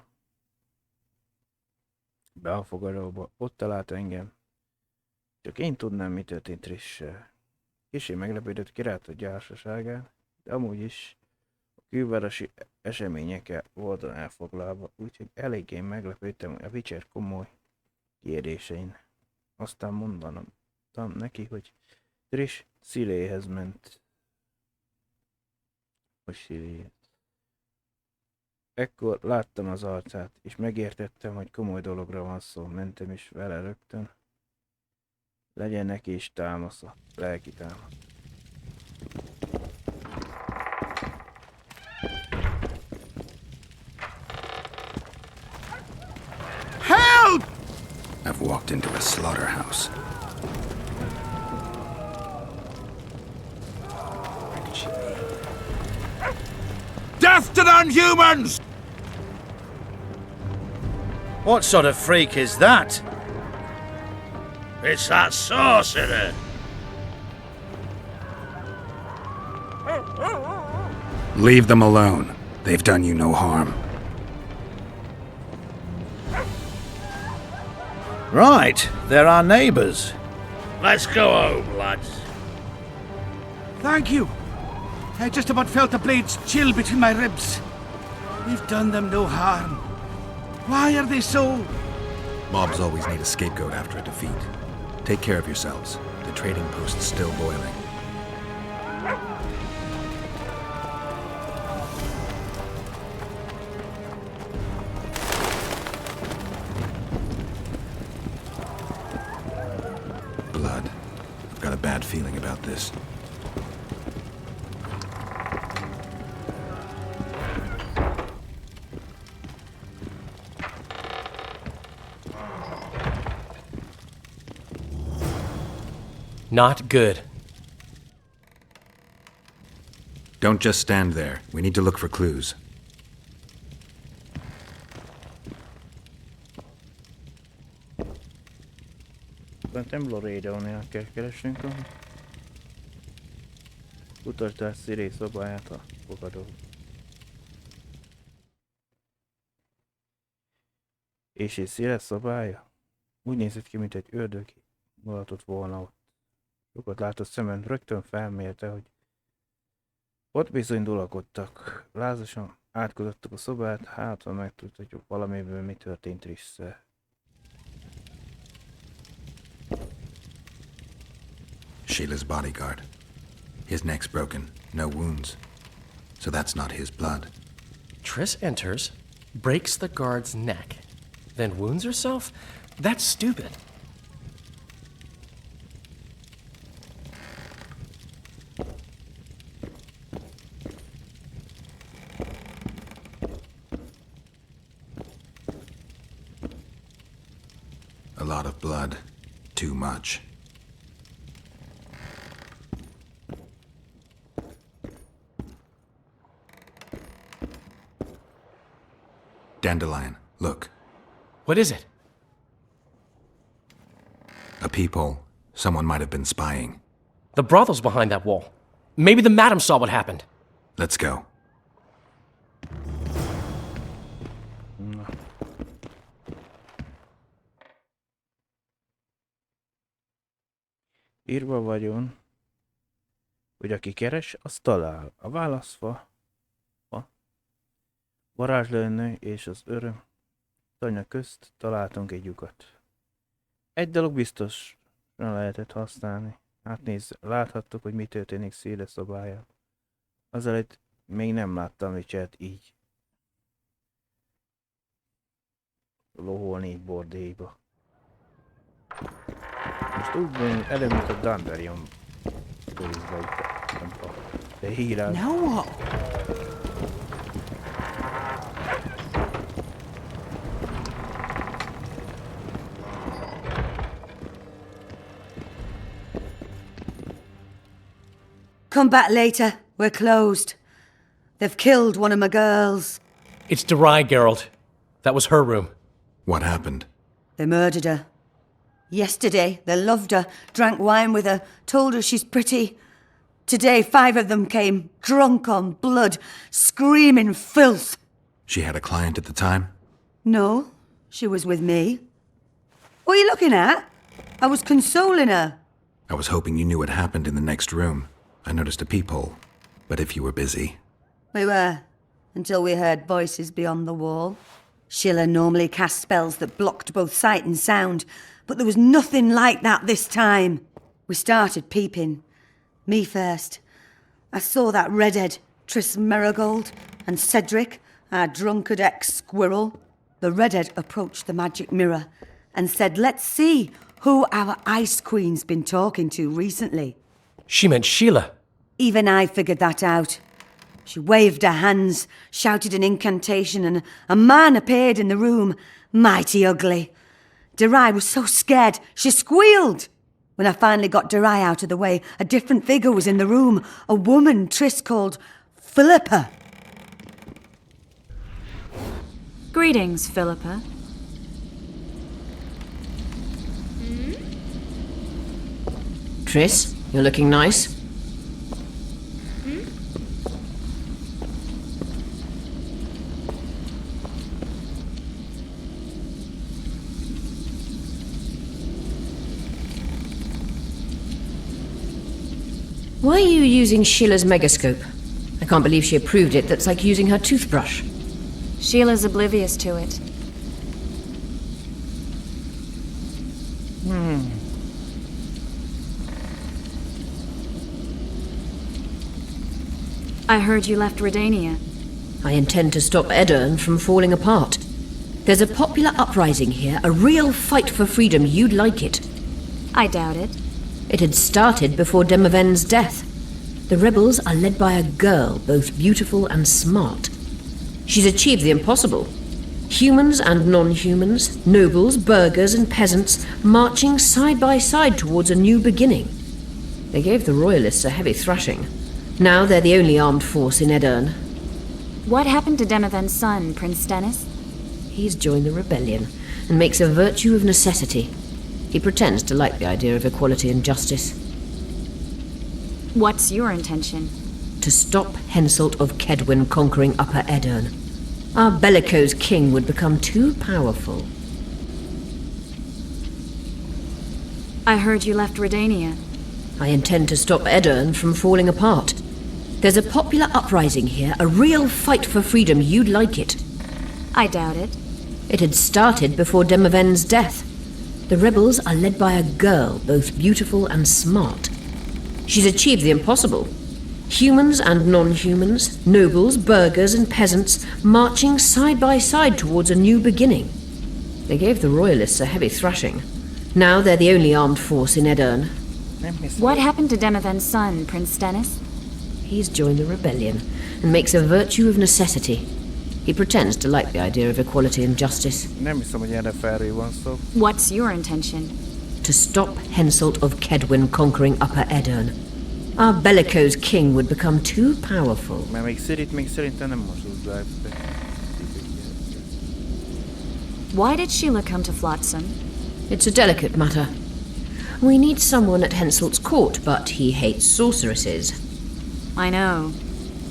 Be a fogadóba, ott talált engem. Csak én tudnám, mi történt Trissel. Kissé meglepődött királyt gyorsaságán, de amúgy is a külvárosi eseményekkel voltam elfoglalva, úgyhogy eléggé meglepődtem a Witcher komoly kérdésein. Aztán mondanom neki, hogy Triss Sziléhez ment. Ekkor láttam az arcát, és megértettem, hogy komoly dologra van szó. Mentem is vele rögtön. Legyen neki is támasza, lelki támasz. Help! I've walked into a slaughterhouse. Death to non-humans! What sort of freak is that? It's that sorcerer! Leave them alone. They've done you no harm. Right, they're our neighbours. Let's go home, lads. Thank you. I just about felt the blades chill between my ribs. We've done them no harm. Why are they so... Mobs always need a scapegoat after a defeat. Take care of yourselves. The trading post's still boiling. Blood. I've got a bad feeling about this. Not good. Don't just stand there. We need to look for clues. Szerintem Loredo-nél kell keresnünk. Utasd el Sziré szobáját a fogadó. És Sziré szobája? Úgy nézett ki, mint egy ördög mulatott volna ott. Sokat látott szemen, rögtön felmérte, hogy ott bizony dulakodtak. Lázasan átkutattuk a szobát, hát ha megtudhatjuk valamiből, mi történt Trisszel. Sheila's bodyguard. His neck's broken, no wounds. So that's not his blood. Triss enters, breaks the guard's neck, then wounds herself? That's stupid. A lot of blood. Too much. Dandelion, look. What is it? A peephole. Someone might have been spying. The brothel's behind that wall. Maybe the madam saw what happened. Let's go. Írva vagyon, hogy aki keres, az talál. A válaszfa a varázslőnő és az öröm tanya közt találtunk egy lyukat. Egy dolog biztosan lehetett használni. Hát nézd, láthattuk, hogy mi történik Széle szobájában. Azelőtt még nem láttam Richard így loholni egy bordélyba. Most úgy van, előbb, mint a Dandelion körizbe itt a hírás. Now what? Come back later. We're closed. They've killed one of my girls. It's Derai, Geralt. That was her room. What happened? They murdered her. Yesterday, they loved her, drank wine with her, told her she's pretty. Today, 5 of them came, drunk on blood, screaming filth. She had a client at the time? No, she was with me. What are you looking at? I was consoling her. I was hoping you knew what happened in the next room. I noticed a peephole. But if you were busy... We were, until we heard voices beyond the wall. Sheila normally cast spells that blocked both sight and sound, but there was nothing like that this time. We started peeping. Me first. I saw that redhead, Tris Merigold, and Cedric, our drunkard ex-squirrel. The redhead approached the magic mirror and said, let's see who our Ice Queen's been talking to recently. She meant Sheila. Even I figured that out. She waved her hands, shouted an incantation, and a man appeared in the room, mighty ugly. Derai was so scared, she squealed. When I finally got Derai out of the way, a different figure was in the room, a woman Tris called Philippa. Greetings, Philippa. Tris, you're looking nice. Why are you using Sheila's megascope? I can't believe she approved it. That's like using her toothbrush. Sheila's oblivious to it. I heard you left Redania. I intend to stop Edirne from falling apart. There's a popular uprising here, a real fight for freedom. You'd like it. I doubt it. It had started before Demoven's death. The rebels are led by a girl, both beautiful and smart. She's achieved the impossible. Humans and non-humans, nobles, burghers and peasants, marching side by side towards a new beginning. They gave the royalists a heavy thrashing. Now they're the only armed force in Edirne. What happened to Demoven's son, Prince Stennis? He's joined the rebellion and makes a virtue of necessity. He pretends to like the idea of equality and justice. What's your intention? To stop Henselt of Kedwin conquering Upper Edirne. Our bellicose king would become too powerful. I heard you left Redania. I intend to stop Edirne from falling apart. There's a popular uprising here, a real fight for freedom. You'd like it. I doubt it. It had started before Demoven's death. The rebels are led by a girl, both beautiful and smart. She's achieved the impossible. Humans and non-humans, nobles, burghers and peasants, marching side by side towards a new beginning. They gave the royalists a heavy thrashing. Now they're the only armed force in Edirne. What happened to Demoven's son, Prince Stennis? He's joined the rebellion and makes a virtue of necessity. He pretends to like the idea of equality and justice. What's your intention? To stop Henselt of Kedwin conquering Upper Edirne. Our bellicose king would become too powerful. Why did Sheila come to Flotsam? It's a delicate matter. We need someone at Henselt's court, but he hates sorceresses. I know.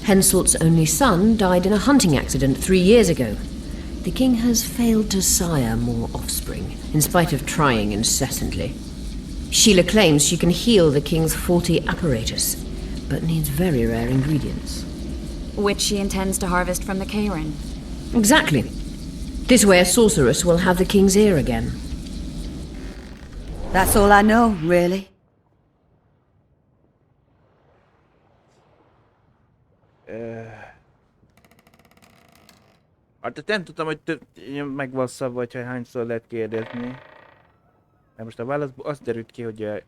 Henselt's only son died in a hunting accident 3 years ago. The king has failed to sire more offspring, in spite of trying incessantly. Sheila claims she can heal the king's faulty apparatus, but needs very rare ingredients. Which she intends to harvest from the Cairn. Exactly. This way a sorceress will have the king's ear again. That's all I know, really. Hát nem tudtam, hogy meg van szabva, vagy hogy hányszor lehet kérdezni. De most a válaszból az derült ki, hogy a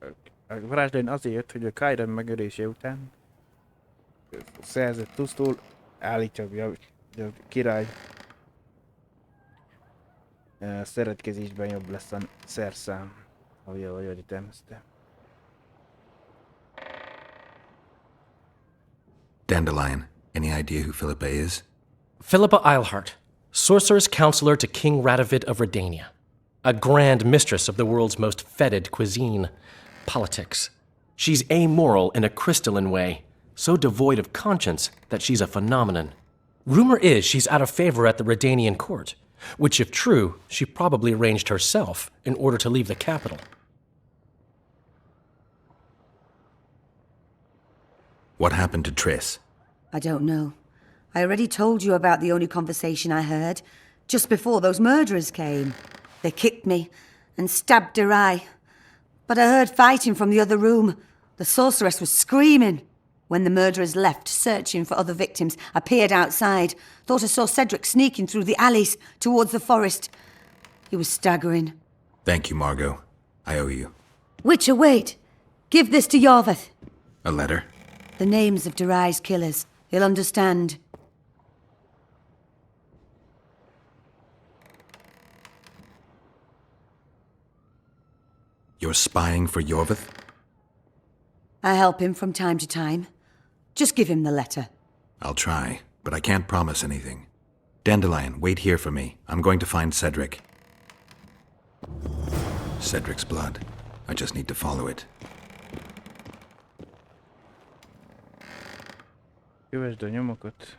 varázslóin azért jött, hogy a Cairn megölése után szerzett tusztól állítja, hogy a király szeretkezésben jobb lesz a szerszám, ahogy termeszte. Dandelion, any idea who Philippa is? Philippa Eilhart, sorceress counselor to King Radovid of Redania. A grand mistress of the world's most fetid cuisine, politics. She's amoral in a crystalline way, so devoid of conscience that she's a phenomenon. Rumor is she's out of favor at the Redanian court, which, if true, she probably arranged herself in order to leave the capital. What happened to Triss? I don't know. I already told you about the only conversation I heard, just before those murderers came. They kicked me and stabbed her eye. But I heard fighting from the other room. The sorceress was screaming. When the murderers left, searching for other victims, I peered outside. Thought I saw Cedric sneaking through the alleys towards the forest. He was staggering. Thank you, Margot. I owe you. Witcher, wait. Give this to Yorveth. A letter? The names of Durai's killers. He'll understand. You're spying for Yorveth? I help him from time to time. Just give him the letter. I'll try, but I can't promise anything. Dandelion, wait here for me. I'm going to find Cedric. Cedric's blood. I just need to follow it. Kövesd a nyomokat.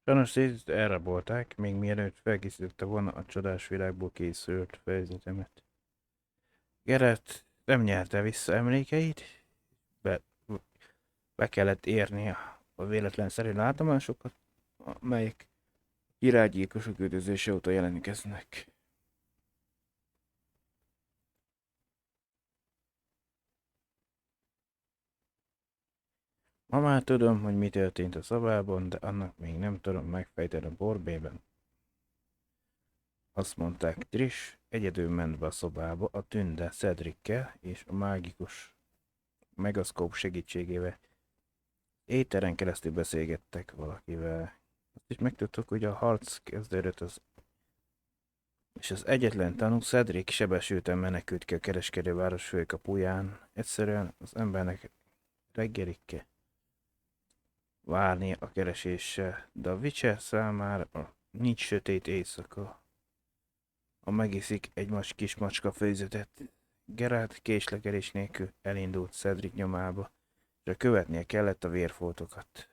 Sajnos szét elrabolták, még mielőtt felkészítette volna a csodás világból készült fejezetemet. Geralt nem nyerte vissza emlékeit, be kellett érnie a véletlenszerű látomásokat, amelyek királygyilkosok üldözése óta jelentkeznek. Ma már tudom, hogy mi történt a szobában, de annak még nem tudom megfejteni a borbében. Azt mondták, Triss egyedül ment be a szobába a tünde Cedrickel és a mágikus megaszkóp segítségével. Éteren keresztül beszélgettek valakivel. Azt is megtudtuk, hogy a harc kezdődött és az egyetlen tanú Cedric sebesülten menekült ki a kereskedőváros főkapuján. Egyszerűen az embernek reggelig kell várni a kereséssel, de a Witcher számára nincs sötét éjszaka. Ha megiszik egy kis macska főzetet, Geralt késlekedés nélkül elindult Cedric nyomába, és követnie kellett a vérfoltokat.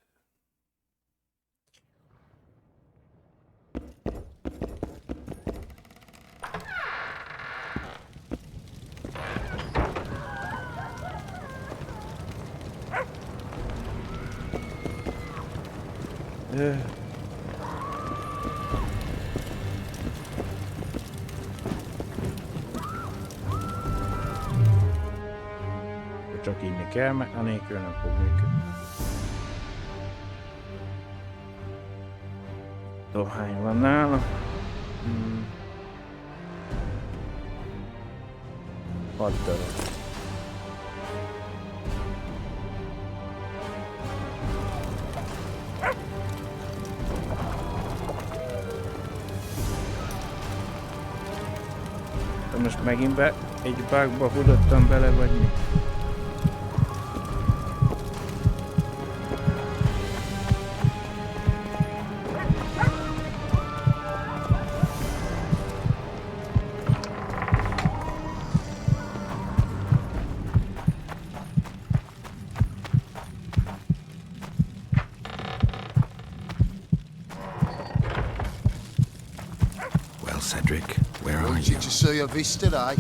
Csak inni kell, mert anélkül nem fog működni. Dohány van nála. 6 darab. Most megint egy bugba hudottam bele, vagy mi? Well, Cedric, where are you? Did you see your vis today?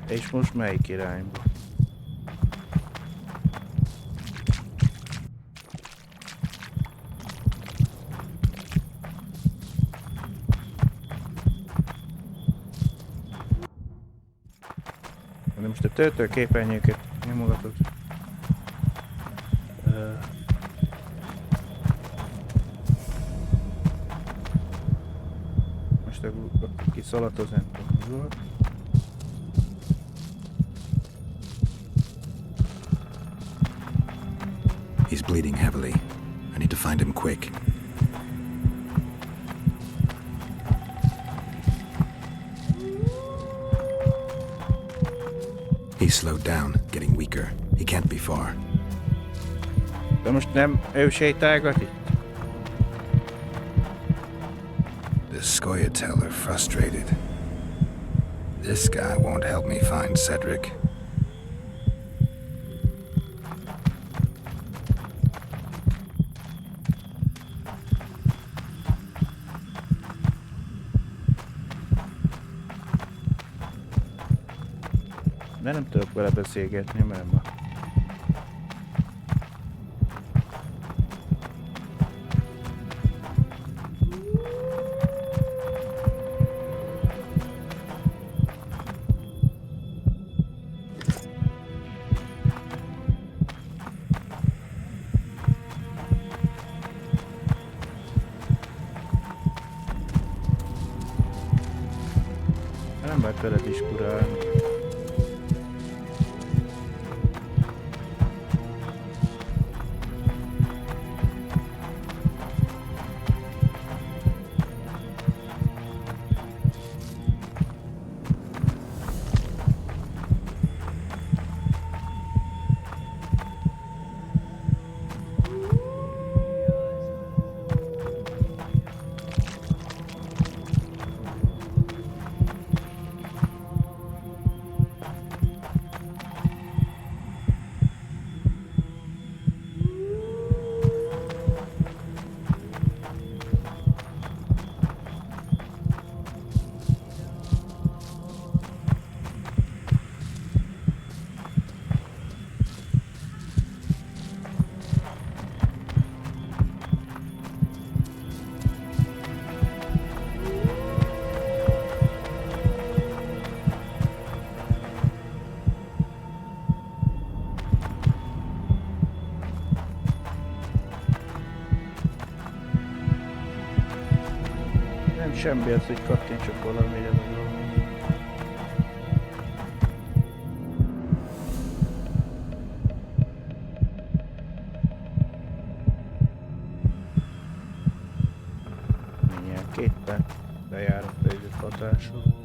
És most melyik irányba? De most a töltőképernyőket nyomogatod. Most a kiszalatozni tudom. He's bleeding heavily. I need to find him quick. He's slowed down, getting weaker. He can't be far. De most nem ő sétálgat itt? The Scoia'tael are frustrated. This guy won't help me find Cedric. De nem tudok vele beszélgetni, mert ma... Nem lehet vele diskurálni. Semmi az, hogy kattintsak valamire, vagy valami. Mindjárt 2 perc bejár a fejlőtt hatásról.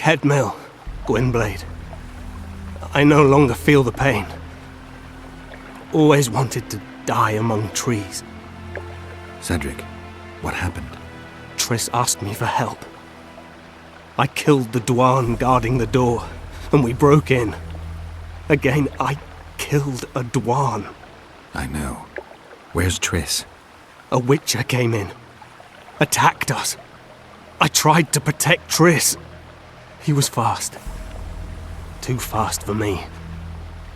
Headmill, Gwynblade. I no longer feel the pain. Always wanted to die among trees. Cedric, what happened? Triss asked me for help. I killed the Dwan guarding the door, and we broke in. Again, I killed a Dwan. I know. Where's Triss? A Witcher came in, attacked us. I tried to protect Triss. He was fast. Too fast for me.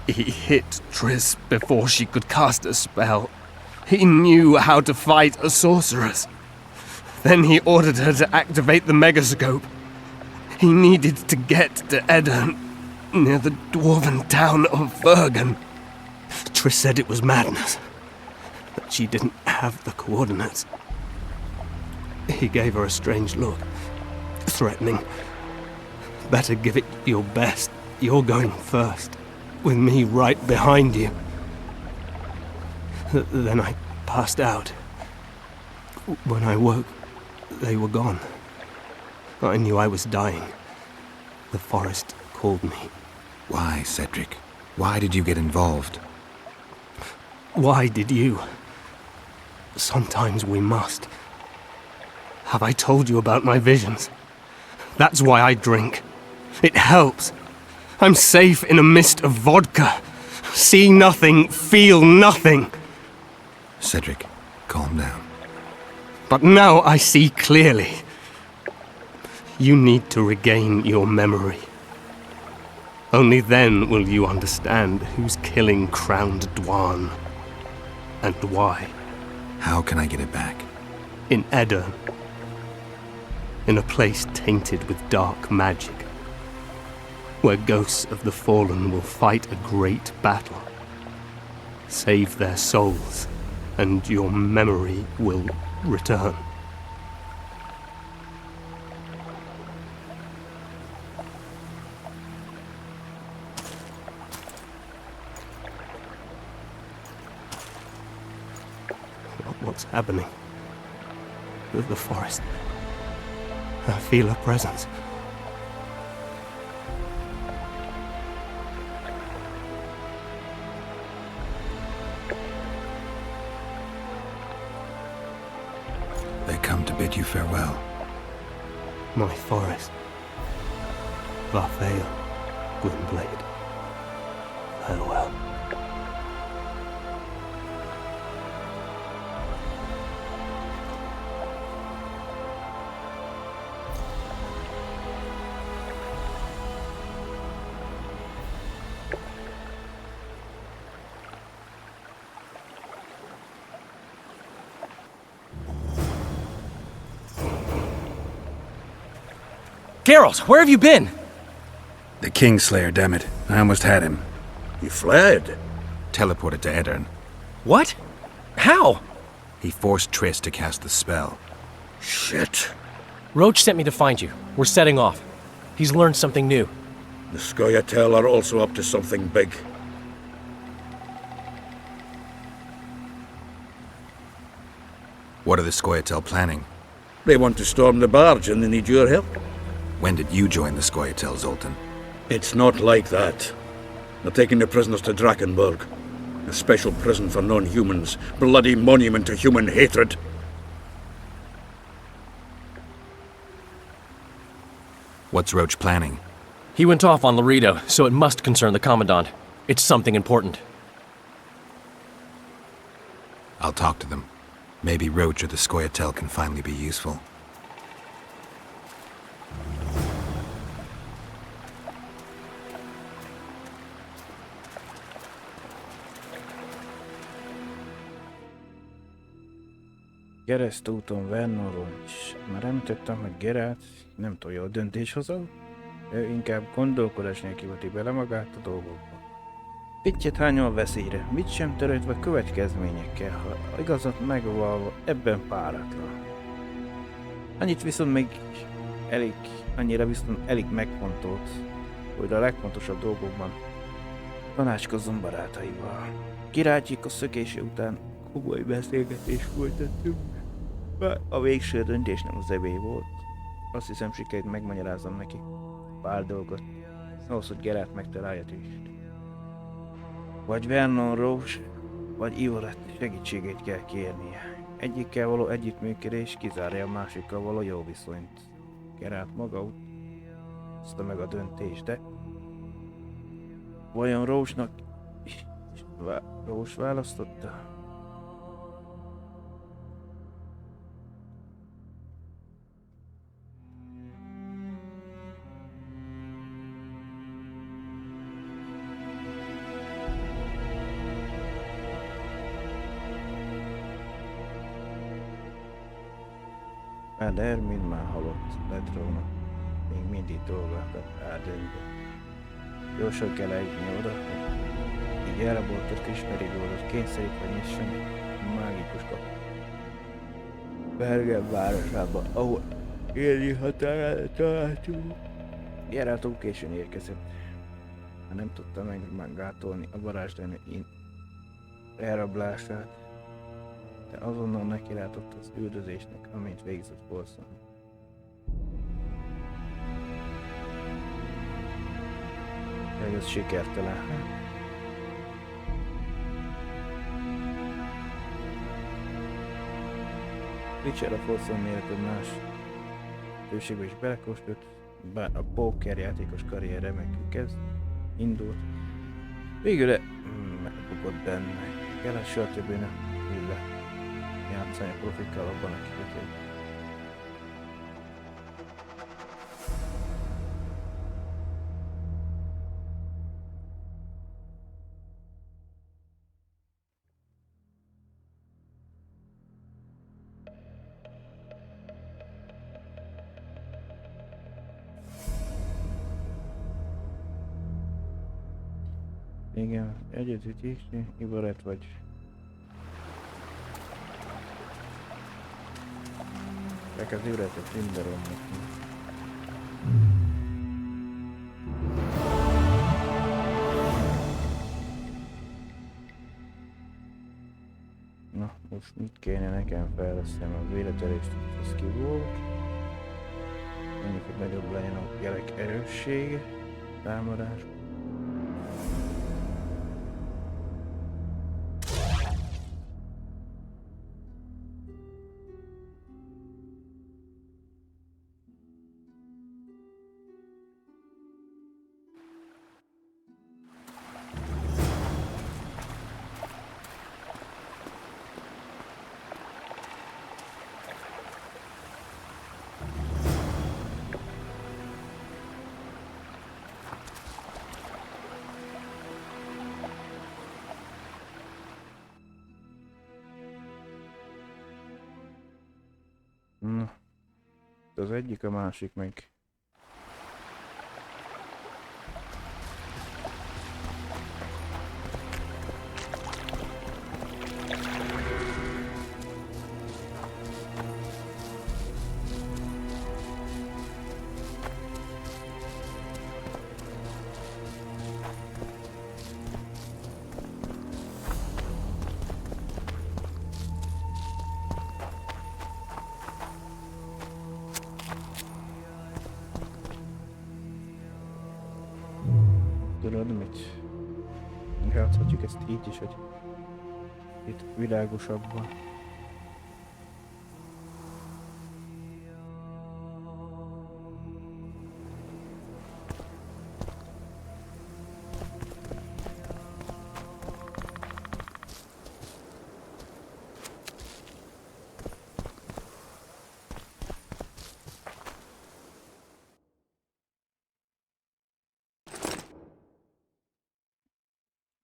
He hit Triss before she could cast a spell. He knew how to fight a sorceress. Then he ordered her to activate the megascope. He needed to get to Edirn, near the dwarven town of Bergen. Triss said it was madness, that she didn't have the coordinates. He gave her a strange look, threatening. Better give it your best. You're going first, with me right behind you. Then I passed out. When I woke, they were gone. I knew I was dying. The forest called me. Why, Cedric? Why did you get involved? Why did you? Sometimes we must. Have I told you about my visions? That's why I drink. It helps. I'm safe in a mist of vodka. See nothing, feel nothing. Cedric, calm down. But now I see clearly. You need to regain your memory. Only then will you understand who's killing Crowned Dwan. And why. How can I get it back? In Edirn. In a place tainted with dark magic. Where ghosts of the fallen will fight a great battle. Save their souls, and your memory will return. What's happening? The forest. I feel a presence. They come to bid you farewell. My forest. Varfail, Gwynblade. Farewell. Geralt, where have you been? The Kingslayer, damn it. I almost had him. He fled. Teleported to Edirn. What? How? He forced Triss to cast the spell. Shit. Roach sent me to find you. We're setting off. He's learned something new. The Scoia'tael are also up to something big. What are the Scoia'tael planning? They want to storm the barge and they need your help. When did you join the Scoia'tael, Zoltan? It's not like that. They're taking the prisoners to Drakenburg. A special prison for non-humans. Bloody monument to human hatred. What's Roach planning? He went off on Laredo, so it must concern the Commandant. It's something important. I'll talk to them. Maybe Roach or the Scoia'tael can finally be useful. Keresztúton Vernonról is. Már említettem, hogy Geralt nem túl jó döntéshozó, ő inkább gondolkodás nélkül veti bele magát a dolgokba. Pittyet hányol veszélyre, mit sem törődve következményekkel, ha igazat megvalva ebben páratlan. Annyira viszont elég megfontolt, hogy a legfontosabb dolgokban tanácskozzon barátaival. Királycsik a szökése után komoly beszélgetést folytattunk. A végső döntés nem az evé volt. Azt hiszem, sikerült megmagyarázom neki pár dolgot, ahhoz, hogy Geralt megtalálja Trist. Vagy Vernon Roche, vagy Ivoret segítségét kell kérnie. Egyikkel való együttműködés kizárja a másikkal való jó viszonyt. Geralt maga hozta meg a döntést, de vajon Roche-nak Roche választotta? De Ermin már halott, lett róla. Még mindig dolgokat eldöntve. Gyorsan kell eljutni oda, hogy így elraboltott kismerigódot kényszerítve nyisson mágikus kaput. Bergen városában, ahol élni határára találtunk. Geralt túl későn érkezett. Már nem tudta meggátolni a varázsdani elrablását, de azonnal nekilátott az üldözésnek, amint végzett Bolszon. Ez sikertelen. Richard a Folsom miatt egy más tőségbe is belekóstolt, bár a pókerjátékos karrier remekül indult. Végül megbukott benne. Geralt soha többé nem ül le játszani a profikkal abban a kikötőben. Igen, együtt is, Ivoret vagy. Az üretet mindenomnak. Na, Most mit kéne nekem fejlesztenem? A véletelést, ez ki volt. Mondjuk, hogy nagyobb legyen a jelek erőssége, támadás. Na, az egyik, a másik meg. Tudod mit? Játszhatjuk ezt így is, hogy itt világosabban.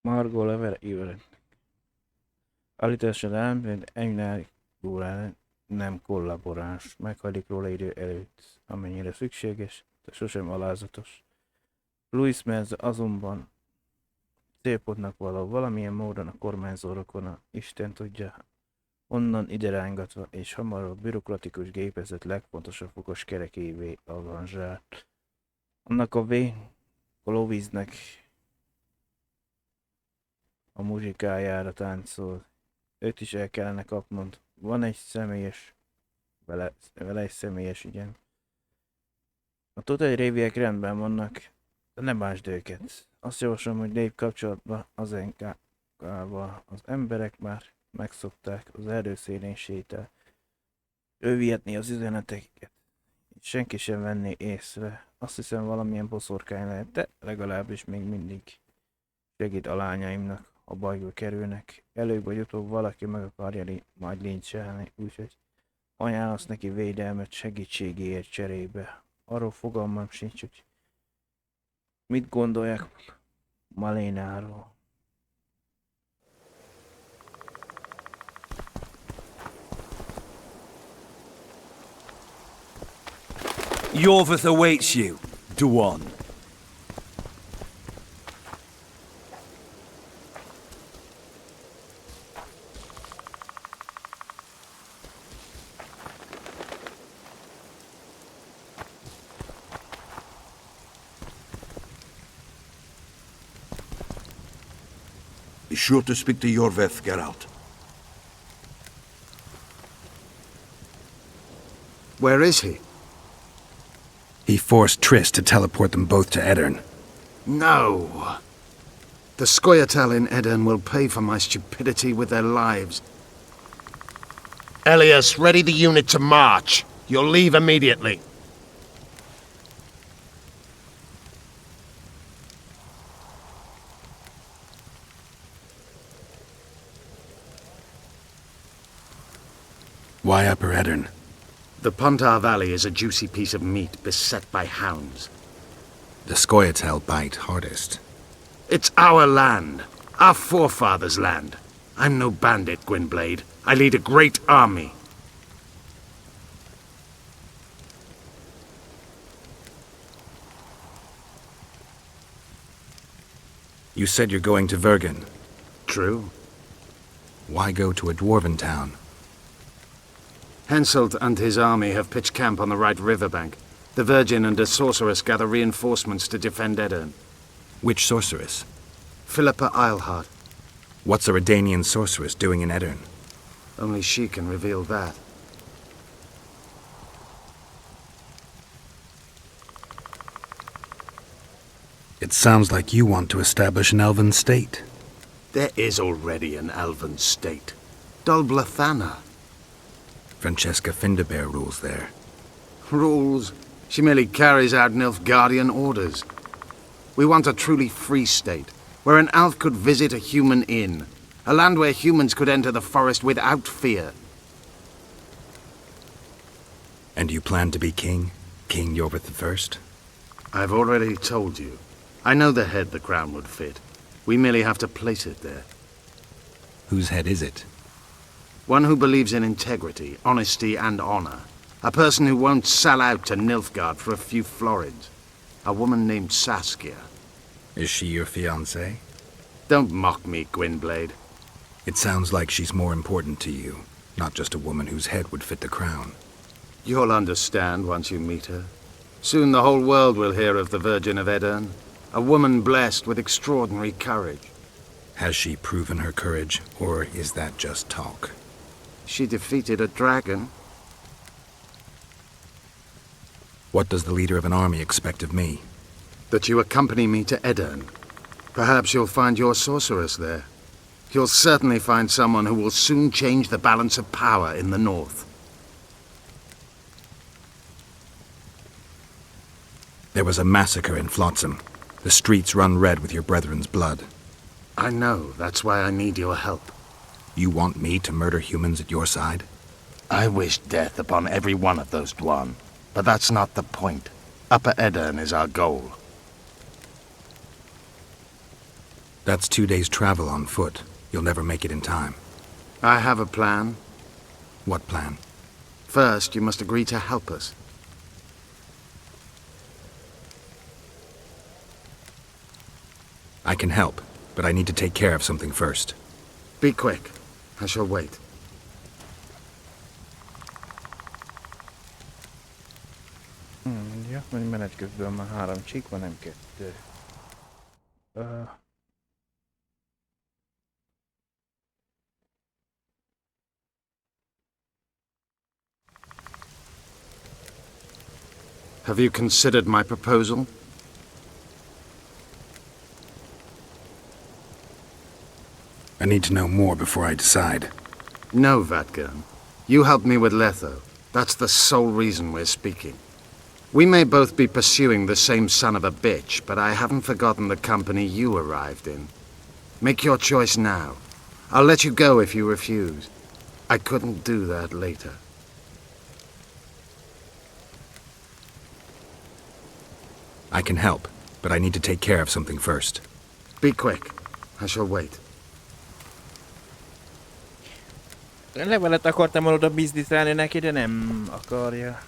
Margó level évelek. Állítása elmélet ennyi nem kollaboráns, meghalik róla idő előtt, amennyire szükséges, de sosem alázatos. Louis Merz azonban célpontnak való valamilyen módon a kormányzó rokona, Isten tudja, onnan ide rángatva, és hamar a bürokratikus gépezet legfontosabb fokos kerekévé avanzsált. Annak a Louisnek a muzsikájára táncol. Őt is el kellene kapnod. Van egy személyes, vele egy személyes, igen. A totály réviek rendben vannak, de ne bánsd őket. Azt javaslom, hogy lépj kapcsolatba az NK-val. Az emberek már megszokták az erdő szélén sétál. Ő vihetné az üzeneteket. Senki sem venné észre. Azt hiszem valamilyen boszorkány lehet, de legalábbis még mindig segít a lányaimnak, ha bajba kerülnek. Előbb vagy utóbb valaki meg akarja majd lincselni, úgyhogy ajánlasz neki védelmet segítségéért cserébe. Arról fogalmam sincs, hogy mit gondolják Malénáról. Yorvith awaits you, Duan. Be sure to speak to Yorvith, Geralt. Where is he? He forced Triss to teleport them both to Edirn. No. The Scoia'tael in Edirn will pay for my stupidity with their lives. Elias, ready the unit to march. You'll leave immediately. Why Upper Edirn? The Pontar Valley is a juicy piece of meat beset by hounds. The Scoia'tael bite hardest. It's our land. Our forefathers' land. I'm no bandit, Gwynblade. I lead a great army. You said you're going to Vergen. True. Why go to a dwarven town? Henselt and his army have pitched camp on the right riverbank. The Virgin and a sorceress gather reinforcements to defend Edirn. Which sorceress? Philippa Eilhart. What's a Redanian sorceress doing in Edirn? Only she can reveal that. It sounds like you want to establish an elven state. There is already an elven state. Dol Blathana. Francesca Finderbear rules there. Rules? She merely carries out Nilfgaardian orders. We want a truly free state, where an elf could visit a human inn. A land where humans could enter the forest without fear. And you plan to be king? King Yorvith I? I've already told you. I know the head the crown would fit. We merely have to place it there. Whose head is it? One who believes in integrity, honesty, and honor. A person who won't sell out to Nilfgaard for a few florins. A woman named Saskia. Is she your fiancée? Don't mock me, Gwynblade. It sounds like she's more important to you, not just a woman whose head would fit the crown. You'll understand once you meet her. Soon the whole world will hear of the Virgin of Aedirn, a woman blessed with extraordinary courage. Has she proven her courage, or is that just talk? She defeated a dragon. What does the leader of an army expect of me? That you accompany me to Aedirn. Perhaps you'll find your sorceress there. You'll certainly find someone who will soon change the balance of power in the north. There was a massacre in Flotsam. The streets run red with your brethren's blood. I know. That's why I need your help. You want me to murder humans at your side? I wish death upon every one of those Dwan. But that's not the point. Upper Aedirn is our goal. That's 2 days' travel on foot. You'll never make it in time. I have a plan. What plan? First, you must agree to help us. I can help, but I need to take care of something first. Be quick. I shall wait. Ja, mondjuk menet közben már 3 csík van, nem 2. Have you considered my proposal? I need to know more before I decide. No, Vatgern. You helped me with Letho. That's the sole reason we're speaking. We may both be pursuing the same son of a bitch, but I haven't forgotten the company you arrived in. Make your choice now. I'll let you go if you refuse. I couldn't do that later. I can help, but I need to take care of something first. Be quick. I shall wait. Levelet akartam volna oda bizniszelni neki, de nem akarja.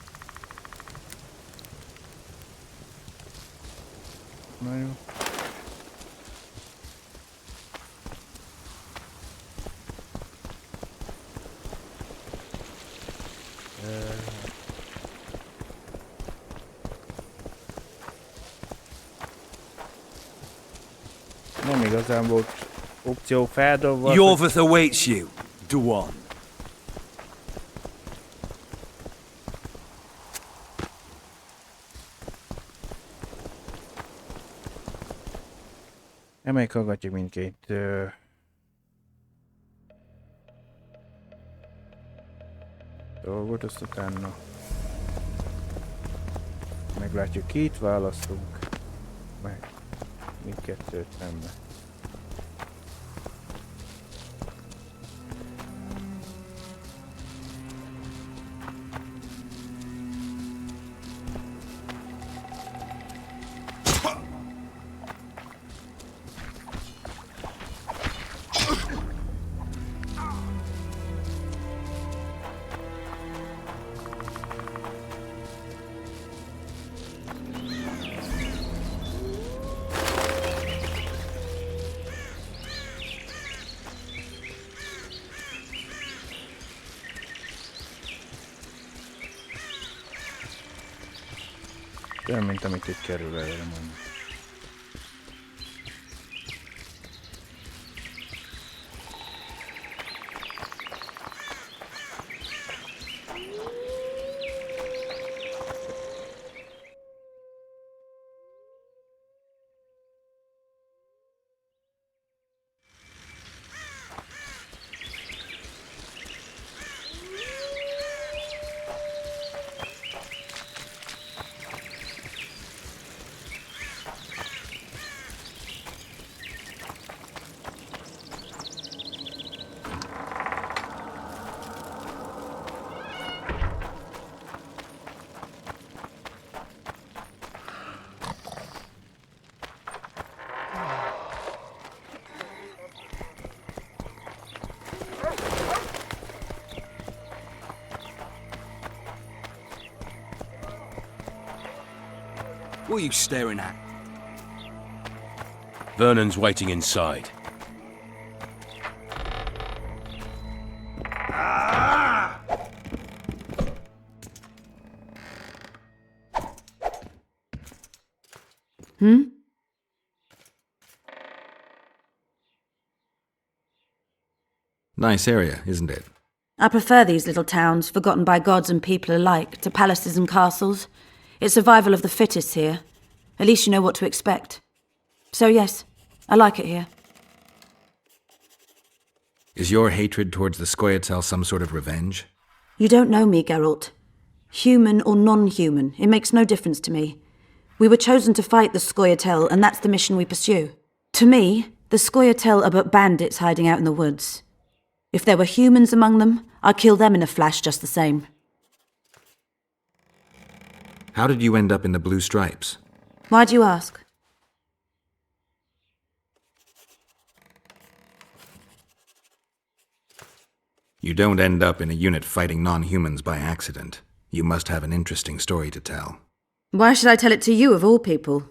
Na jó. Nem igazán volt opció feldobva. Yorvith awaits you, Dwan. Meghallgatjuk mindkét dolgot, azt utána meglátjuk, kit választunk, meg mindkettőt nembe. Olyan, mint amit itt kerül előre mondjuk. What are you staring at? Vernon's waiting inside. Hmm? Nice area, isn't it? I prefer these little towns, forgotten by gods and people alike, to palaces and castles. It's survival of the fittest here. At least you know what to expect. So yes, I like it here. Is your hatred towards the Scoia'tael some sort of revenge? You don't know me, Geralt. Human or non-human, it makes no difference to me. We were chosen to fight the Scoia'tael, and that's the mission we pursue. To me, the Scoia'tael are but bandits hiding out in the woods. If there were humans among them, I'd kill them in a flash just the same. How did you end up in the Blue Stripes? Why do you ask? You don't end up in a unit fighting non-humans by accident. You must have an interesting story to tell. Why should I tell it to you of all people?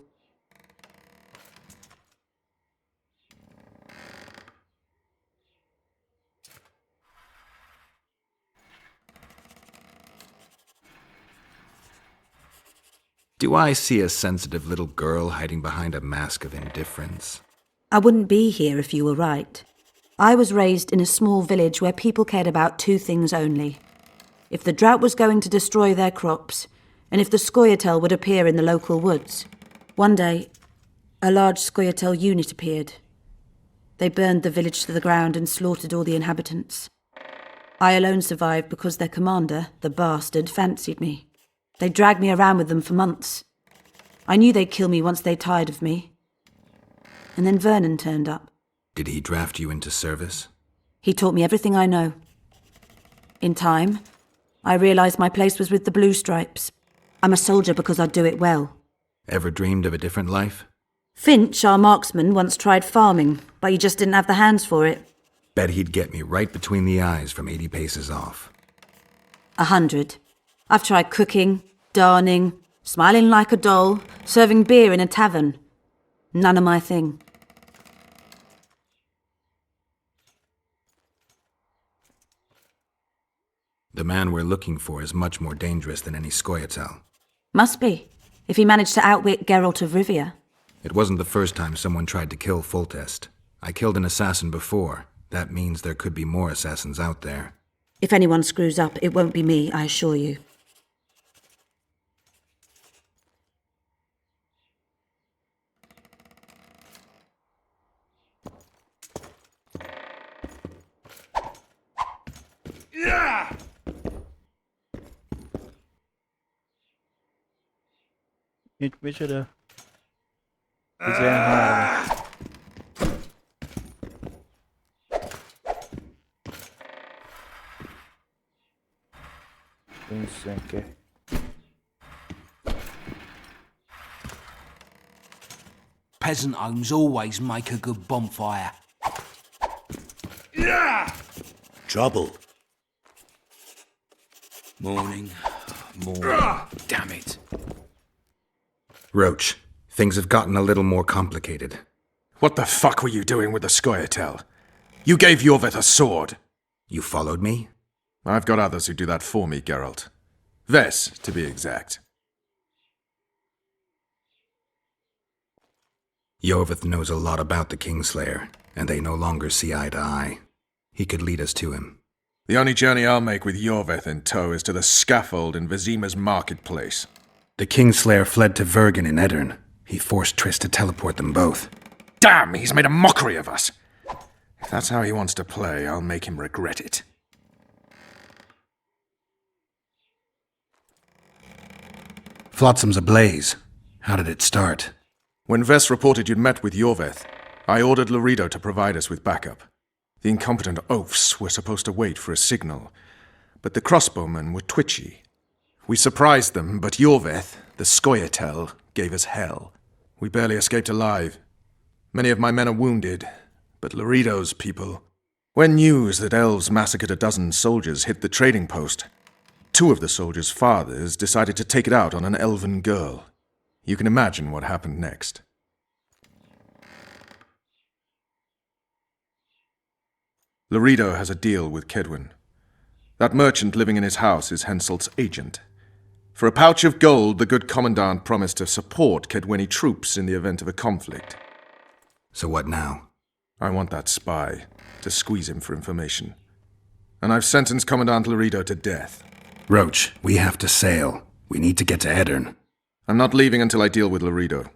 Do I see a sensitive little girl hiding behind a mask of indifference? I wouldn't be here if you were right. I was raised in a small village where people cared about two things only. If the drought was going to destroy their crops, and if the Scoia'tael would appear in the local woods. One day, a large Scoia'tael unit appeared. They burned the village to the ground and slaughtered all the inhabitants. I alone survived because their commander, the bastard, fancied me. They dragged me around with them for months. I knew they'd kill me once they'd tired of me. And then Vernon turned up. Did he draft you into service? He taught me everything I know. In time, I realised my place was with the Blue Stripes. I'm a soldier because I do it well. Ever dreamed of a different life? Finch, our marksman, once tried farming, but he just didn't have the hands for it. Bet he'd get me right between the eyes from 80 paces off. 100. I've tried cooking, darning, smiling like a doll, serving beer in a tavern. None of my thing. The man we're looking for is much more dangerous than any Scoia'tael. Must be, if he managed to outwit Geralt of Rivia. It wasn't the first time someone tried to kill Foltest. I killed an assassin before. That means there could be more assassins out there. If anyone screws up, it won't be me, I assure you. Yeah! Itt micsoda? 13. Önszönke. Peasant homes always make a good bonfire. Yeah! Trouble. Morning. Damn it. Roach, things have gotten a little more complicated. What the fuck were you doing with the Scoia'tael? You gave Yorveth a sword. You followed me? I've got others who do that for me, Geralt. Ves, to be exact. Yorveth knows a lot about the Kingslayer, and they no longer see eye to eye. He could lead us to him. The only journey I'll make with Yorveth in tow is to the scaffold in Vizima's marketplace. The Kingslayer fled to Vergen in Edirn. He forced Triss to teleport them both. Damn, he's made a mockery of us! If that's how he wants to play, I'll make him regret it. Flotsam's ablaze. How did it start? When Ves reported you'd met with Yorveth, I ordered Laredo to provide us with backup. The incompetent oafs were supposed to wait for a signal, but the crossbowmen were twitchy. We surprised them, but Yorveth, the Scoia'tael, gave us hell. We barely escaped alive. Many of my men are wounded, but Laredo's people... When news that elves massacred a dozen soldiers hit the trading post, 2 of the soldiers' fathers decided to take it out on an elven girl. You can imagine what happened next. Laredo has a deal with Kedwin. That merchant living in his house is Henselt's agent. For a pouch of gold, the good commandant promised to support Kedweni troops in the event of a conflict. So what now? I want that spy, to squeeze him for information. And I've sentenced Commandant Laredo to death. Roach, we have to sail. We need to get to Eddern. I'm not leaving until I deal with Laredo.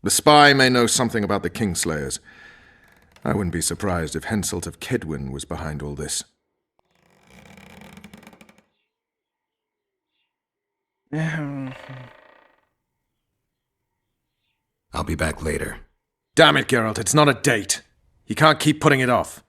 The spy may know something about the Kingslayers. I wouldn't be surprised if Henselt of Kedwin was behind all this. I'll be back later. Damn it, Geralt, it's not a date. You can't keep putting it off.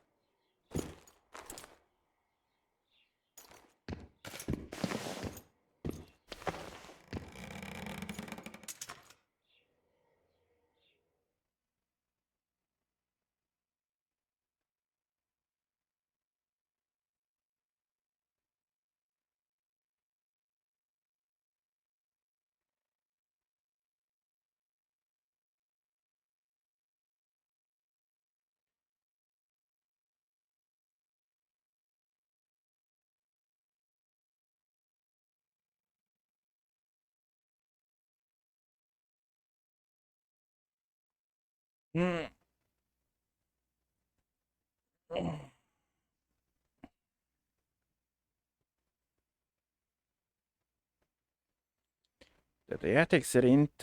Tehát a játék szerint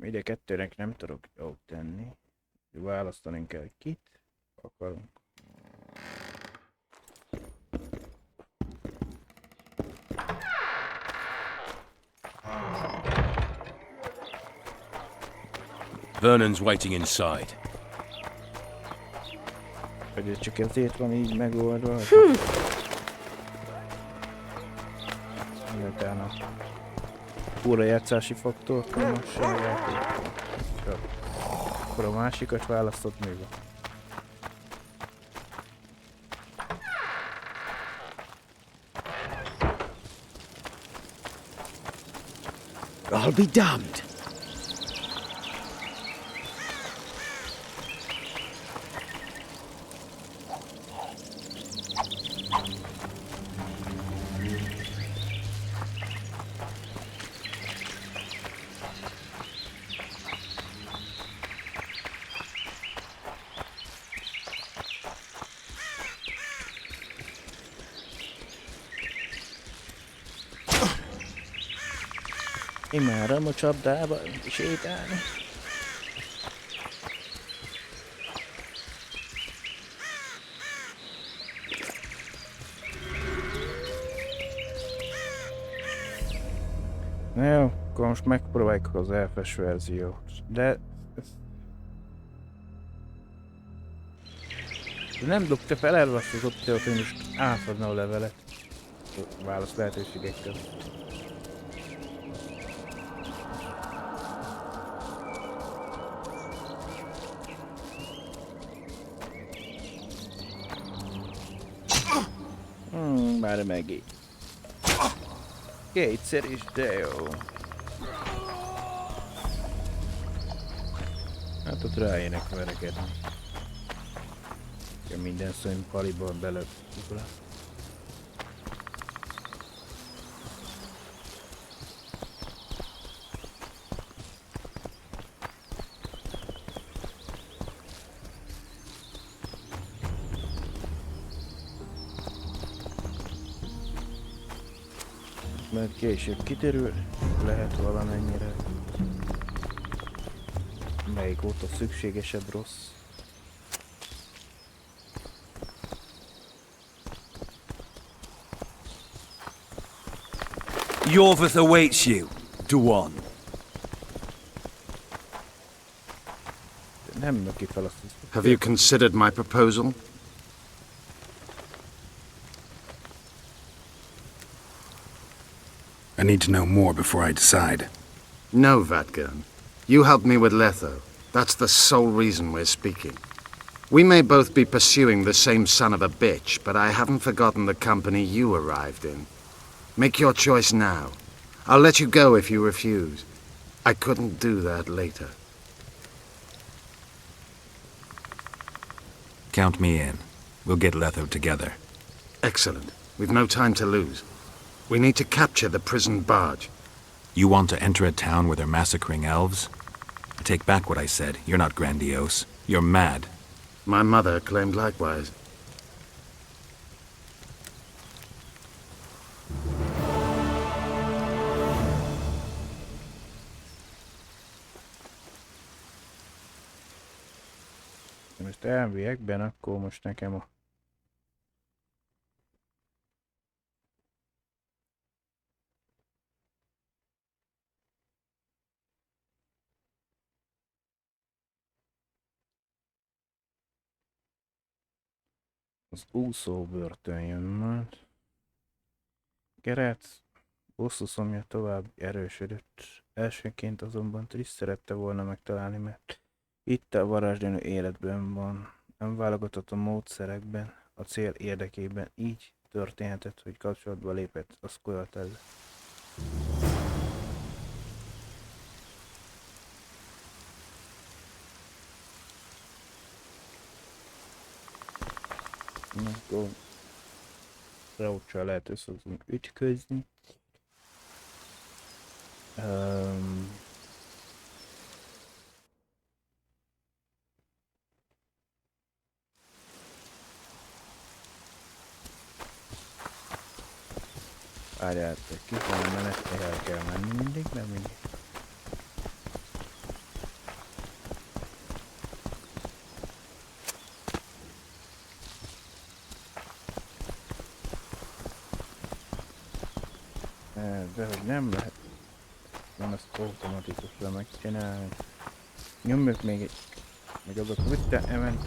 ide kettőnek nem tudok jót tenni. Választanunk kell, kit akarunk. Vernon's waiting inside. Hogy ez csak ezért van így megoldva. Utána újrajátszási faktor, komolyságát. Akkor a másikat választott még. I'll be damned. Imádom a csapdába sétálni. Na jó, akkor most megpróbáljuk az elfes verziót. De nem dobta fel, elvasztott, hogy most átadna a levelet. Válasz lehetőségekkel. Már megint. Kétszer is, de jó. Hát ott rájének verekedni. Minden szó paliban belöpjük le. Mert később kiderül, lehet valamennyire. Melyik óta szükségesebb rossz. Yorvith awaits you, Duan. Nem neki fel azt. Have you considered my proposal? I need to know more before I decide. No, Vatgern. You helped me with Letho. That's the sole reason we're speaking. We may both be pursuing the same son of a bitch, but I haven't forgotten the company you arrived in. Make your choice now. I'll let you go if you refuse. I couldn't do that later. Count me in. We'll get Letho together. Excellent. We've no time to lose. We need to capture the prison barge. You want to enter a town where they're massacring elves? I take back what I said. You're not grandiose. You're mad. My mother claimed likewise. Most elviekben, akkor most nekem a... Az úszóbörtön jön majd. Gerác bosszúszomja tovább erősödött. Elsőként azonban Triss szerette volna megtalálni, mert itt a varázsdönő életben van. Nem válogatott a módszerekben, a cél érdekében. Így történhetett, hogy kapcsolatba lépett a Scoia'tal. Na, akkor Rauccsal lehet össze tudunk ütközni. Várjál, ki kell menet, el kell menni mindig, nem mindig. De hogy nem lehet. Van azt automatikusan megcsinálni. Nyomjuk még egy... Még azok vitte, elment...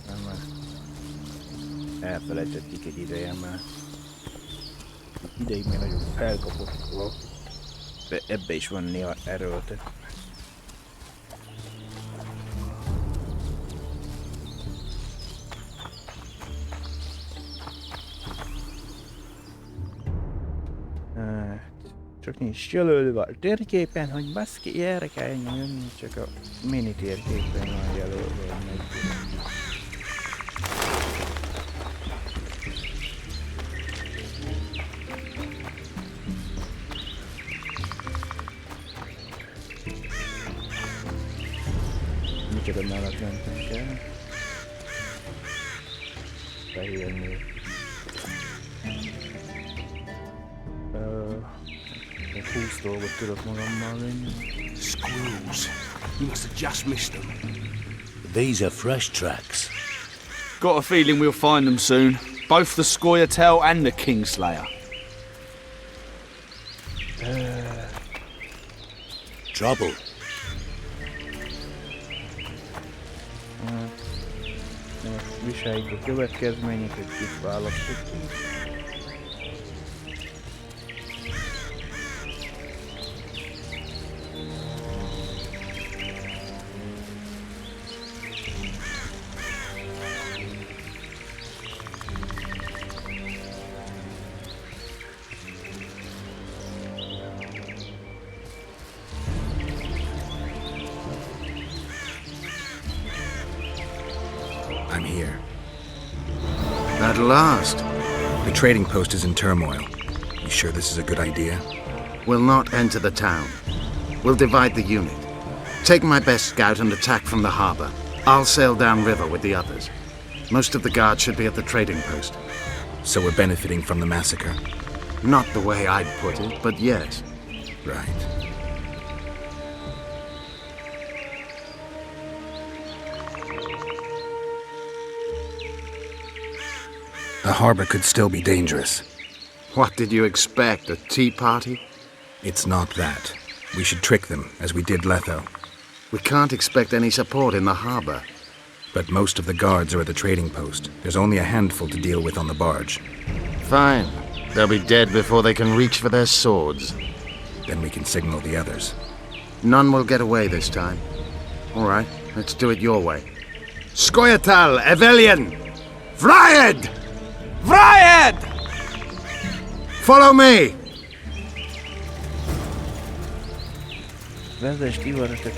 Nem már... Elfelejtettük egy ideje már. Ideig még nagyon felkapott volt. De ebbe is van néha erőltet. Csak nincs jelölve a térképen, hogy baszki, erre kell jönni, csak a mini térképen van jelölve a meg. Micsoda mellett mentünk el. Fehérnél. Egy 20 dolgot tudok magammal venni. Squirrels. You must have just missed them. These are fresh tracks. Got a feeling we'll find them soon. Both the Scoia'tail and the Kingslayer. Trouble. Viseljük a következményét, hogy kit választottunk. I'm here. At last. The trading post is in turmoil. You sure this is a good idea? We'll not enter the town. We'll divide the unit. Take my best scout and attack from the harbor. I'll sail downriver with the others. Most of the guards should be at the trading post. So we're benefiting from the massacre? Not the way I'd put it, but yes. Right. The harbor could still be dangerous. What did you expect, a tea party? It's not that. We should trick them, as we did Letho. We can't expect any support in the harbor. But most of the guards are at the trading post. There's only a handful to deal with on the barge. Fine. They'll be dead before they can reach for their swords. Then we can signal the others. None will get away this time. All right, let's do it your way. Scoia'tail, Evelian! Vriad! Vriad! Follow me! Vezest ivaretet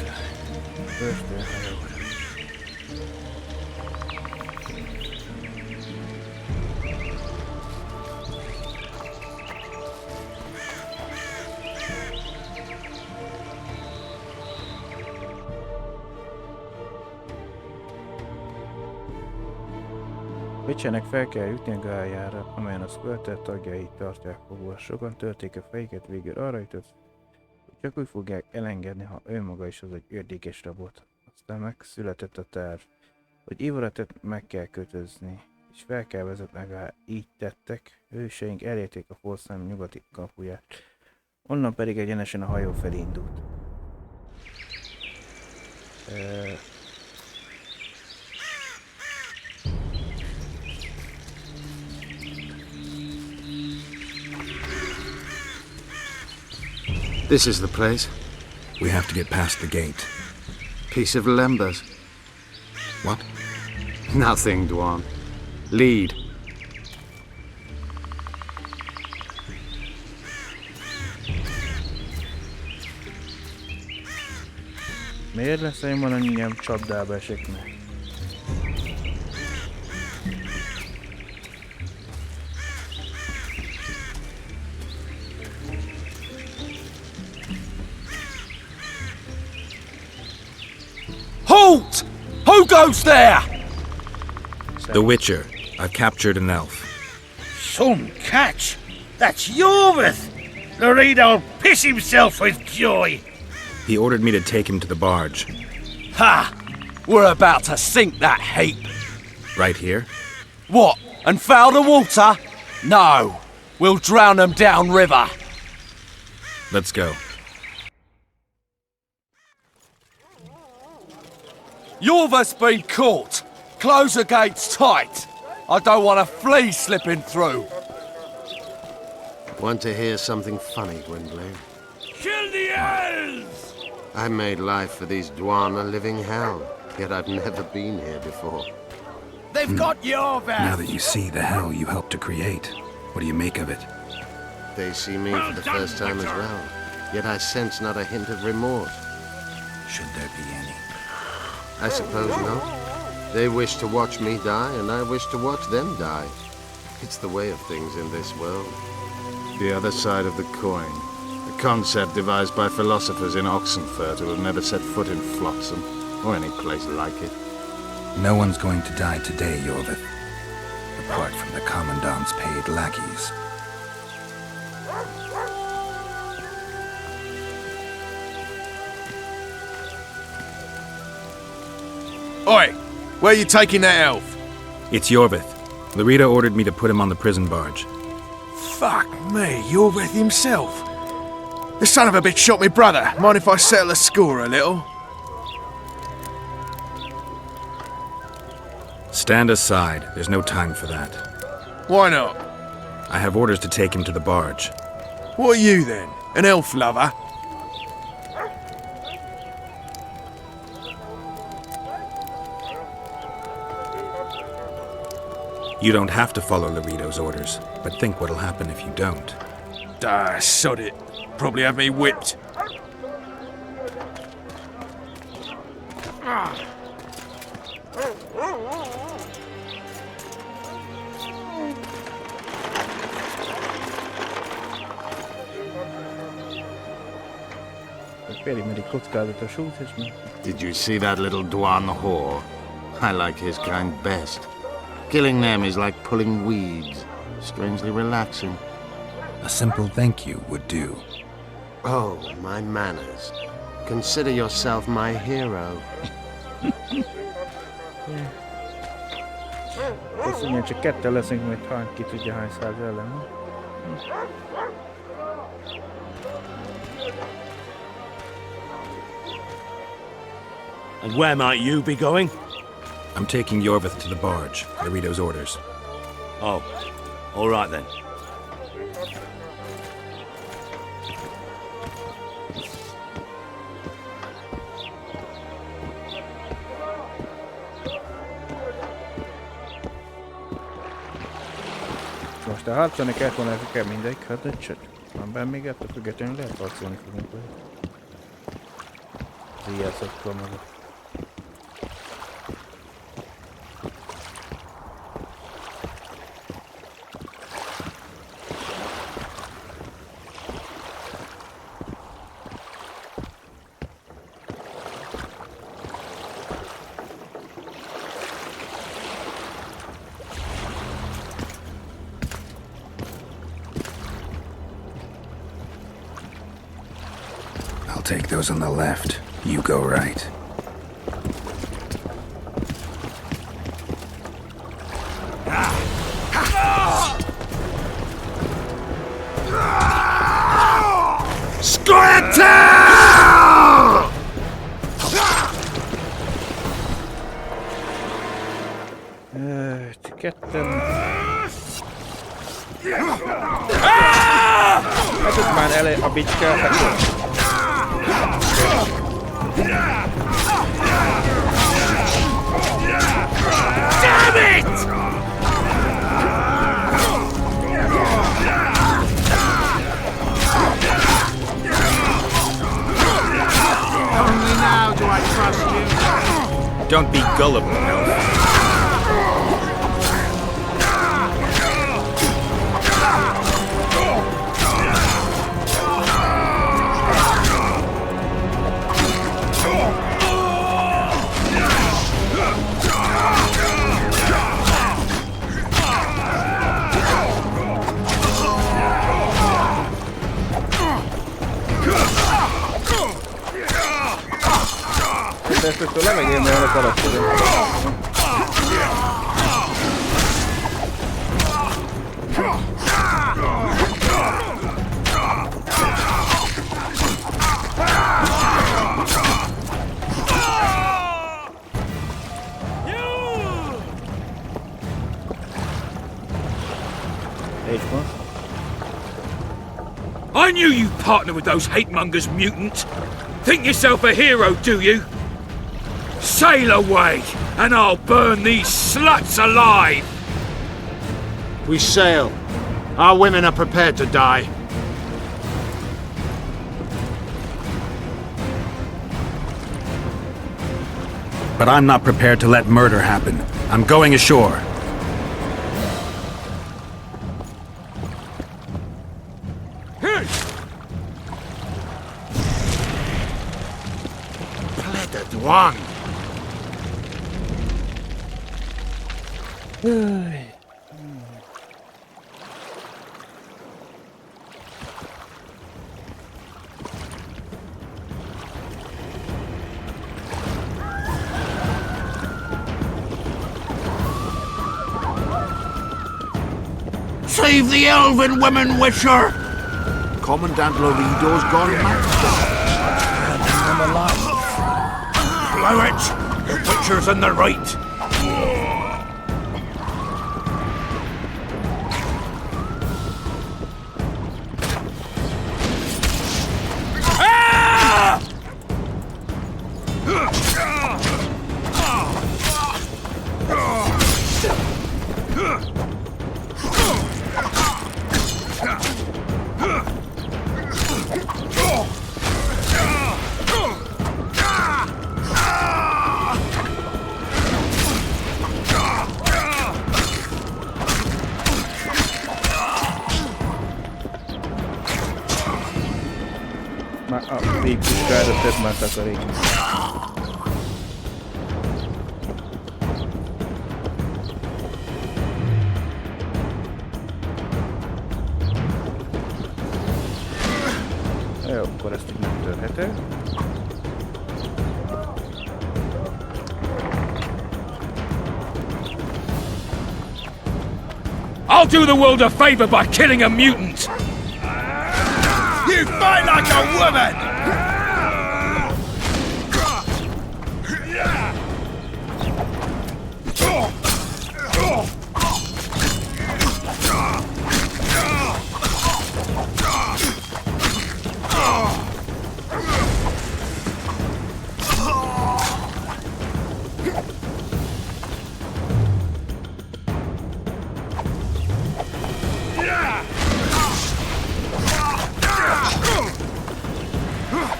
börtönhajóra. Witchernek fel kell jutni a gáljára, amelyen a Squirter tagjai tartják fogva. Sokan törték a fejüket, végül arra jutott, hogy csak úgy fogják elengedni, ha ő maga is az egy ördékes rabot. Aztán megszületett a terv, hogy Ivaretet meg kell kötözni, és fel kell vezetni a gál. Így tettek, hőseink elérték a Folszám nyugati kapuját. Onnan pedig egyenesen a hajó felé indult. This is the place. We have to get past the gate. Piece of Lembas. What? Nothing, Dwan. Lead. Miért lesz én valamennyien csapdába eseknek? Halt! Who goes there? The Witcher. I've captured an elf. Some catch! That's Yorvith! Loredo'll piss himself with joy! He ordered me to take him to the barge. Ha! We're about to sink that heap. Right here? What? And foul the water? No. We'll drown them down river. Let's go. Yorvith's been caught. Close the gates tight. I don't want a flea slipping through. Want to hear something funny, Gwynplaine? Kill the elves! I made life for these Dwan a living hell, yet I've never been here before. They've got Yorvith! Now that you see the hell you helped to create, what do you make of it? They see me for the first time as well, yet I sense not a hint of remorse. Should there be any? I suppose not. They wish to watch me die, and I wish to watch them die. It's the way of things in this world. The other side of the coin. A concept devised by philosophers in Oxenfurt who have never set foot in Flotsam, or any place like it. No one's going to die today, Yorvith. Apart from the Commandant's paid lackeys. Oi! Where are you taking that elf? It's Yorvith. Larita ordered me to put him on the prison barge. Fuck me, Yorvith himself. The son of a bitch shot me brother. Mind if I settle the score a little? Stand aside. There's no time for that. Why not? I have orders to take him to the barge. What are you then? An elf lover? You don't have to follow Laredo's orders, but think what'll happen if you don't. Ah, sod it. Probably have me whipped. Did you see that little Dwan whore? I like his kind best. Killing them is like pulling weeds. Strangely relaxing. A simple thank you would do. Oh, my manners. Consider yourself my hero. Köszönjön, csak ketten leszünk, majd ki tudja hány száz ellen. And where might you be going? I'm taking Yorvith to the barge. Laredo's orders. Oh, all right then. Most a harcolni kellett volna mindegy, hát egy csöt. Van benne még ettől függetlenül lehet harcolni fogunk vele. vigyázzatok maga. I'll take those on the left. You go right. Ketten. Hát itt már elé a bicska. Damn it! Only now do I trust you. Don't be gullible, Elf. Fejlesztőtől lemegyél, mert a karakterem. I knew you'd partner with those hate-mongers, mutant. Think yourself a hero, do you? Sail away, and I'll burn these sluts alive! We sail. Our women are prepared to die. But I'm not prepared to let murder happen. I'm going ashore. One. Save the elven women, Witcher! Commandant Lorido's gone mad. I'm alive. Blow it! The Witcher's in the right! Már a végpuskára tett már takarék. Jó, akkor ezt így nem törhetek. I'll do the world a favor by killing a mutant! You fight like a woman!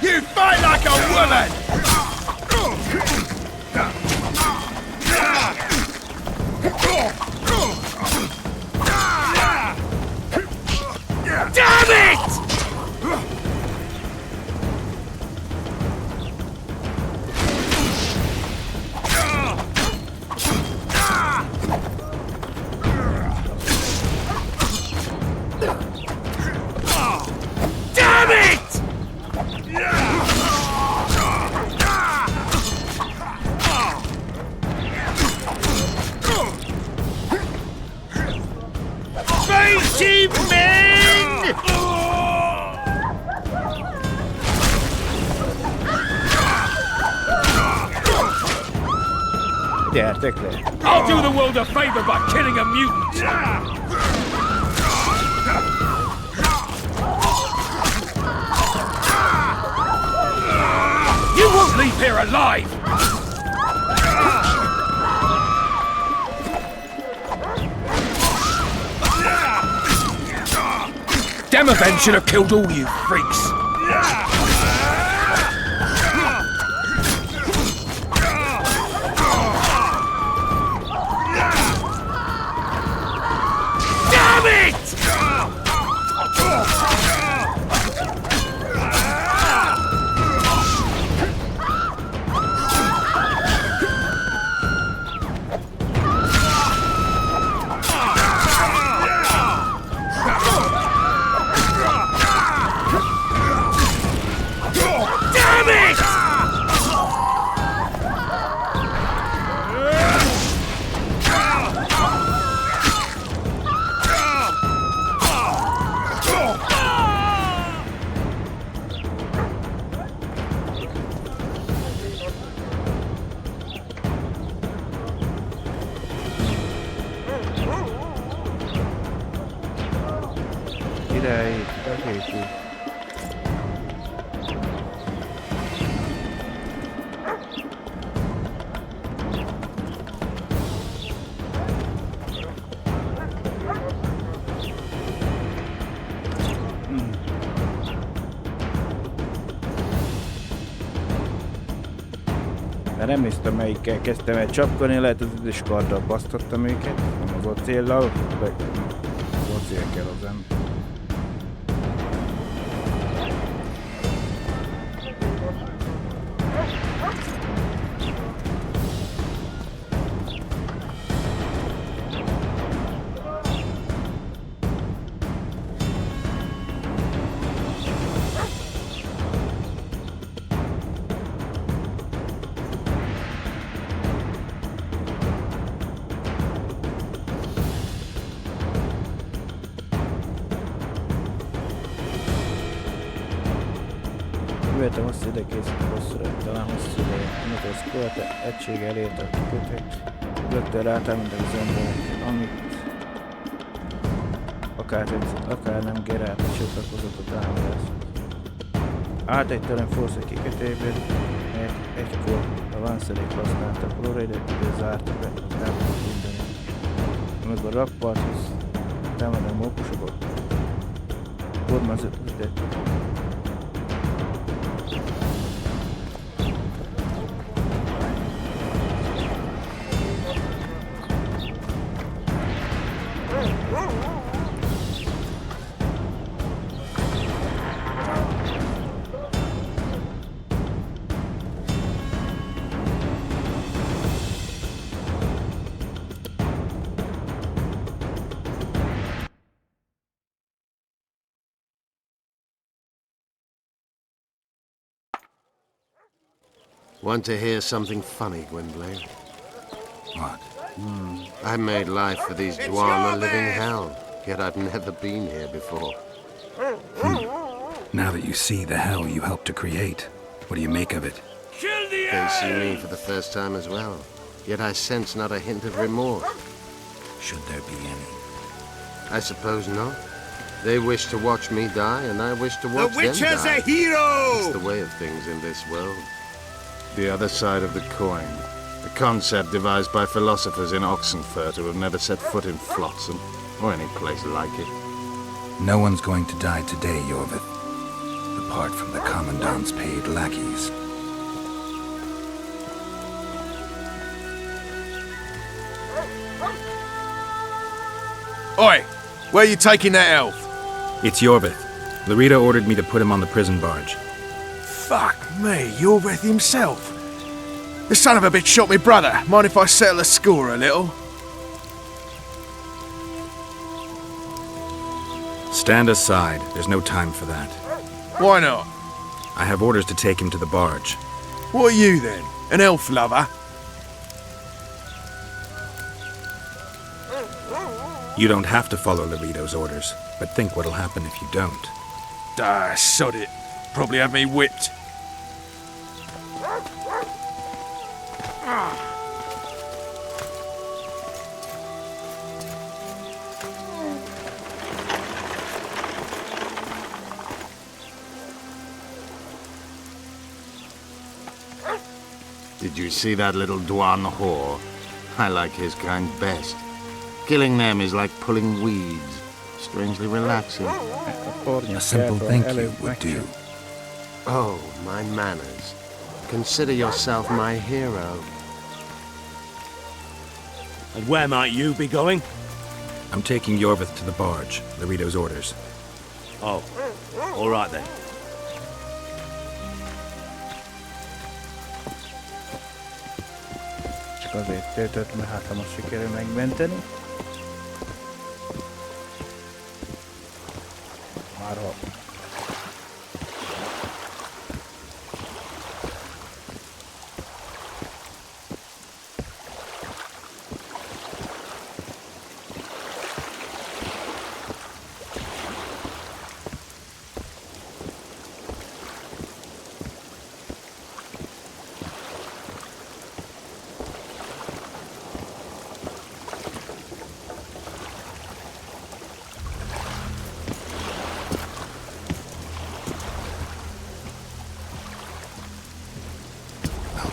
You fight like a woman! Damn it! Damn it! Mighty men! Gyertek le! I'll do the world a favor by killing a mutant! You won't leave here alive! Demovan should have killed all you freaks! Damn it! Damn it! Király, segítség. De nem néztem melyikkel kezdtem el csapkolni, lehet az üdös karddal basztottam őket, nem az acéllal, de az acél kell az ember. Követem hosszú ide készít a hosszúra, talán hosszú ideje. Amikor az Kolete egység elérte a kötét, rögtön rátámadtak az emberek, amit akár nem Geralt a csatlakozott a támadáshoz. Átegytelen forszai kikötőjében, melyet egykor a vánszerék használtak, Lorraine-et ide zárta be az elbukott mindenét. Amikor a rakparthoz támadnak mókusokat, kormányzat ütettek. Want to hear something funny, Gwynbleind? What? I made life for these Dwarf a living hell, yet I've never been here before. Now that you see the hell you helped to create, what do you make of it? They see me for the first time as well, yet I sense not a hint of remorse. Should there be any? I suppose not. They wish to watch me die, and I wish to watch them die. The Witcher's a hero! It's the way of things in this world. The other side of the coin. A concept devised by philosophers in Oxenfurt who have never set foot in Flotsam, or any place like it. No one's going to die today, Yorvith. Apart from the Commandant's paid lackeys. Oi! Where you taking that elf? It's Yorvith. Larita ordered me to put him on the prison barge. Fuck me, Yorvith himself. The son of a bitch shot me brother. Mind if I settle the score a little? Stand aside. There's no time for that. Why not? I have orders to take him to the barge. What are you then? An elf lover? You don't have to follow Larito's orders, but think what'll happen if you don't. Ah, sod it. Probably have me whipped. Did you see that little Dwan whore? I like his kind best. Killing them is like pulling weeds. Strangely relaxing. A simple thank you would do. Oh, my manners. Consider yourself my hero. And where might you be going? I'm taking Yorvith to the barge. Larito's orders. Oh, all right then. Csak azért töltött, mert hát ha most sikerül megmenteni. Már ha...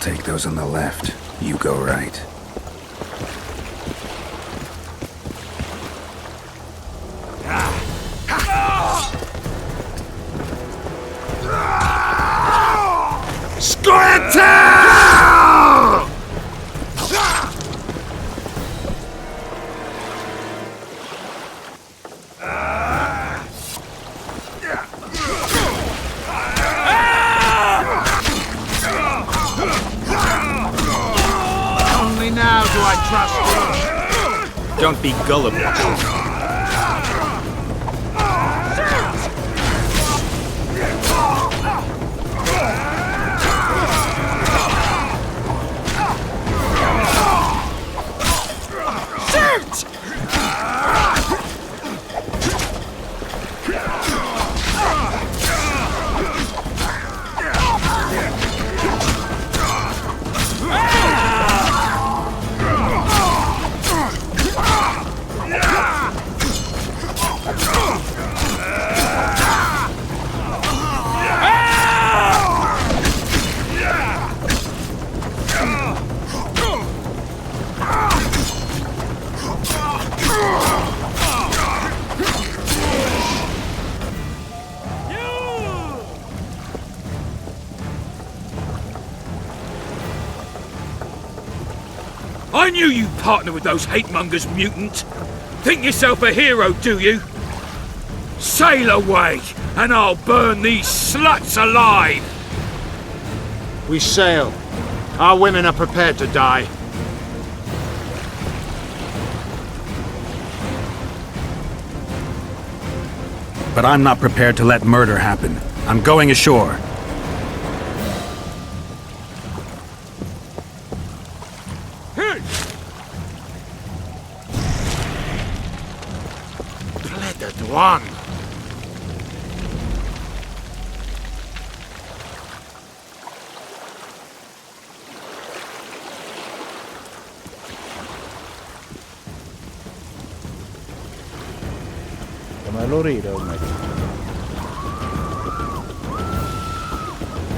Take those on the left. You go right. Don't be gullible. I knew you'd partner with those hate-mongers, mutant. Think yourself a hero, do you? Sail away, and I'll burn these sluts alive! We sail. Our women are prepared to die. But I'm not prepared to let murder happen. I'm going ashore. One. Come Lorito, mate.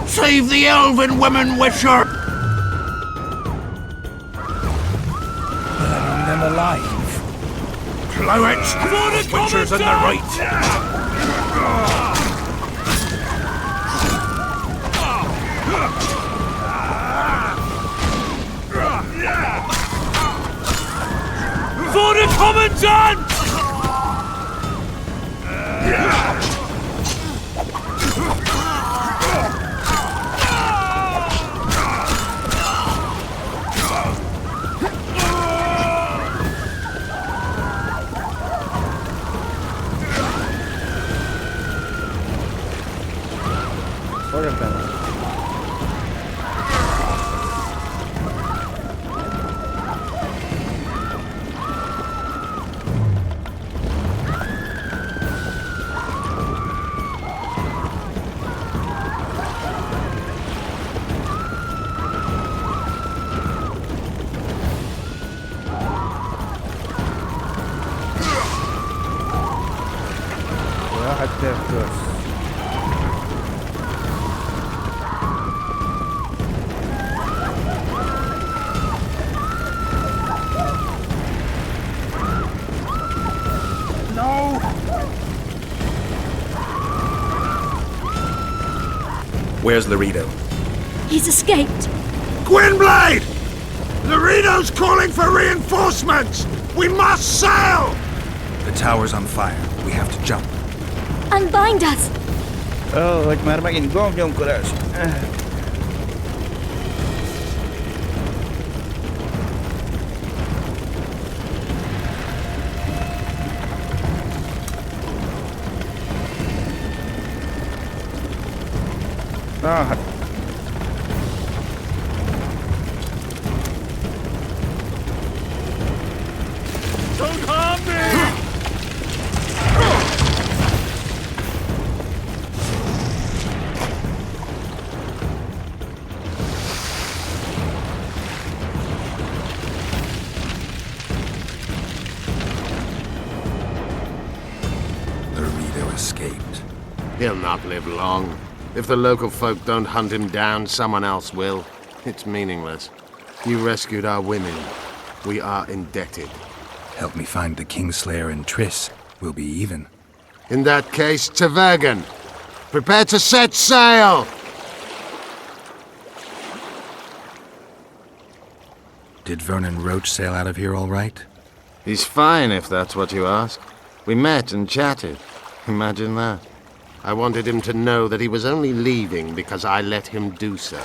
Save the elven women, Witcher! Burning them alive. Plow it! The Witcher's in the right! For the Commandant! Where's Laredo? He's escaped. Gwynblade! Laredo's calling for reinforcements! We must sail! The tower's on fire. We have to jump. Unbind us! Ó, hogy már megint gombnyomkodás. Hát. Don't harm me! Laredo escaped. He'll not live long. If the local folk don't hunt him down, someone else will. It's meaningless. You rescued our women. We are indebted. Help me find the Kingslayer and Triss. We'll be even. In that case, to Vergen. Prepare to set sail! Did Vernon Roach sail out of here all right? He's fine, if that's what you ask. We met and chatted. Imagine that. I wanted him to know that he was only leaving because I let him do so.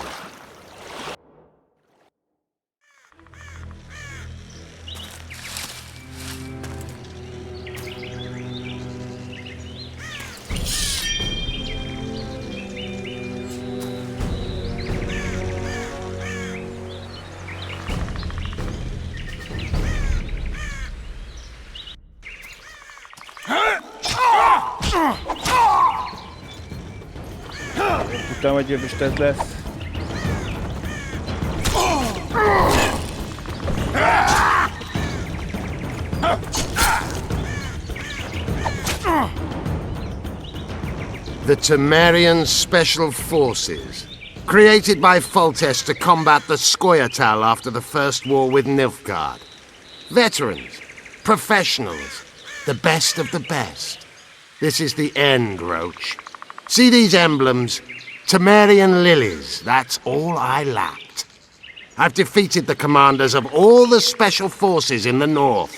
Tudtam, hogy jobb is ez lesz. The Temerian Special Forces, created by Foltest to combat the Scoia'tael after the First War with Nilfgaard. Veterans, professionals, the best of the best. This is the end, Roach. See these emblems? Temerian lilies, that's all I lacked. I've defeated the commanders of all the special forces in the north.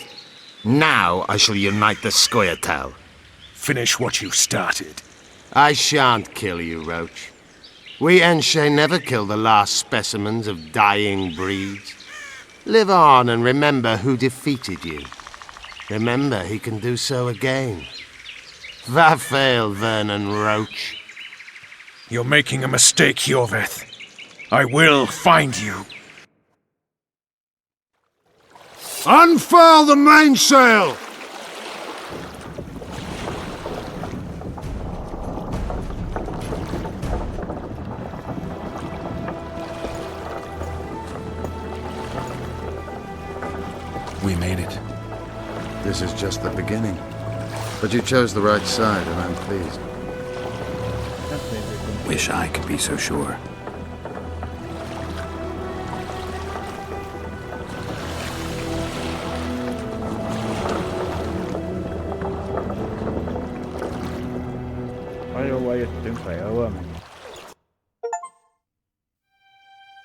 Now I shall unite the Scoia'tael. Finish what you started. I shan't kill you, Roach. We Enshe never kill the last specimens of dying breeds. Live on and remember who defeated you. Remember he can do so again. Vafail, Vernon Roach. You're making a mistake, Yorveth. I will find you. Unfurl the mainsail! We made it. This is just the beginning. But you chose the right side, and I'm pleased. Wish I could be so sure.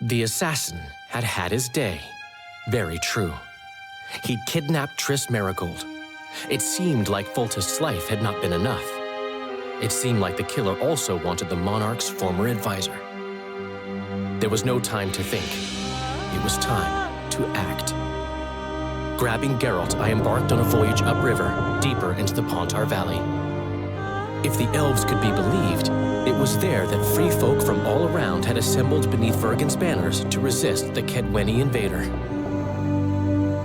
The assassin had had his day. Very true. He'd kidnapped Triss Marigold. It seemed like Foltest's life had not been enough. It seemed like the killer also wanted the monarch's former advisor. There was no time to think. It was time to act. Grabbing Geralt, I embarked on a voyage upriver, deeper into the Pontar Valley. If the elves could be believed, it was there that free folk from all around had assembled beneath Vergen's banners to resist the Kedweni invader.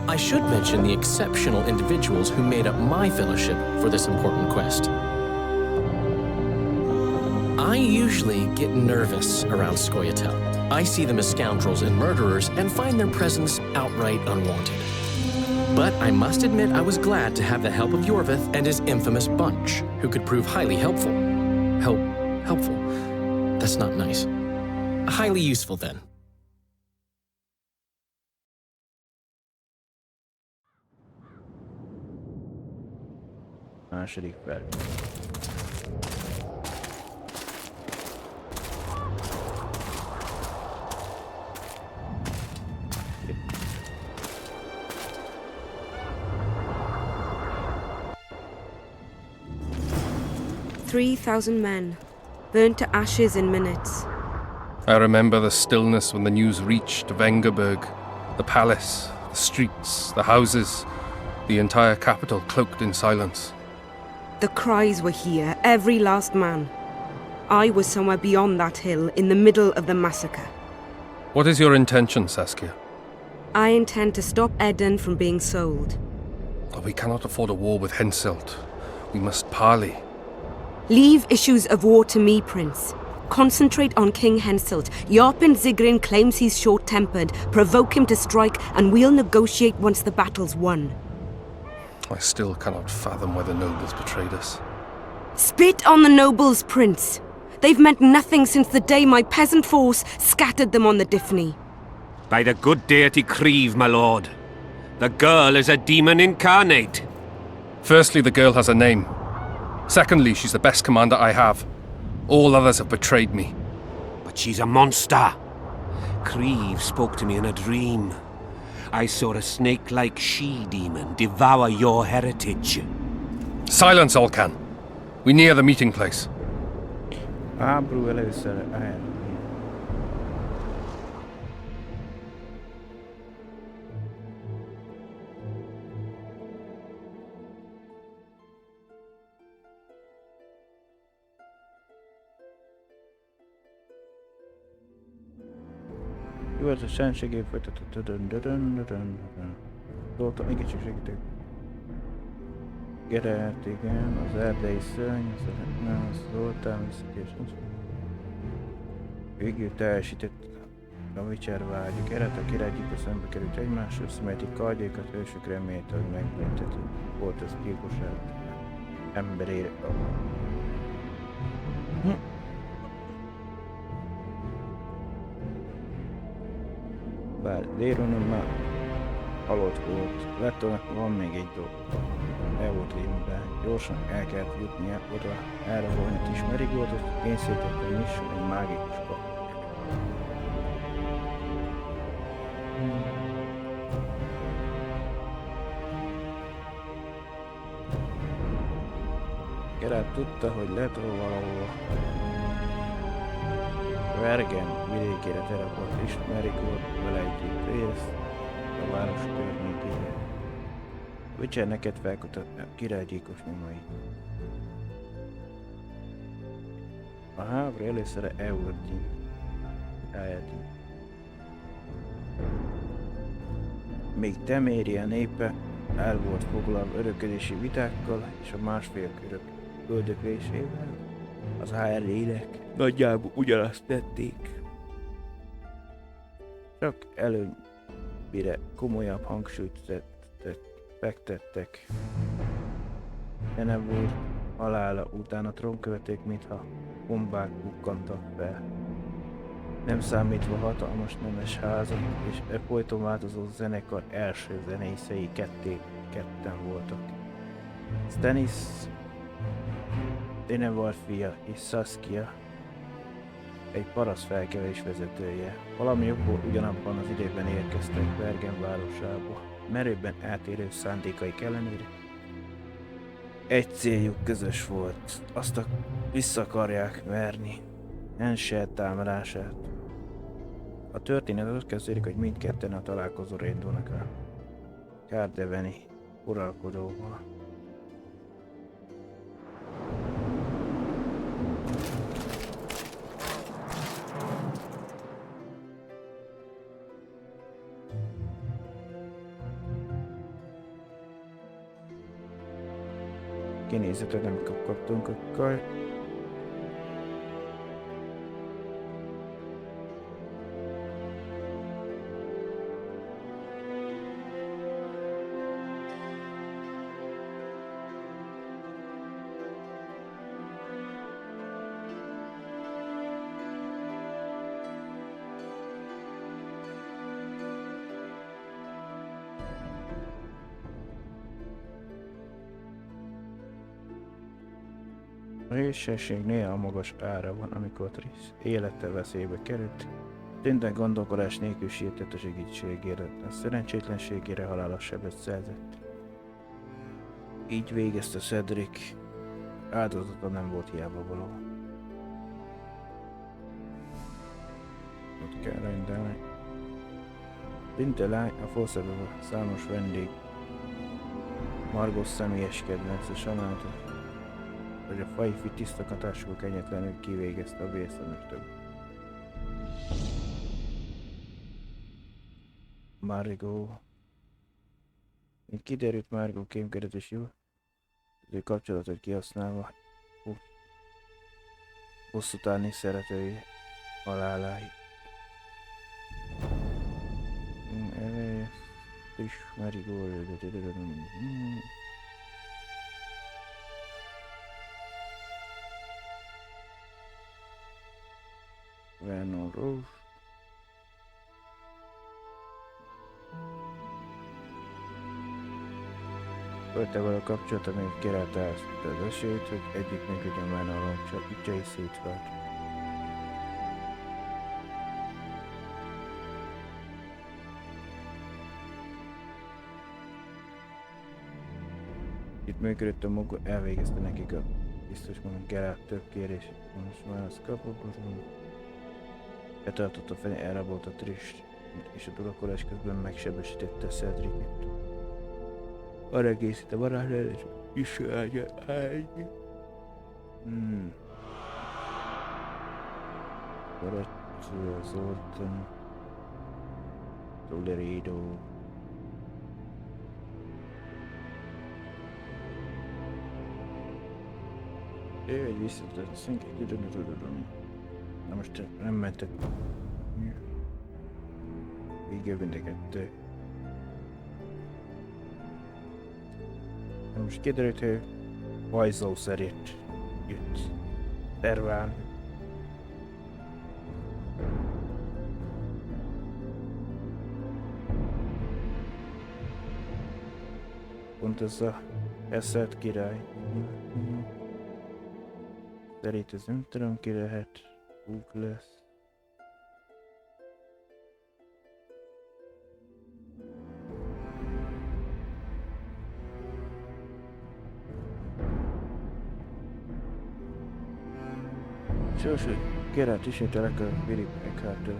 I should mention the exceptional individuals who made up my fellowship for this important quest. I usually get nervous around Scoia'tael. I see them as scoundrels and murderers and find their presence outright unwanted. But I must admit I was glad to have the help of Yorveth and his infamous bunch, who could prove highly helpful. Helpful? That's not nice. Highly useful, then. Második fel. 3,000 men, burnt to ashes in minutes. I remember the stillness when the news reached Vengerberg, the palace, the streets, the houses, the entire capital cloaked in silence. The cries were here, every last man. I was somewhere beyond that hill, in the middle of the massacre. What is your intention, Saskia? I intend to stop Eden from being sold. We cannot afford a war with Henselt. We must parley. Leave issues of war to me, Prince. Concentrate on King Henselt. Yarpen Zigrin claims he's short-tempered. Provoke him to strike, and we'll negotiate once the battle's won. I still cannot fathom why the nobles betrayed us. Spit on the nobles, Prince. They've meant nothing since the day my peasant force scattered them on the Diphne. By the good deity Creve, my lord. The girl is a demon incarnate. Firstly, the girl has a name. Secondly, she's the best commander I have. All others have betrayed me. But she's a monster. Creve spoke to me in a dream. I saw a snake-like she-demon devour your heritage. Silence, Olcan. We near the meeting place. Háború először el. Hivatos senségé folytatott. Zoltán, igen, csak segítek. Gerelt, igen, az erdei szörny, az Zoltán visszatérés. Végül teljesített a Witcher vágy. A keret, a királygyilkos szembe került egymásra, szemelték kardjaikat, hősök remélte, hogy megbünteti. Volt ez gyilkosság emberére. Bár Léronon már halott volt. Lettónak van még egy dolog. El volt rémben. Gyorsan el kellett jutnia oda. Erre a holnyat ismerik volt, hogy kényszerített, hogy nyisson egy mágikus kaput. Geralt tudta, hogy Leto valahol Vergen vidékére teleport, ismerik volt vele együtt részt a város környékére. Witcher neked felkutatni a királygyilkos nyomait. A háború először Eurdin Eldin. Még Teméria népe el volt foglalva öröködési vitákkal és a másfél körök öldöklésével, az HR lélek nagyjából ugyanazt tették. Csak előbbire komolyabb hangsúlyt fektettek. Ene volt halála után a trónköveték, mintha bombák bukkantak fel. Nem számítva hatalmas nemes házak, és folyton változó zenekar első zenészei ketten voltak. Stannis, Denevar fia és Saskia, egy paraszt felkelés vezetője. Valami jobból ugyanabban az időben érkeztek Bergen városába. Merőbben eltérő szándékaik ellenére egy céljuk közös volt. Azt vissza akarják verni Henselt támadását. A történet ott kezdődik, hogy mindketten a találkozóra indulnak a Kárdeveni uralkodóval. Kinézetet nem kaptunk akkor. A hősesség néha magas ára van, amikor Triss élete veszélybe került. Tünden gondolkodás nélkül sietett a segítségére, a szerencsétlenségére halálos sebet szerzett. Így végezte Cedric áldozata nem volt hiába való. Ott kell rendelni. Tinte lány a Forszebben számos vendég. Margos személyes kedvence sajnálatos, hogy a fajfi tisztakatásról kegyetlenül kivégezte a vérszemüstöt. Margot. Mint kiderült, Margot kémkedett és jó, az ő kapcsolatot kihasználva bosszút állni szeretői haláláig. Margot. Vernon Rose. Ölte való kapcsolata még kérálta az esélyt, hogy együttműködjön Vernon csak ügyei szétvált. Itt működött a maga, elvégezte nekik a biztos mondom Geralt több kérés, most már az kapott, betartotta felé, elrabolta Trist, és a durakolás közben megsebesítette Cedricet. Arra készít a varázslára, és isálja állni. Barátszó, Zoltan, Toledo. Ő egy visszatett szinket, tudom. Na most nem mentek. Végül mind a kettő. Na most kiderült, hogy Vajzó szerint jött terválni. Pont ez a Eszelt király. Szerint ez nem tudom ki lehet. Búk lesz. Sőső, Geralt ismételek a Philip Eckhart-től.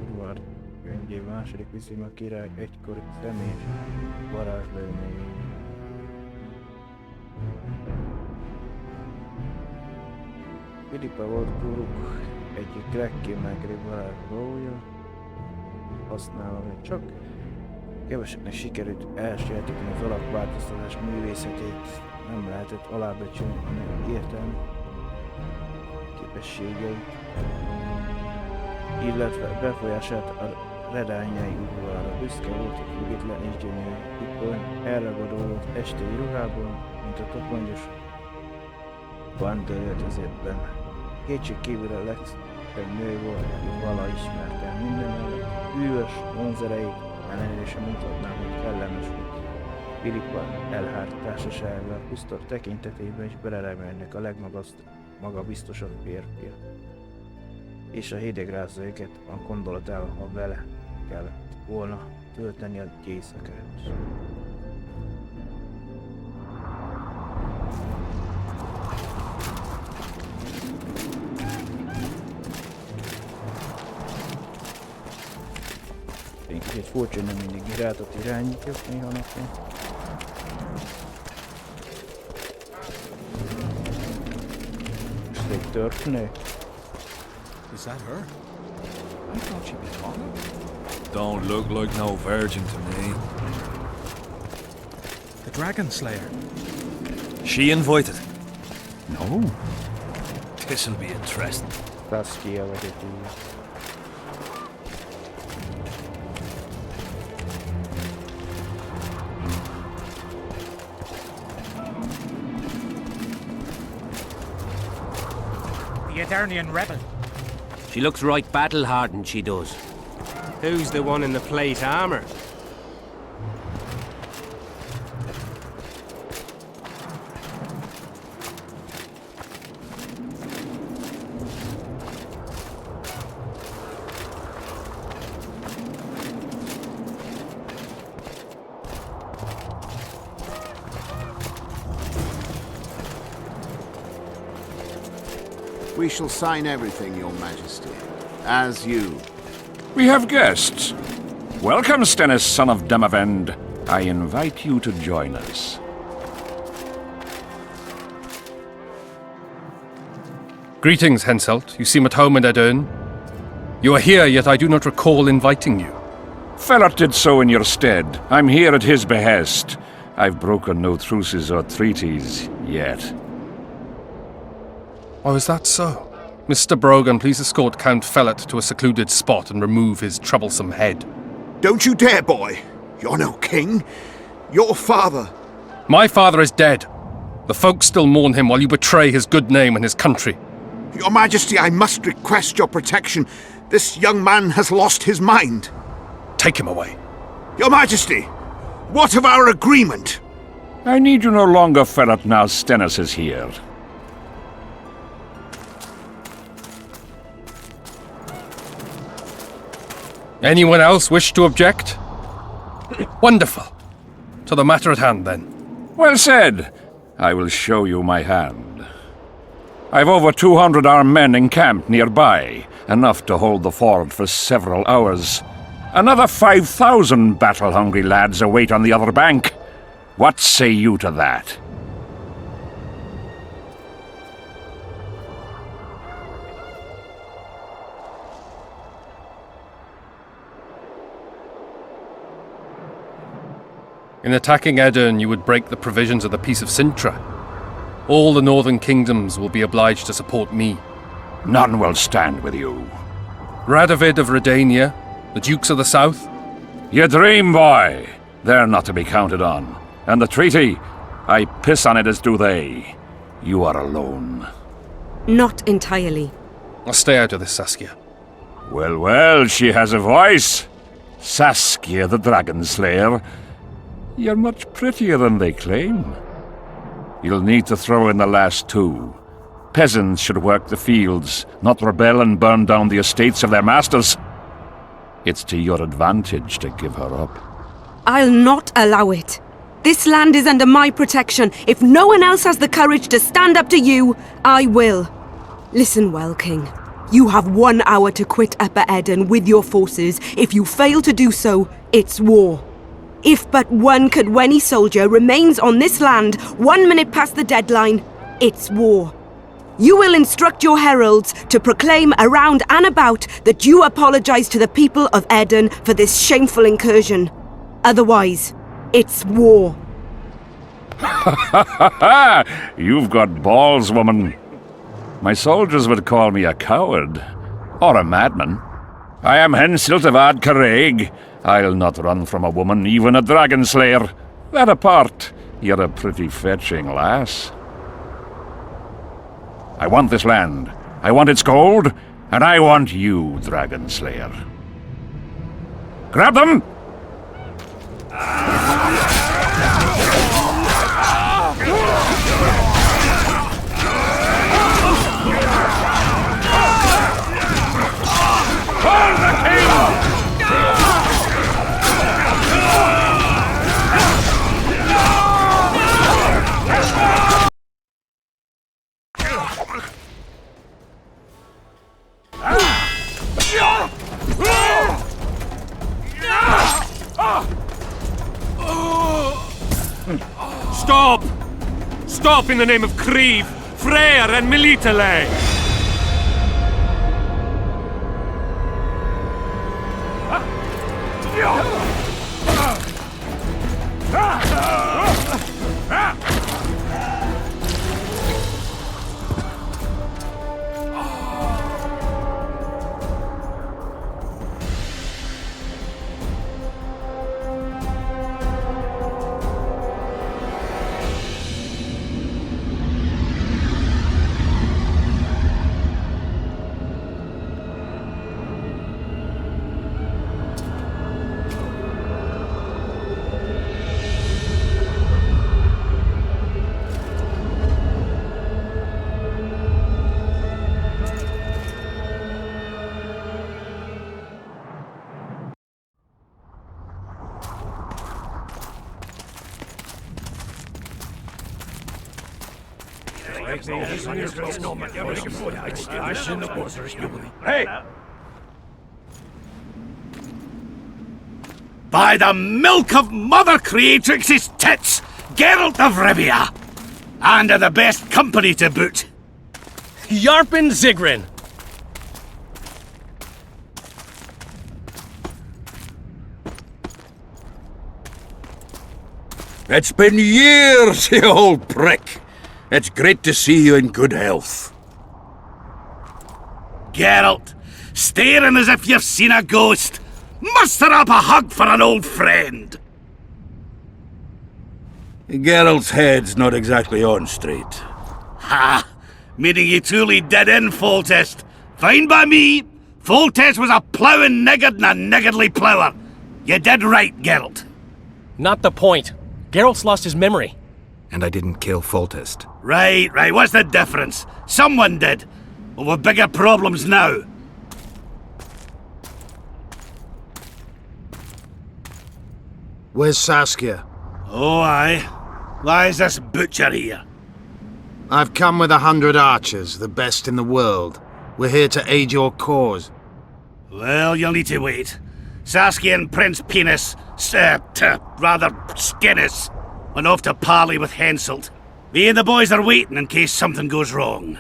Udvar könyvében második viszont a király egykori személyes varázslőnél. Philippa volt Kuruk egyik legkiemelkedőbb varázslója, használva még csak keveseknek sikerült elsajátítani az alakváltoztatás művészetét, nem lehetett alábecsülni a értelmi képességeit, illetve befolyását a redányai udvarára büszke volt, hogy független és gyönyörű. Itt elragadó volt estei ruhában, mint a topongyos bandőröltözetben. Kétség kívül a legszebb nő volt, akit vala ismertem. Minden mellett hűvös vonzereit ellenére sem mutatnám, hogy kellemes volt. Philippa elhárt társasággal, puszta tekintetében is beleremelnek a legmagabiztosabb férfiak. És a hideg rázza őket a gondolatával, ha vele kellett volna tölteni a éjszakát. Egy furcsa, nem mindig irátot irányítjuk néha napon. Most egy törpnő. Is that her? I thought she'd be taller. Don't look like no virgin to me. The Dragon Slayer. She invited? No. This'll be interesting. Saskia vagy egy így. The Eternian rebel. She looks right battle-hardened, she does. Who's the one in the plate armor? We shall sign everything, Your Majesty. As you. We have guests. Welcome, Stennis, son of Demavend. I invite you to join us. Greetings, Henselt. You seem at home in Edern. You are here, yet I do not recall inviting you. Felot did so in your stead. I'm here at his behest. I've broken no truces or treaties yet. Oh, is that so? Mr. Brogan, please escort Count Felot to a secluded spot and remove his troublesome head. Don't you dare, boy. You're no king. Your father. My father is dead. The folk still mourn him while you betray his good name and his country. Your Majesty, I must request your protection. This young man has lost his mind. Take him away. Your Majesty, what of our agreement? I need you no longer, Felot, now Stennis is here. Anyone else wish to object? Wonderful. To the matter at hand, then. Well said. I will show you my hand. I've over 200 armed men encamped nearby, enough to hold the fort for several hours. Another 5,000 battle-hungry lads await on the other bank. What say you to that? In attacking Edern, you would break the provisions of the Peace of Sintra. All the northern kingdoms will be obliged to support me. None will stand with you. Radovid of Redania, the Dukes of the South? You dream, boy. They're not to be counted on. And the treaty, I piss on it as do they. You are alone. Not entirely. I'll stay out of this, Saskia. Well, well, she has a voice. Saskia the Dragon Slayer. You're much prettier than they claim. You'll need to throw in the last two. Peasants should work the fields, not rebel and burn down the estates of their masters. It's to your advantage to give her up. I'll not allow it. This land is under my protection. If no one else has the courage to stand up to you, I will. Listen well, King. You have 1 hour to quit Upper Edern with your forces. If you fail to do so, it's war. If but one Cadwenny soldier remains on this land 1 minute past the deadline, it's war. You will instruct your heralds to proclaim around and about that you apologize to the people of Edern for this shameful incursion. Otherwise, it's war. You've got balls, woman. My soldiers would call me a coward, or a madman. I am Henselt of Ad Caraig. I'll not run from a woman, even a dragon slayer. That apart, you're a pretty fetching lass. I want this land. I want its gold, and I want you, dragon slayer. Grab them! Stop! Stop in the name of Kriv, Freyr and Militale! Hey! By the milk of Mother Creatrix's tits, Geralt of Rivia! And of the best company to boot. Yarpen Zigrin! It's been years, you old prick. It's great to see you in good health. Geralt, staring as if you've seen a ghost. Muster up a hug for an old friend. Geralt's head's not exactly on straight. Ha! Meaning you truly did in, Foltest. Fine by me. Foltest was a ploughing niggard and a niggardly plougher. You did right, Geralt. Not the point. Geralt's lost his memory. And I didn't kill Foltest. Right. What's the difference? Someone did. Well, we've bigger problems now. Where's Saskia? Oh, aye. Why is this butcher here? I've come with 100 archers, the best in the world. We're here to aid your cause. Well, you'll need to wait. Saskia and Prince Penis, rather Skinnis, went off to parley with Henselt. Me and the boys are waiting in case something goes wrong.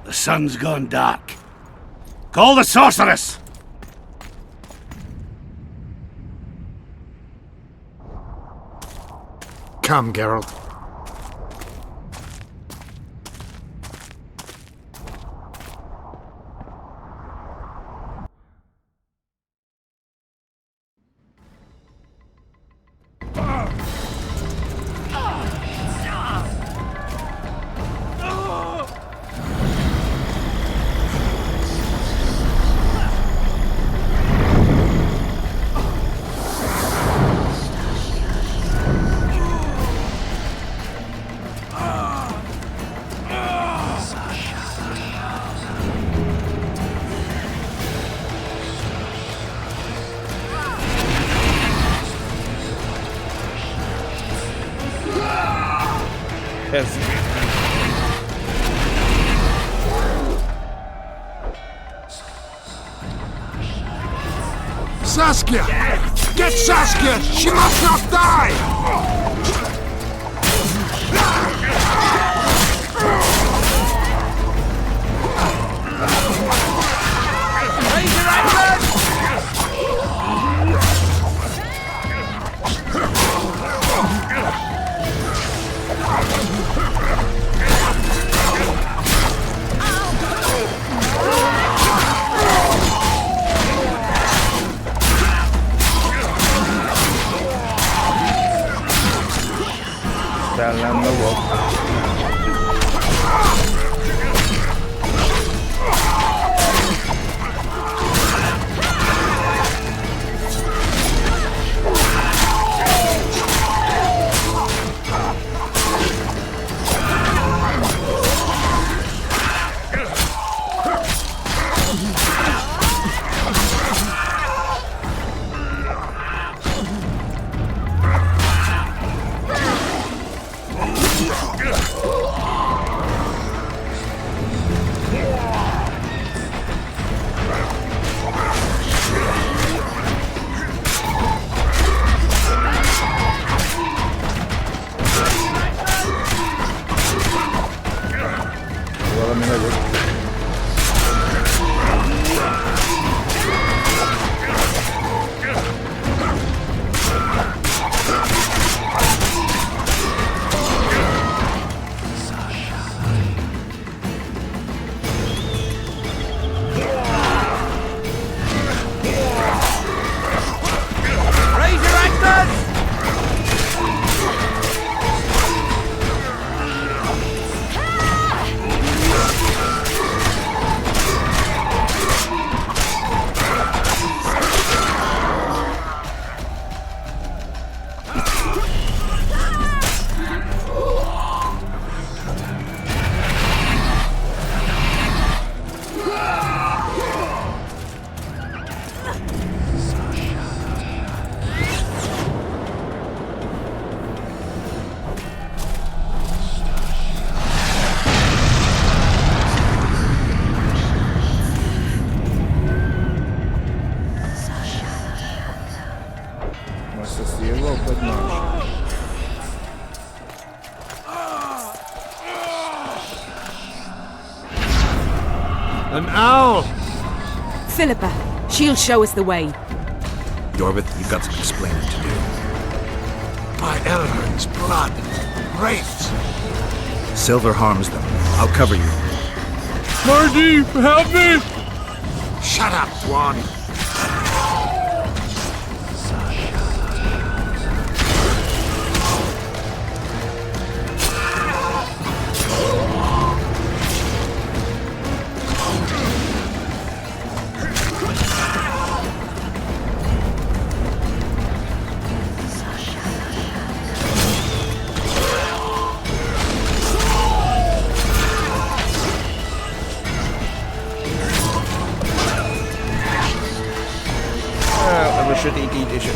The sun's gone dark. Call the sorceress! Come, Geralt. Saskia! Get Saskia! She must not die! An owl! Philippa, she'll show us the way. Yorvith, you've got some explaining to do. My Elrond's blood! Wraiths! Silver harms them. I'll cover you. Marty, help me! Shut up, Dwan! Sötét ítése.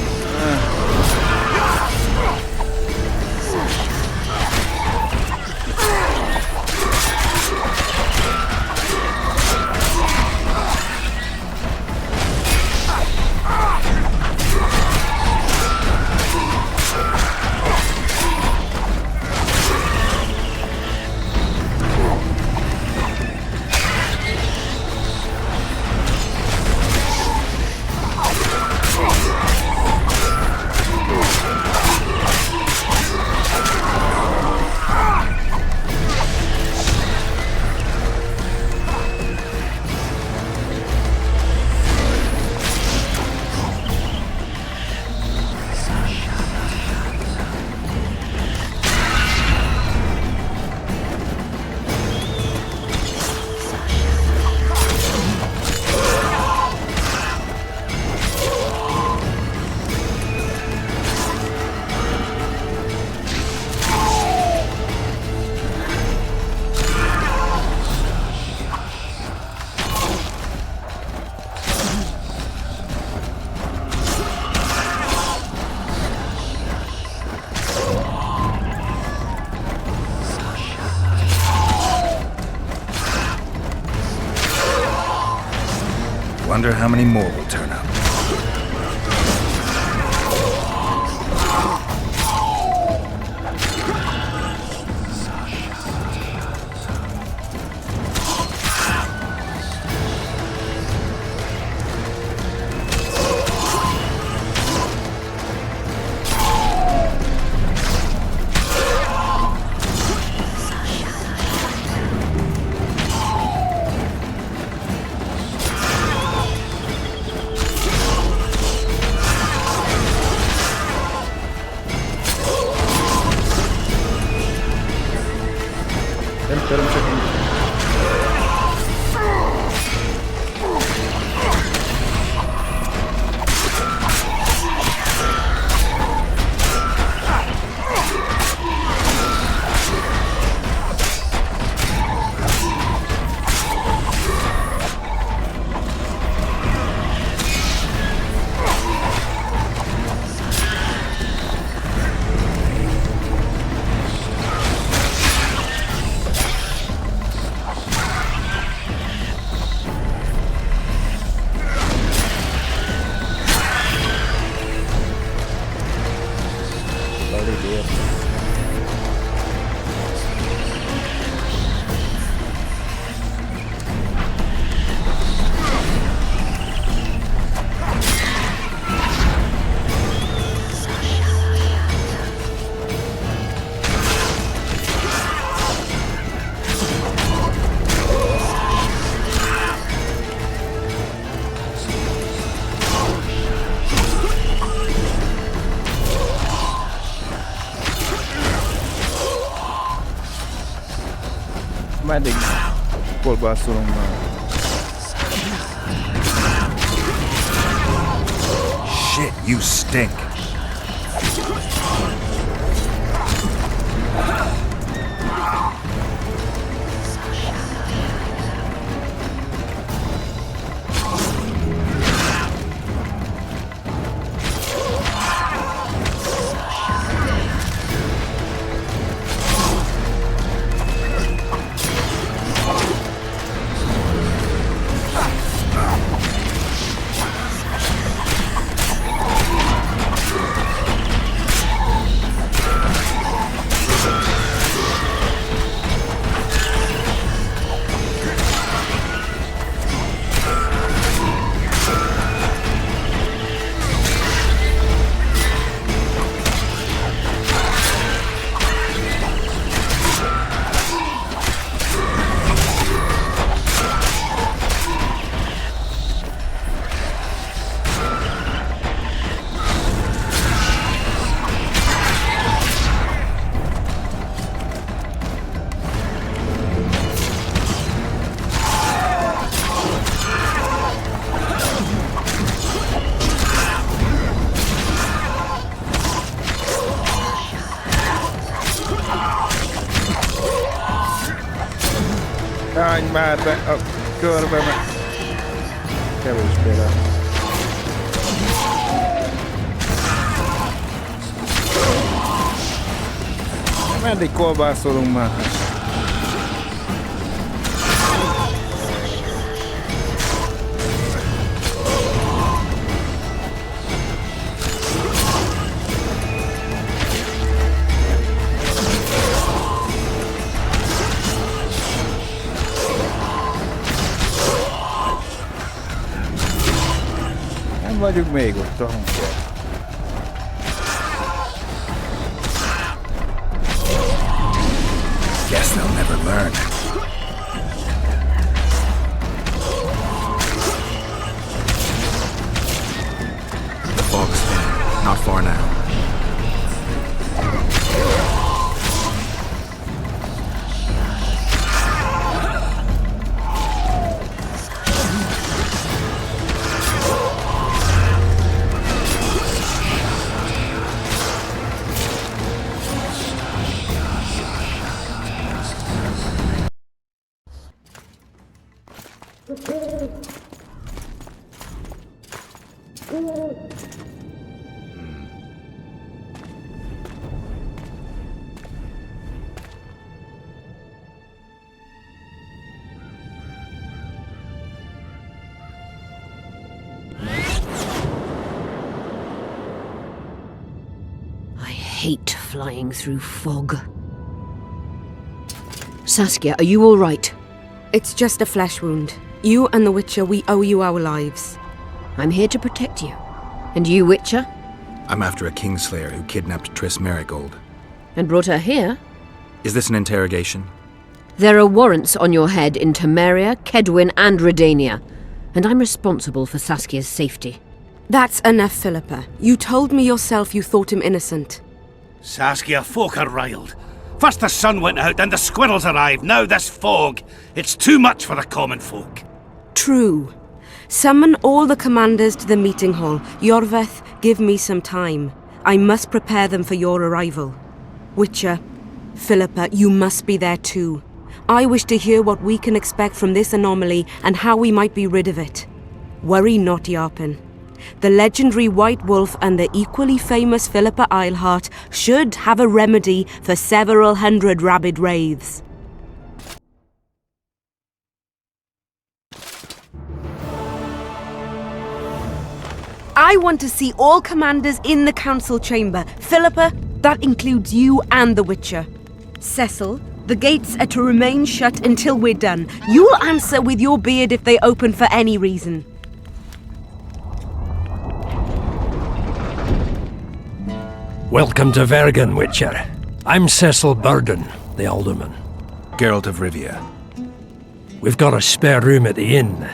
Wonder how many more will turn up. Meddig kolbászolunk már. Shit, you stink. Állj már be a körbe, meg kevésbé rá. Meddig kolbászolunk már? Nem vagyunk még ott a honfort. Guess they'll never learn. The fog's thin. Not far now. I hate flying through fog. Saskia, are you all right? It's just a flesh wound. You and the Witcher, we owe you our lives. I'm here to protect you. And you, Witcher? I'm after a Kingslayer who kidnapped Triss Marigold. And brought her here? Is this an interrogation? There are warrants on your head in Temeria, Kedwin, and Redania. And I'm responsible for Saskia's safety. That's enough, Philippa. You told me yourself you thought him innocent. Saskia, folk are riled. First the sun went out, then the squirrels arrived, now this fog. It's too much for the common folk. True. Summon all the commanders to the meeting hall. Yorveth, give me some time. I must prepare them for your arrival. Witcher, Philippa, you must be there too. I wish to hear what we can expect from this anomaly and how we might be rid of it. Worry not, Yarpen. The legendary White Wolf and the equally famous Philippa Eilhart should have a remedy for several hundred rabid wraiths. I want to see all commanders in the council chamber. Philippa, that includes you and the Witcher. Cecil, the gates are to remain shut until we're done. You'll answer with your beard if they open for any reason. Welcome to Vergen, Witcher. I'm Cecil Burden, the Alderman. Geralt of Rivia. We've got a spare room at the inn.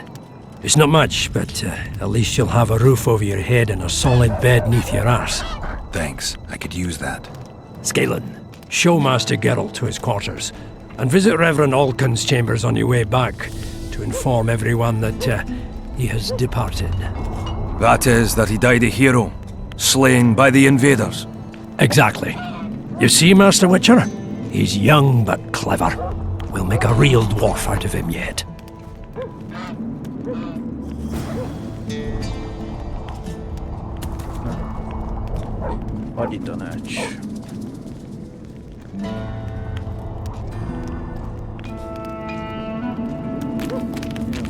It's not much, but at least you'll have a roof over your head and a solid bed neath your arse. Thanks, I could use that. Scalen, show Master Geralt to his quarters, and visit Reverend Alcon's chambers on your way back to inform everyone that he has departed. That is, that he died a hero, slain by the invaders. Exactly. You see, Master Witcher? He's young but clever. We'll make a real dwarf out of him yet. Hadi tanács.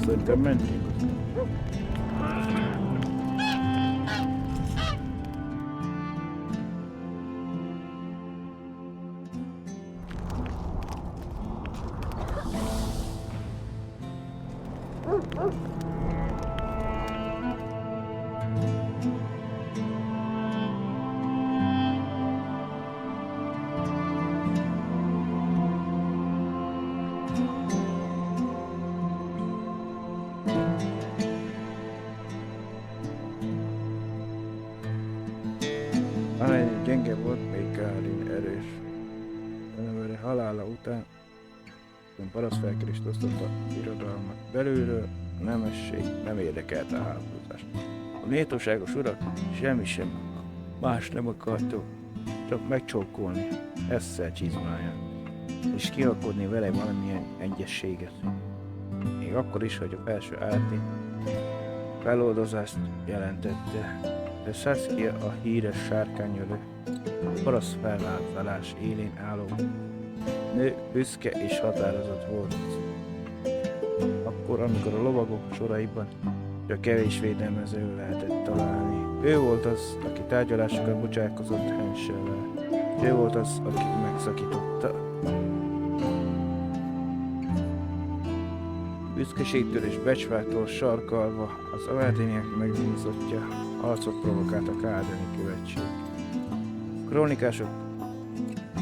Szerintem mentünk. Amennyi gyenge volt, még Kárin erős. Denevere halála után paraszt felkerést osztott a birodalmat belülről, a nemesség nem érdekelte a háborúzást. A méltóságos urak semmi sem más nem akartok, csak megcsókolni Esszel csizmáját. és kialkodni vele valamilyen egyességet. Még akkor is, hogy a felső árti feloldozást jelentette, de Saskia a híres sárkányölő, paraszt felvállalás élén álló nő büszke és határozott volt. Akkor, amikor a lovagok soraiban csak kevés védelmező lehetett találni. Ő volt az, aki tárgyalásokat bocsátkozott Henschellel. Ő volt az, aki megszakította. Büszkeségtől és becsvágytól sarkalva az aváténiek megbízottja harcot provokált a kárdeni követség. A krónikások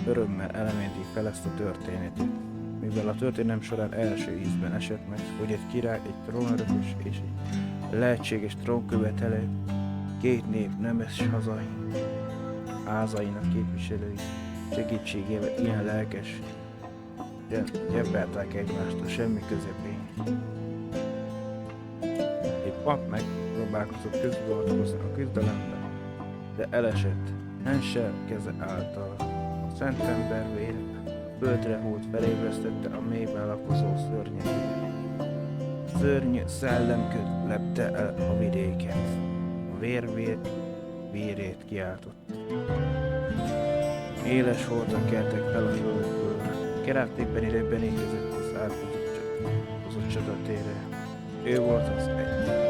örömmel elementik fel ezt a történetet, mivel a történelem során első ízben esett meg, hogy egy király, egy trónörökös és egy lehetséges trónkövetelő, két nép nemes hazai házainak képviselői segítségével ilyen lelkes gyebbelták egymást a semmi közepén. Egy pap megpróbálkozott közbeavatkozni a küzdelemben, de elesett Henschel keze által. A szentember vére földre hót felébresztette a mélyben lakozó szörnyeket. Szörnyű szellemköd lepte el a vidéket. A vérét kiáltott. Éles voltak keltek fel a földből. Geralt éppen időben érkezett az átkozott csatatérre. Ő volt az egy.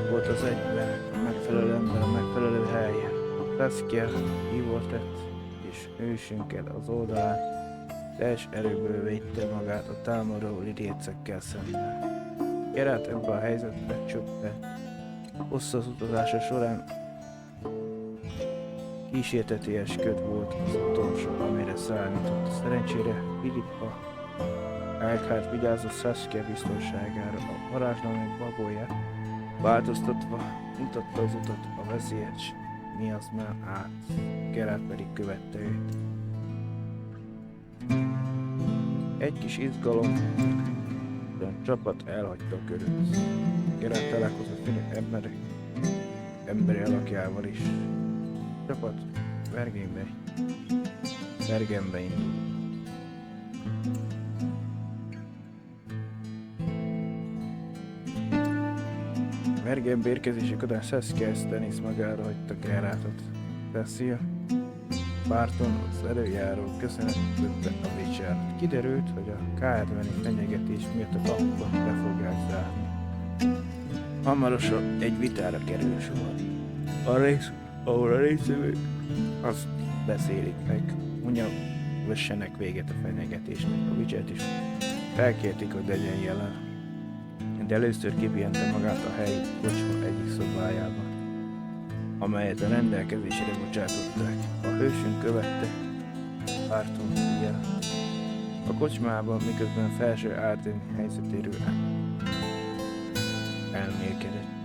Volt az egyben, a megfelelő ember, a megfelelő helyen. Saskia hívott lett, és ősünket az oldalán teljes erőből védte magát a támadó lidécekkel szemben. Geralt ebben a helyzetben csöppent. Hosszas utazása során kísérteties köd volt az utolsó, amire számított. Szerencsére Filippa Elkhart vigyázott Saskia biztonságára, a varázsnálók babóját változtatva mutatta az utat a veszélyes miaszmán át, Geralt pedig követte őt. Egy kis izgalom, de a csapat elhagyta a köröt. Geralt találkozott Filip emberi alakjával is. A csapat Bergenbe indult. Bergenbe érkezésük után Saskia Stannis magára hagyta Geraltot. Saskia párton az előjáró köszönetette a Witchert. Kiderült, hogy a K70 fenyegetés miatt a kaput be fogják zárni. Hamarosan egy vitára kerül sor. Ahol a részvevők azt beszélik meg, mondjam, vessenek véget a fenyegetésnek. A Witchert is felkérték, hogy legyen jelen. De először kipihente magát a helyi kocsma egyik szobájában, amelyet a rendelkezésére bocsátották. A hősünk követte párton figyel. A kocsmában, miközben felső Árden helyzetéről elmélkedett.